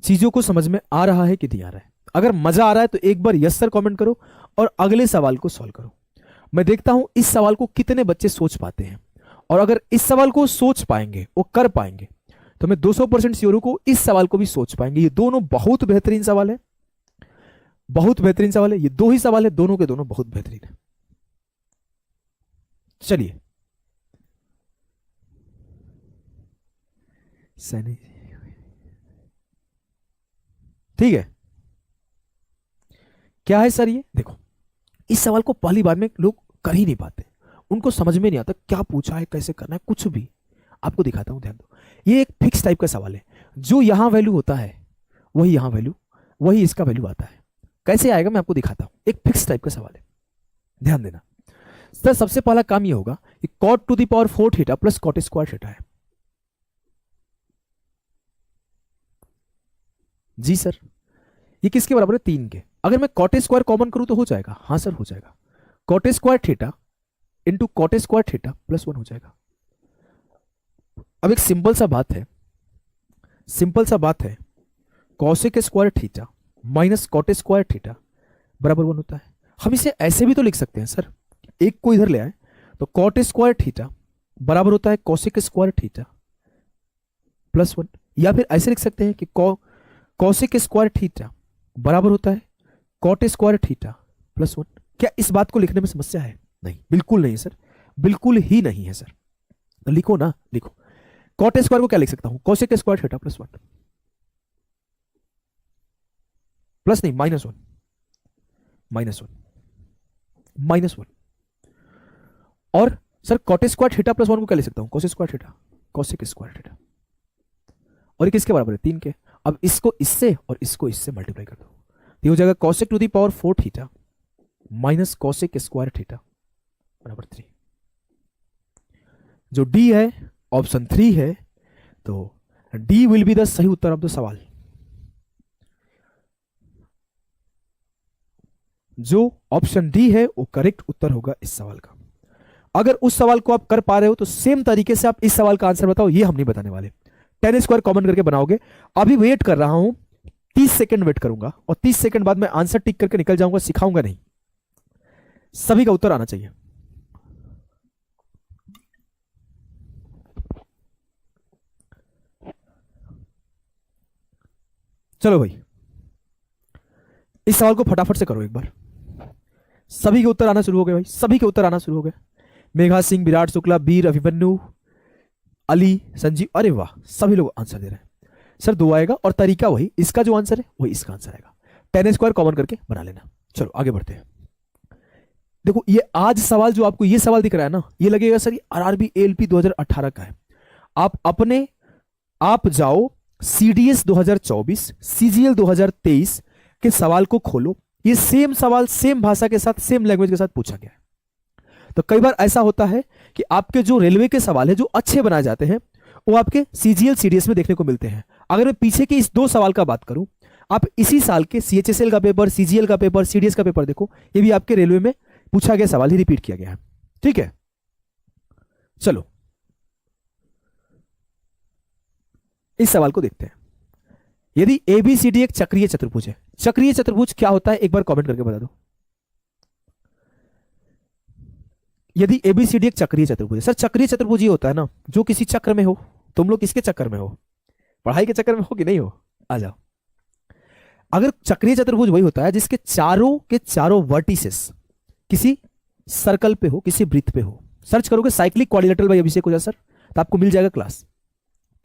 चीजों को समझ में आ रहा है कि नहीं आ रहा है। अगर मजा आ रहा है तो एक बार यस सर कमेंट करो और अगले सवाल को सॉल्व करो। मैं देखता हूं इस सवाल को कितने बच्चे सोच पाते हैं, और अगर इस सवाल को सोच पाएंगे, वो कर पाएंगे, तो मैं 200% श्योर हूं को इस सवाल को भी सोच पाएंगे। ये दोनों बहुत बेहतरीन सवाल है, बहुत बेहतरीन सवाल है। ये 2 ही सवाल है, दोनों के दोनों बहुत बेहतरीन है। चलिए ठीक है, क्या है सर ये, देखो इस सवाल को पहली बार में लोग कर ही नहीं पाते, उनको समझ में नहीं आता क्या पूछा है, कैसे करना है, कुछ भी। आपको दिखाता हूं, ध्यान दो। ये एक फिक्स टाइप का सवाल है, जो यहां वैल्यू होता है वही यहां वैल्यू, वही इसका वैल्यू आता है। कैसे आएगा मैं आपको दिखाता हूं, एक फिक्स टाइप का सवाल है, ध्यान देना। सर सबसे पहला काम ये होगा कि cot to the power 4 theta plus cot square theta है। जी सर, ये किसके बराबर है? 3 के। अगर मैं cot स्क्वायर कॉमन करूं तो हो जाएगा? हाँ सर हो जाएगा। cot square theta into cot square theta plus 1 हो जाएगा। अब एक सिंपल सा बात है, सिंपल सा बात है, cosec square theta minus cot square theta बराबर 1 होता है। हम इसे ऐसे भी तो लिख सकते हैं सर, एक को इधर ले आए तो कॉट स्क्वायर थीटा बराबर होता है कॉसेक स्क्वायर थीटा प्लस 1, या फिर ऐसे लिख सकते हैं कि कॉसेक स्क्वायर थीटा बराबर होता है कॉट स्क्वायर थीटा प्लस 1। क्या इस बात को लिखने में समस्या है? नहीं, बिल्कुल नहीं सर, बिल्कुल ही नहीं है सर। तो लिखो ना, लिखो। कॉट स्क्वायर को क्या लिख सकता हूं? Cosec square theta plus 1, plus नहीं माइनस 1, माइनस 1, माइनस 1। और sir cot square theta plus 1 को क्या लिख सकता हूं? Cosec square theta, cosec square theta. और ये किसके बराबर है? 3 के। अब इसको इससे और इसको इससे मल्टीप्लाई कर दो, ये हो जाएगा cosec to the power 4 theta minus cosec square theta बराबर 3। जो डी है ऑप्शन 3 है, तो डी विल बी द सही उत्तर ऑफ द सवाल। जो ऑप्शन डी है वो करेक्ट उत्तर होगा इस सवाल का। अगर उस सवाल को आप कर पा रहे हो तो सेम तरीके से आप इस सवाल का आंसर बताओ, ये हम नहीं बताने वाले। 10 स्क्वायर कॉमन करके बनाओगे। अभी वेट कर रहा हूं, 30 सेकंड वेट करूंगा और 30 सेकंड बाद मैं आंसर टिक करके निकल जाऊंगा, सिखाऊंगा नहीं। सभी का उत्तर आना चाहिए। चलो भाई, इस सवाल को फटाफट से करो एक बार। सभी के उत्तर आना शुरू हो गए भाई, सभी के उत्तर आना शुरू हो गए। मेघा सिंह, विराट शुक्ला, बीर, अभिमन्यु, अली, संजीव, अरे वाह, सभी लोग आंसर दे रहे हैं। सर 2 आएगा और तरीका वही, इसका जो आंसर है वही इसका आंसर आएगा। 10 स्क्वायर कॉमन करके बना लेना। चलो आगे बढ़ते हैं। देखो ये आज सवाल जो आपको ये सवाल दिख रहा है ना, ये लगेगा सर ये आरआरबी एएलपी 2018 का है। आप जाओ सीडीएस 2024, सीजीएल 2023 के सवाल को खोलो, ये सेम सवाल सेम भाषा के साथ सेम लैंग्वेज के साथ पूछा गया है। तो कई बार ऐसा होता है कि आपके जो रेलवे के सवाल है जो अच्छे बनाए जाते हैं वो आपके सीजीएल सीडीएस में देखने को मिलते हैं। अगर मैं पीछे के इस 2 सवाल का बात करूं, आप इसी साल के सीएचएसएल का पेपर, सीजीएल का पेपर, सीडीएस का पेपर देखो, ये भी आपके रेलवे में पूछा गया सवाल ही रिपीट किया गया है। ठीक है, चलो इस सवाल को देखते हैं। यदि एबीसीडी एक चक्रीय चतुर्भुज है, चक्रीय चतुर्भुज क्या होता है एक बार कमेंट करके बता दो। यदि एबीसीडी एक चक्रीय चतुर्भुज है, सर चक्रीय चतुर्भुज ये होता है ना जो किसी चक्र में हो। तुम लोग किसके चक्कर में हो? पढ़ाई के चक्कर में हो कि नहीं हो? आ जाओ। अगर चक्रीय चतुर्भुज वही होता है जिसके चारों के चारों वर्टिसेस किसी सर्कल पे हो, किसी वृत्त पे हो। सर्च करोगे साइक्लिक क्वाड्रिलेटरल बाय अभिषेक ओझा सर, तो आपको मिल जाएगा क्लास।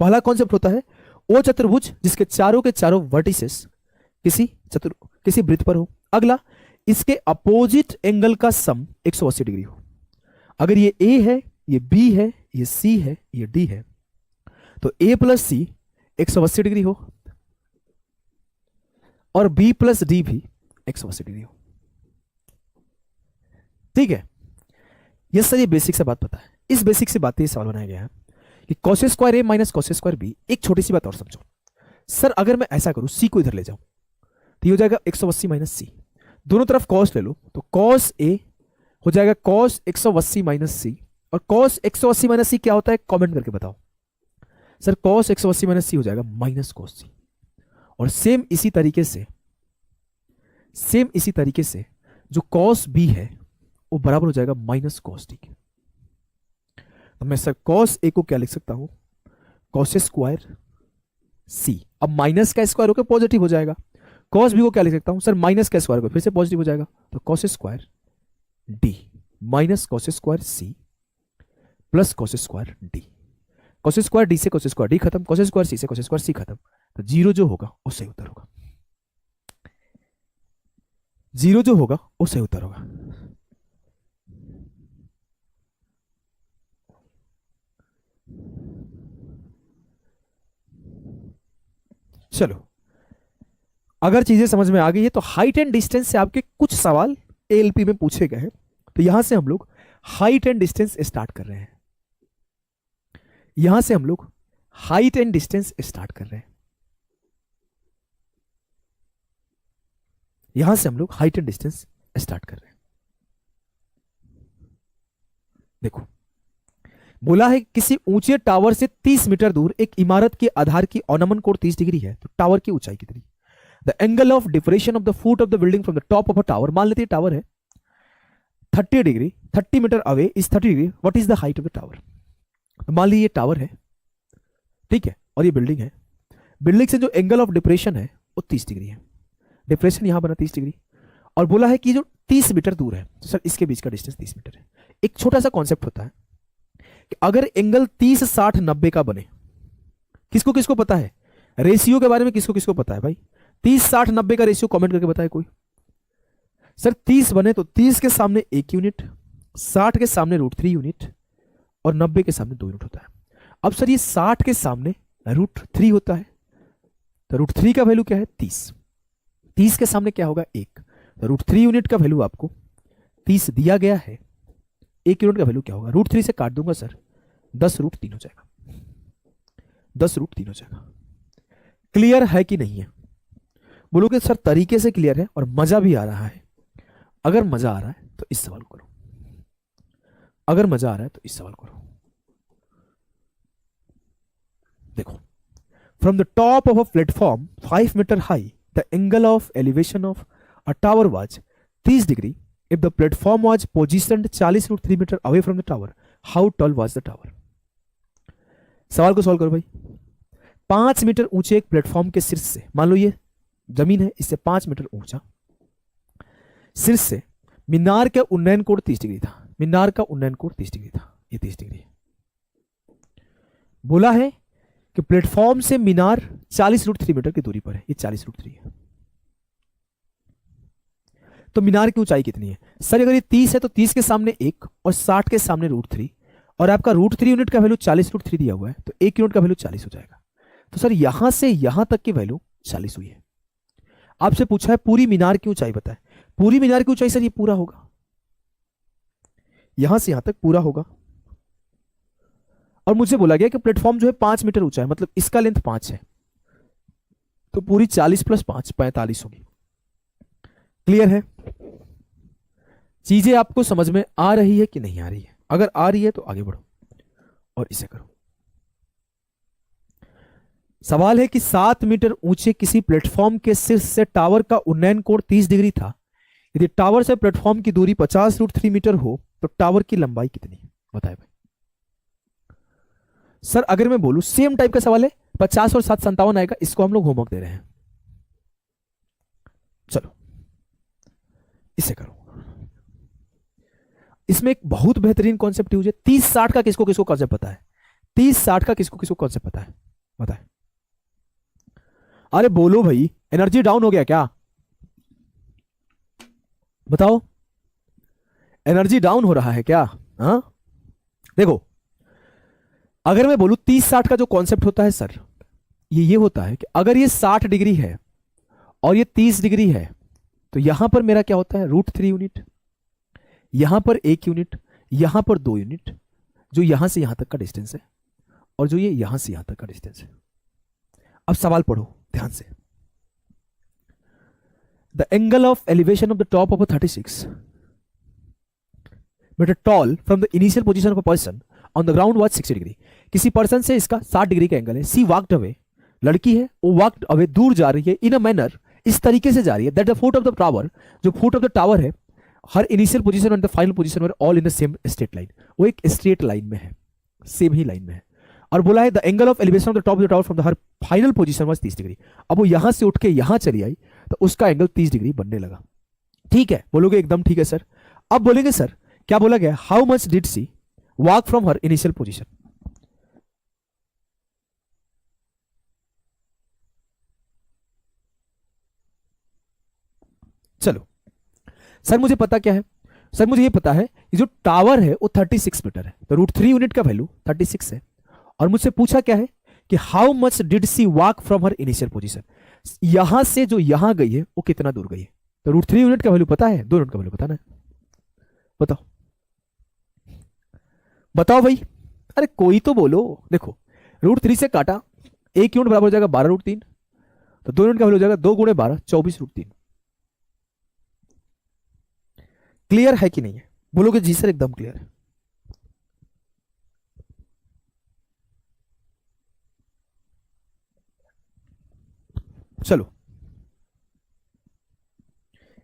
पहला कॉन्सेप्ट होता है वो चतुर्भुज जिसके चारों के चारों वर्टिसेस किसी वृत्त पर हो। अगला, इसके अपोजिट एंगल का सम 180 डिग्री हो। अगर ये ए है, ये बी है, ये सी है, ये डी है, तो ए प्लस सी 180 डिग्री हो और बी प्लस डी भी 180 डिग्री हो। ठीक है, ये सर ये बेसिक से बात पता है। इस बेसिक से बात सवाल बनाया गया है कि cos स्क्वायर ए माइनस cos स्क्वायर बी। एक छोटी सी बात और समझो सर, अगर मैं ऐसा करूं सी को इधर ले जाऊं तो ये हो जाएगा 180 माइनस सी। दोनों तरफ cos ले लो तो cos ए हो जाएगा cos 180 माइनस सी। और cos 180 माइनस सी क्या होता है कमेंट करके बताओ। सर cos 180 माइनस सी हो जाएगा माइनस cos सी। और सेम इसी तरीके से जो cos बी है वो बराबर हो जाएगा माइनस cos डी के। तो मैं सर cos ए को क्या लिख सकता हूं? cos स्क्वायर सी। अब माइनस का स्क्वायर होकर पॉजिटिव हो जाएगा। cos बी को क्या लिख सकता हूं? सर माइनस का स्क्वायर होकर फिर से पॉजिटिव हो जाएगा, तो cos square D minus cos square C plus cos square D. cos square D से cos स्क्वायर डी खत्म, cos स्क्वायर सी से cos स्क्वायर सी खत्म, तो जीरो जो होगा वो सही उत्तर होगा। जीरो जो होगा वो सही उत्तर होगा। चलो अगर चीजें समझ में आ गई है तो हाइट एंड डिस्टेंस से आपके कुछ सवाल एएलपी में पूछे गए हैं, तो यहां से हम लोग हाइट एंड डिस्टेंस स्टार्ट कर रहे हैं। यहां से हम लोग हाइट एंड डिस्टेंस स्टार्ट कर रहे हैं। यहां से हम लोग हाइट एंड डिस्टेंस स्टार्ट कर रहे हैं। देखो, बोला है किसी ऊंचे टावर से 30 मीटर दूर एक इमारत के आधार की अवनमन कोण 30 डिग्री है, तो टावर की ऊंचाई कितनी? The angle of depression of the foot of the building from the top of a tower, मान लेते हैं टावर है 30 degree, 30 metre away is 30 degree, what is the height of the tower? मान लीजिए टावर है, ठीक है, और ये बिल्डिंग है। बिल्डिंग से जो एंगल ऑफ डिप्रेशन है वो 30 डिग्री है। डिप्रेशन यहां बना 30 डिग्री, और बोला है कि जो 30 मीटर दूर है, तो सर इसके बीच का डिस्टेंस 30 मीटर है। एक छोटा सा कॉन्सेप्ट होता है कि अगर एंगल 30 60 90 का बने, किसको किसको पता है रेशियो के बारे में? किसको किसको पता है भाई 30 60 90 का रेशियो? कमेंट करके बताए कोई। सर 30 बने तो 30 के सामने 1 यूनिट, 60 के सामने √3 यूनिट और 90 के सामने 2 यूनिट होता है। अब सर ये 60 के सामने √3 होता है, तो √3 का वैल्यू क्या है? 30। 30 के सामने क्या होगा? 1। तो √3 यूनिट का वैल्यू आपको 30 दिया गया है, 1 यूनिट का वैल्यू क्या होगा? √3 से काट दूंगा सर, 10√3 हो जाएगा। 10√3 हो जाएगा। क्लियर है कि नहीं है? बोलोगे सर तरीके से क्लियर है और मजा भी आ रहा है। अगर मजा आ रहा है तो इस सवाल को करो, अगर मजा आ रहा है तो इस सवाल को करो। देखो, from the top of a platform 5 metre high the angle of elevation of a tower was 30 degree if the platform was positioned 40√3 metre away from the tower, how tall was the tower? सवाल को सॉल्व करो भाई। 5 मीटर ऊंचे एक प्लेटफॉर्म के शीर्ष से, मान लो ये जमीन है, इससे 5 मीटर ऊंचा शीर्ष से मीनार का उन्नयन कोण 30 डिग्री था। मीनार का उन्नयन कोण 30 डिग्री था, ये 30 डिग्री है। बोला है कि प्लेटफॉर्म से मीनार 40√3 मीटर की दूरी पर है, ये 40√3 है। तो मीनार की ऊंचाई कितनी है? सर अगर ये 30 है तो 30 के सामने 1 और 60 के सामने √3, और आपका √3 यूनिट का वैल्यू 40√3 दिया हुआ है, तो 1 यूनिट का वैल्यू 40 हो जाएगा। तो सर यहां से यहां तक की वैल्यू 40 हुई है। आपसे पूछा है पूरी मीनार की ऊंचाई बताए। पूरी मीनार की ऊंचाई सर ये पूरा होगा, यहां से यहां तक पूरा होगा। और मुझे बोला गया कि प्लेटफॉर्म जो है 5 मीटर ऊंचा है, मतलब इसका लेंथ 5 है, तो पूरी 40 + 5 45 होगी। क्लियर है? चीजें आपको समझ में आ रही है कि नहीं आ रही है? अगर आ रही है तो आगे बढ़ो और इसे करो। सवाल है कि 7 मीटर ऊंचे किसी प्लेटफॉर्म के शीर्ष से टावर का उन्नयन कोण 30 डिग्री था। यदि टावर से प्लेटफॉर्म की दूरी 50√3 मीटर हो तो टावर की लंबाई कितनी है? बताए भाई। सर अगर मैं बोलूं सेम टाइप का सवाल है, 50 और 7 57 आएगा, इसको हम लोग होमवर्क दे रहे हैं। चलो इसे करो। इसमें एक बहुत बेहतरीन कॉन्सेप्ट यूज है। 30 60 का किसको किसको कॉन्सेप्ट पता है? 30 60 का किसको किसको कॉन्सेप्ट पता है? बताए। अरे बोलो भाई, एनर्जी डाउन हो गया क्या? बताओ, एनर्जी डाउन हो रहा है क्या? हाँ देखो, अगर मैं बोलूं 30 60 का जो कॉन्सेप्ट होता है सर, ये होता है कि अगर ये 60 डिग्री है और ये 30 डिग्री है, तो यहां पर मेरा क्या होता है? √3 यूनिट, यहां पर 1 यूनिट, यहां पर 2 यूनिट, जो यहां से यहां तक का डिस्टेंस है, और जो ये यहां से यहां तक का डिस्टेंस है। अब सवाल पढ़ो ध्यान से। The angle of elevation of the top of 36 metre tall from the initial position of a person on the ground was 60 degree. किसी पर्सन से इसका 60 डिग्री का एंगल है। सी वॉक्ड अवे, लड़की है वो वॉक्ड अवे, दूर जा रही है, इन अ मैनर, इस तरीके से जा रही है, that the foot of the tower, जो फुट ऑफ द टावर है, हर initial position and the final position were all in the same straight line, वो एक स्ट्रेट लाइन में है, सेम ही लाइन में है। और बोला है the angle of elevation of the top of the tower from the her final position was 30 degree. अब वो यहां से उठ के यहां चली आई तो उसका एंगल 30 डिग्री बनने लगा। ठीक है, बोलोगे एकदम ठीक है सर। अब बोलेंगे सर क्या बोला गया? How much did she walk from her initial position? चलो सर मुझे पता क्या है? सर मुझे ये पता है कि जो टावर है वो 36 मीटर है, तो √3 यूनिट का वैल्यू 36 है। और मुझसे पूछा क्या है कि how much did she walk from her initial position? यहां से जो यहां गई है वो कितना दूर गई है? तो √3 यूनिट का वैल्यू पता है, 2 यूनिट का वैल्यू बताना है। बताओ बताओ भाई, अरे कोई तो बोलो। देखो √3 से काटा, 1 यूनिट बराबर हो जाएगा 12√3, तो 2 यूनिट का वैल्यू हो जाएगा 2 गुणे 12 24√3। क्लियर है कि नहीं है? बोलोगे जी सर एकदम क्लियर है। चलो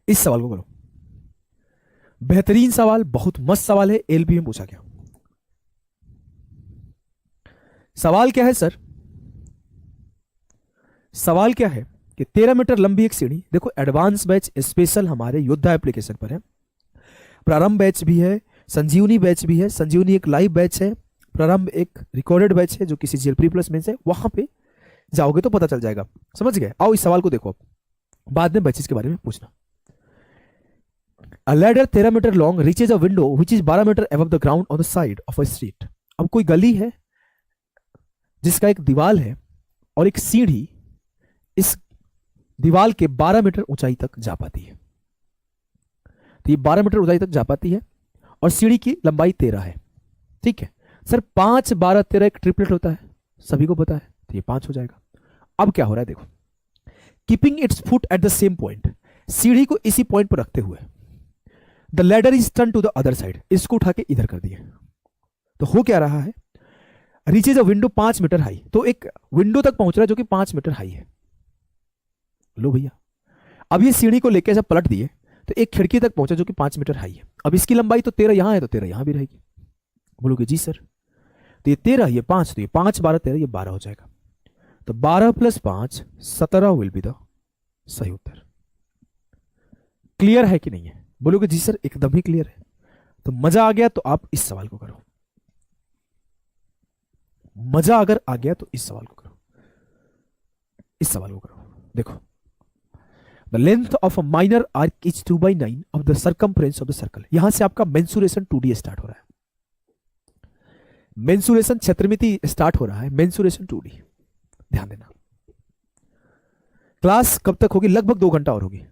इस सवाल को करो, बेहतरीन सवाल, बहुत मस्त सवाल है, एलपी में पूछा गया। सवाल क्या है सर? सवाल क्या है कि 13 मीटर लंबी एक सीढ़ी, देखो एडवांस बैच स्पेशल हमारे योद्धा एप्लीकेशन पर है, प्रारंभ बैच भी है, संजीवनी बैच भी है। संजीवनी एक लाइव बैच है, प्रारंभ एक रिकॉर्डेड बैच है जो किसी CGL प्री प्लस में है। वहां पे जाओगे तो पता चल जाएगा। समझ गए? आओ इस सवाल को देखो, बाद में बैचेस के बारे में पूछना। A ladder 13 metre long reaches a window which is 12 metre above the ground on the side of a street। अब कोई गली है जिसका एक दीवाल है और एक सीढ़ी इस दीवाल के 12 मीटर ऊंचाई तक जा पाती है। तो ये 12 मीटर ऊंचाई तक जा पाती है और सीढ़ी की लंबाई 13 है। ठीक है सर, 5 12 13 एक ट्रिपलेट होता है, सभी को पता है, तो ये 5 हो जाएगा। अब क्या हो रहा है देखो, keeping its foot at the same point, सीढ़ी को इसी पॉइंट पर रखते हुए the ladder is turn to the other side, इसको उठा के इधर कर दिए। तो हो क्या रहा है, reaches a window 5 metre high, तो एक विंडो तक पहुंच रहा है जो कि 5 मीटर हाई है। लो भैया, अब ये सीढ़ी को लेके जब पलट दिए तो एक खिड़की तक पहुंचा जो कि 5 मीटर हाई है। अब इसकी लंबाई तो 13 यहां है, तो 13 यहां भी रहेगी। बोलोगे जी सर, तो ये 13 ये 5, तो ये 5 12 13 ये 12 हो जाएगा। तो 12 + 5 17 विल बी द सही उत्तर। क्लियर है कि नहीं है? बोलोगे जी सर एकदम ही क्लियर है। तो मजा आ गया तो आप इस सवाल को करो, मजा अगर आ गया तो इस सवाल को करो, इस सवाल को करो। देखो, the length of a minor arc is 2/9 of the circumference of the circle. यहां से आपका मेंसुरेशन 2D स्टार्ट हो रहा है, मेंसुरेशन क्षेत्रमिति स्टार्ट हो रहा है, मेंसुरेशन 2D। ध्यान देना, क्लास कब तक होगी? लगभग 2 घंटा और होगी।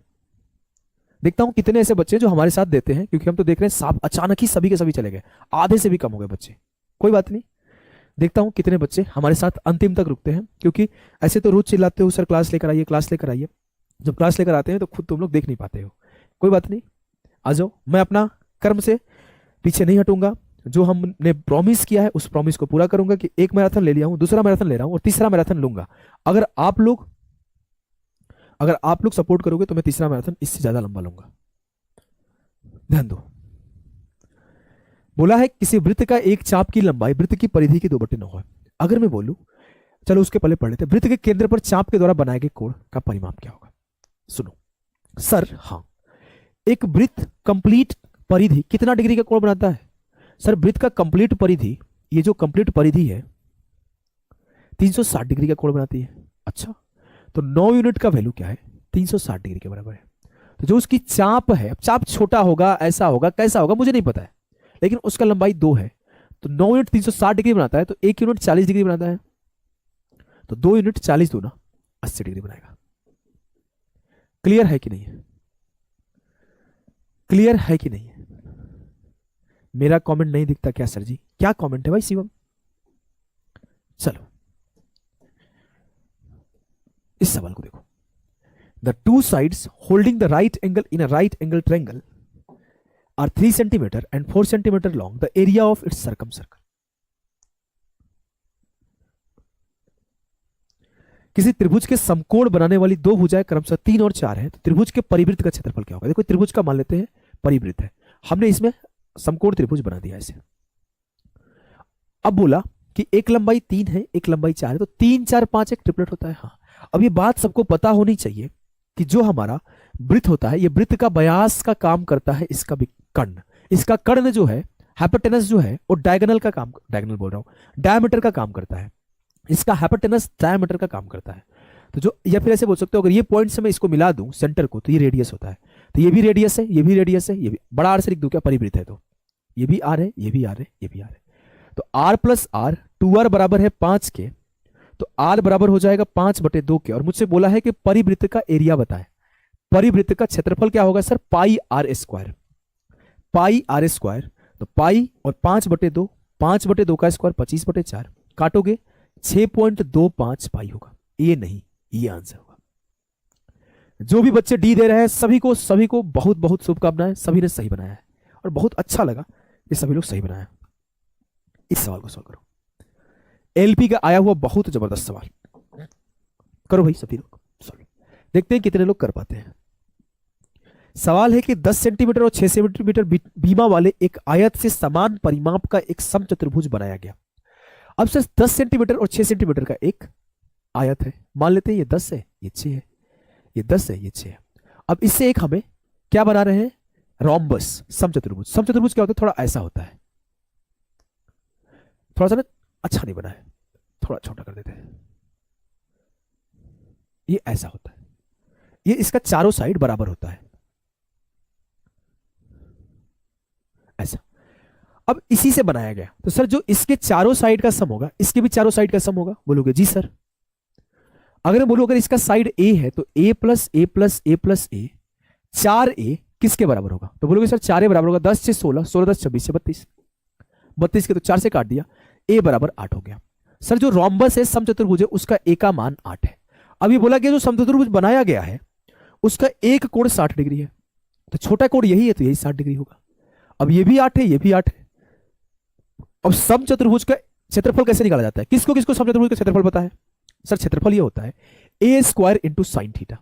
देखता हूं कितने ऐसे बच्चे जो हमारे साथ देते हैं, क्योंकि हम तो देख रहे हैं साहब अचानक ही सभी के सभी चले गए, आधे से भी कम हो गए बच्चे। कोई बात नहीं, देखता हूं कितने बच्चे हमारे साथ अंतिम तक रुकते हैं, क्योंकि ऐसे तो रोज चिल्लाते हो सर क्लास लेकर आइए, क्लास लेकर आइए। जब क्लास लेकर आते हैं तो खुद तुम लोग देख नहीं पाते हो। कोई बात नहीं, आ जाओ, मैं अपना कर्म से पीछे नहीं हटूंगा। जो हमने प्रॉमिस किया है उस प्रॉमिस को पूरा करूंगा कि एक मैराथन ले लिया हूं, दूसरा मैराथन ले रहा हूं और तीसरा मैराथन लूंगा। अगर आप लोग सपोर्ट करोगे तो मैं तीसरा मैराथन इससे ज्यादा लंबा लूंगा। ध्यान दो, बोला है किसी वृत्त का एक चाप की लंबाई वृत्त की परिधि की 2/9 है। अगर मैं बोलूं, चलो उसके पहले पढ़ लेते हैं, वृत्त के केंद्र पर चाप के द्वारा बनाए गए कोण का परिमाप क्या होगा? सुनो सर, हाँ, एक वृत्त कंप्लीट परिधि कितना डिग्री का कोण बनाता है? सर वृत्त का कंप्लीट परिधि, ये जो कंप्लीट परिधि है 360 डिग्री का कोण बनाती है। अच्छा, तो 9 यूनिट का वैल्यू क्या है? 360 डिग्री के बराबर है। तो जो उसकी चाप है, चाप छोटा होगा, ऐसा होगा, कैसा होगा मुझे नहीं पता है, लेकिन उसका लंबाई 2 है, तो 9 यूनिट 360 डिग्री बनाता है, तो 1 यूनिट 40 डिग्री बनाता है, तो 2 यूनिट 40 दूना 80 डिग्री बनाएगा। क्लियर है कि नहीं है? क्लियर है कि नहीं है? मेरा कमेंट नहीं दिखता क्या सर जी? क्या कमेंट है भाई शिवम? चलो इस सवाल को देखो, the two sides holding the right angle in a right angle triangle are 3 cm and 4 cm long, the area of its circumcircle। किसी त्रिभुज के समकोण बनाने वाली दो भुजाएं क्रमशः 3 और 4 है, तो त्रिभुज के परिवृत्त का क्षेत्रफल क्या होगा? देखो त्रिभुज का मान लेते हैं परिवृत्त है, हमने इसमें समकोण त्रिभुज बना दिया ऐसे। अब बोला कि एक लंबाई 3 है, एक लंबाई 4 है, तो 3 4 5 एक ट्रिपलेट होता है। हाँ, अब ये बात सबको पता होनी चाहिए कि जो हमारा वृत्त होता है, ये वृत्त का व्यास का काम करता है, इसका भी कर्ण, इसका कर्ण जो है हाइपोटेनस जो है वो डायगोनल का काम, डायगोनल बोल रहा हूं, डायमीटर का काम करता है, इसका हाइपोटेनस डायमीटर का काम करता है। तो जो, या फिर ऐसे बोल सकते हो, अगर ये पॉइंट से मैं इसको मिला दूं सेंटर को, तो ये रेडियस होता है, तो ये भी रेडियस है, ये भी रेडियस है, ये भी बड़ा आर से लिख दूं क्या? परिवृत्त है तो ये भी आर है, ये भी आर है, ये भी आर है, तो r + r 2r बराबर है 5 के, तो आर बराबर हो जाएगा 5/2 के, और मुझसे बोला है कि परिवृत्त का एरिया बताएं। परिवृत्त का क्षेत्रफल क्या होगा sir? Pi r square. Pi r square, तो पाई और 5/2, 5/2 का स्क्वायर 25/4, काटोगे 6.25 पाई होगा। ये नहीं, ये आंसर होगा। जो भी बच्चे डी दे रहे हैं सभी को बहुत बहुत शुभकामनाएं। सभी ने सही बनाया है और बहुत अच्छा लगा कि सभी लोग सही बनाया। इस सवाल को सॉल्व करो। एलपी का आया हुआ बहुत जबरदस्त सवाल, करो भाई सभी लोग सॉल्व। देखते हैं कितने लोग कर पाते हैं। सवाल है कि 10 सेंटीमीटर और 6 सेंटीमीटर बीमा वाले एक आयत से समान परिमाप का एक समचतुर्भुज बनाया गया। अब सर 10 सेंटीमीटर और 6 सेंटीमीटर का एक आयत है, मान लेते हैं ये 10 है, ये 6 है, ये 10 है, ये 6 है। अब इससे एक हमें क्या बना रहे हैं? रोम्बस, समचतुर्भुज। समचतुर्भुज क्या होता है? थोड़ा ऐसा होता है, थोड़ा सा ना अच्छा नहीं बना है, थोड़ा छोटा कर देते हैं। ये ऐसा होता है, ये इसका चारों साइड बराबर होता है, ऐसा। अब इसी से बनाया गया, तो सर जो इसके चारों साइड का सम होगा, इसके भी चारों साइड का सम होगा। बोलोगे जी सर। अगर मैं बोलूं अगर इसका साइड ए है तो a plus A plus A plus A, 4a किसके बराबर होगा? तो बोलोगे सर 4a बराबर होगा 10 से 16, 16 10 26 से 32, 32 के तो 4 से काट दिया, a बराबर 8 हो गया। सर जो रोम्बस है समचतुर्भुज है उसका a का मान 8 है। अब ये बोला गया जो समचतुर्भुज बनाया गया है उसका एक कोण 60 डिग्री है, तो छोटा कोण यही है तो यही 60 डिग्री होगा। अब ये भी 8 है, ये भी 8 है। अब समचतुर्भुज का क्षेत्रफल कैसे निकाला जाता है? किसको किसको समचतुर्भुज का क्षेत्रफल पता है? सर क्षेत्रफल ये होता है a square into sign theta,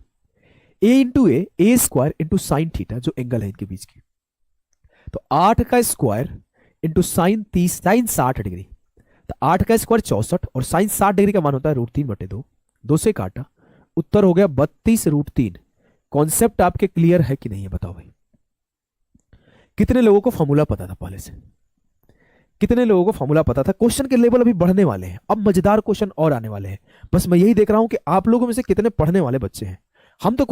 a square into sign theta, जो एंगल है इनके बीच की। तो 8 का square into sine 30, sine 60 degree, तो 8 का स्क्वायर 64 और साइन 60 डिग्री का मान होता है √3/2, 2 से काटा, उत्तर हो गया 32√3। कॉन्सेप्ट आपके क्लियर है कि नहीं है बताओ भाई। कितने लोगों को फॉर्मूला पता था पहले से? कितने लोगों को फॉर्मूला पता था? क्वेश्चन के लेवल अभी बढ़ने वाले हैं, अब मजेदार क्वेश्चन और आने वाले हैं। बस मैं यही देख रहा हूं कि आप लोगों में से कितने पढ़ने वाले बच्चे हैं। हम तो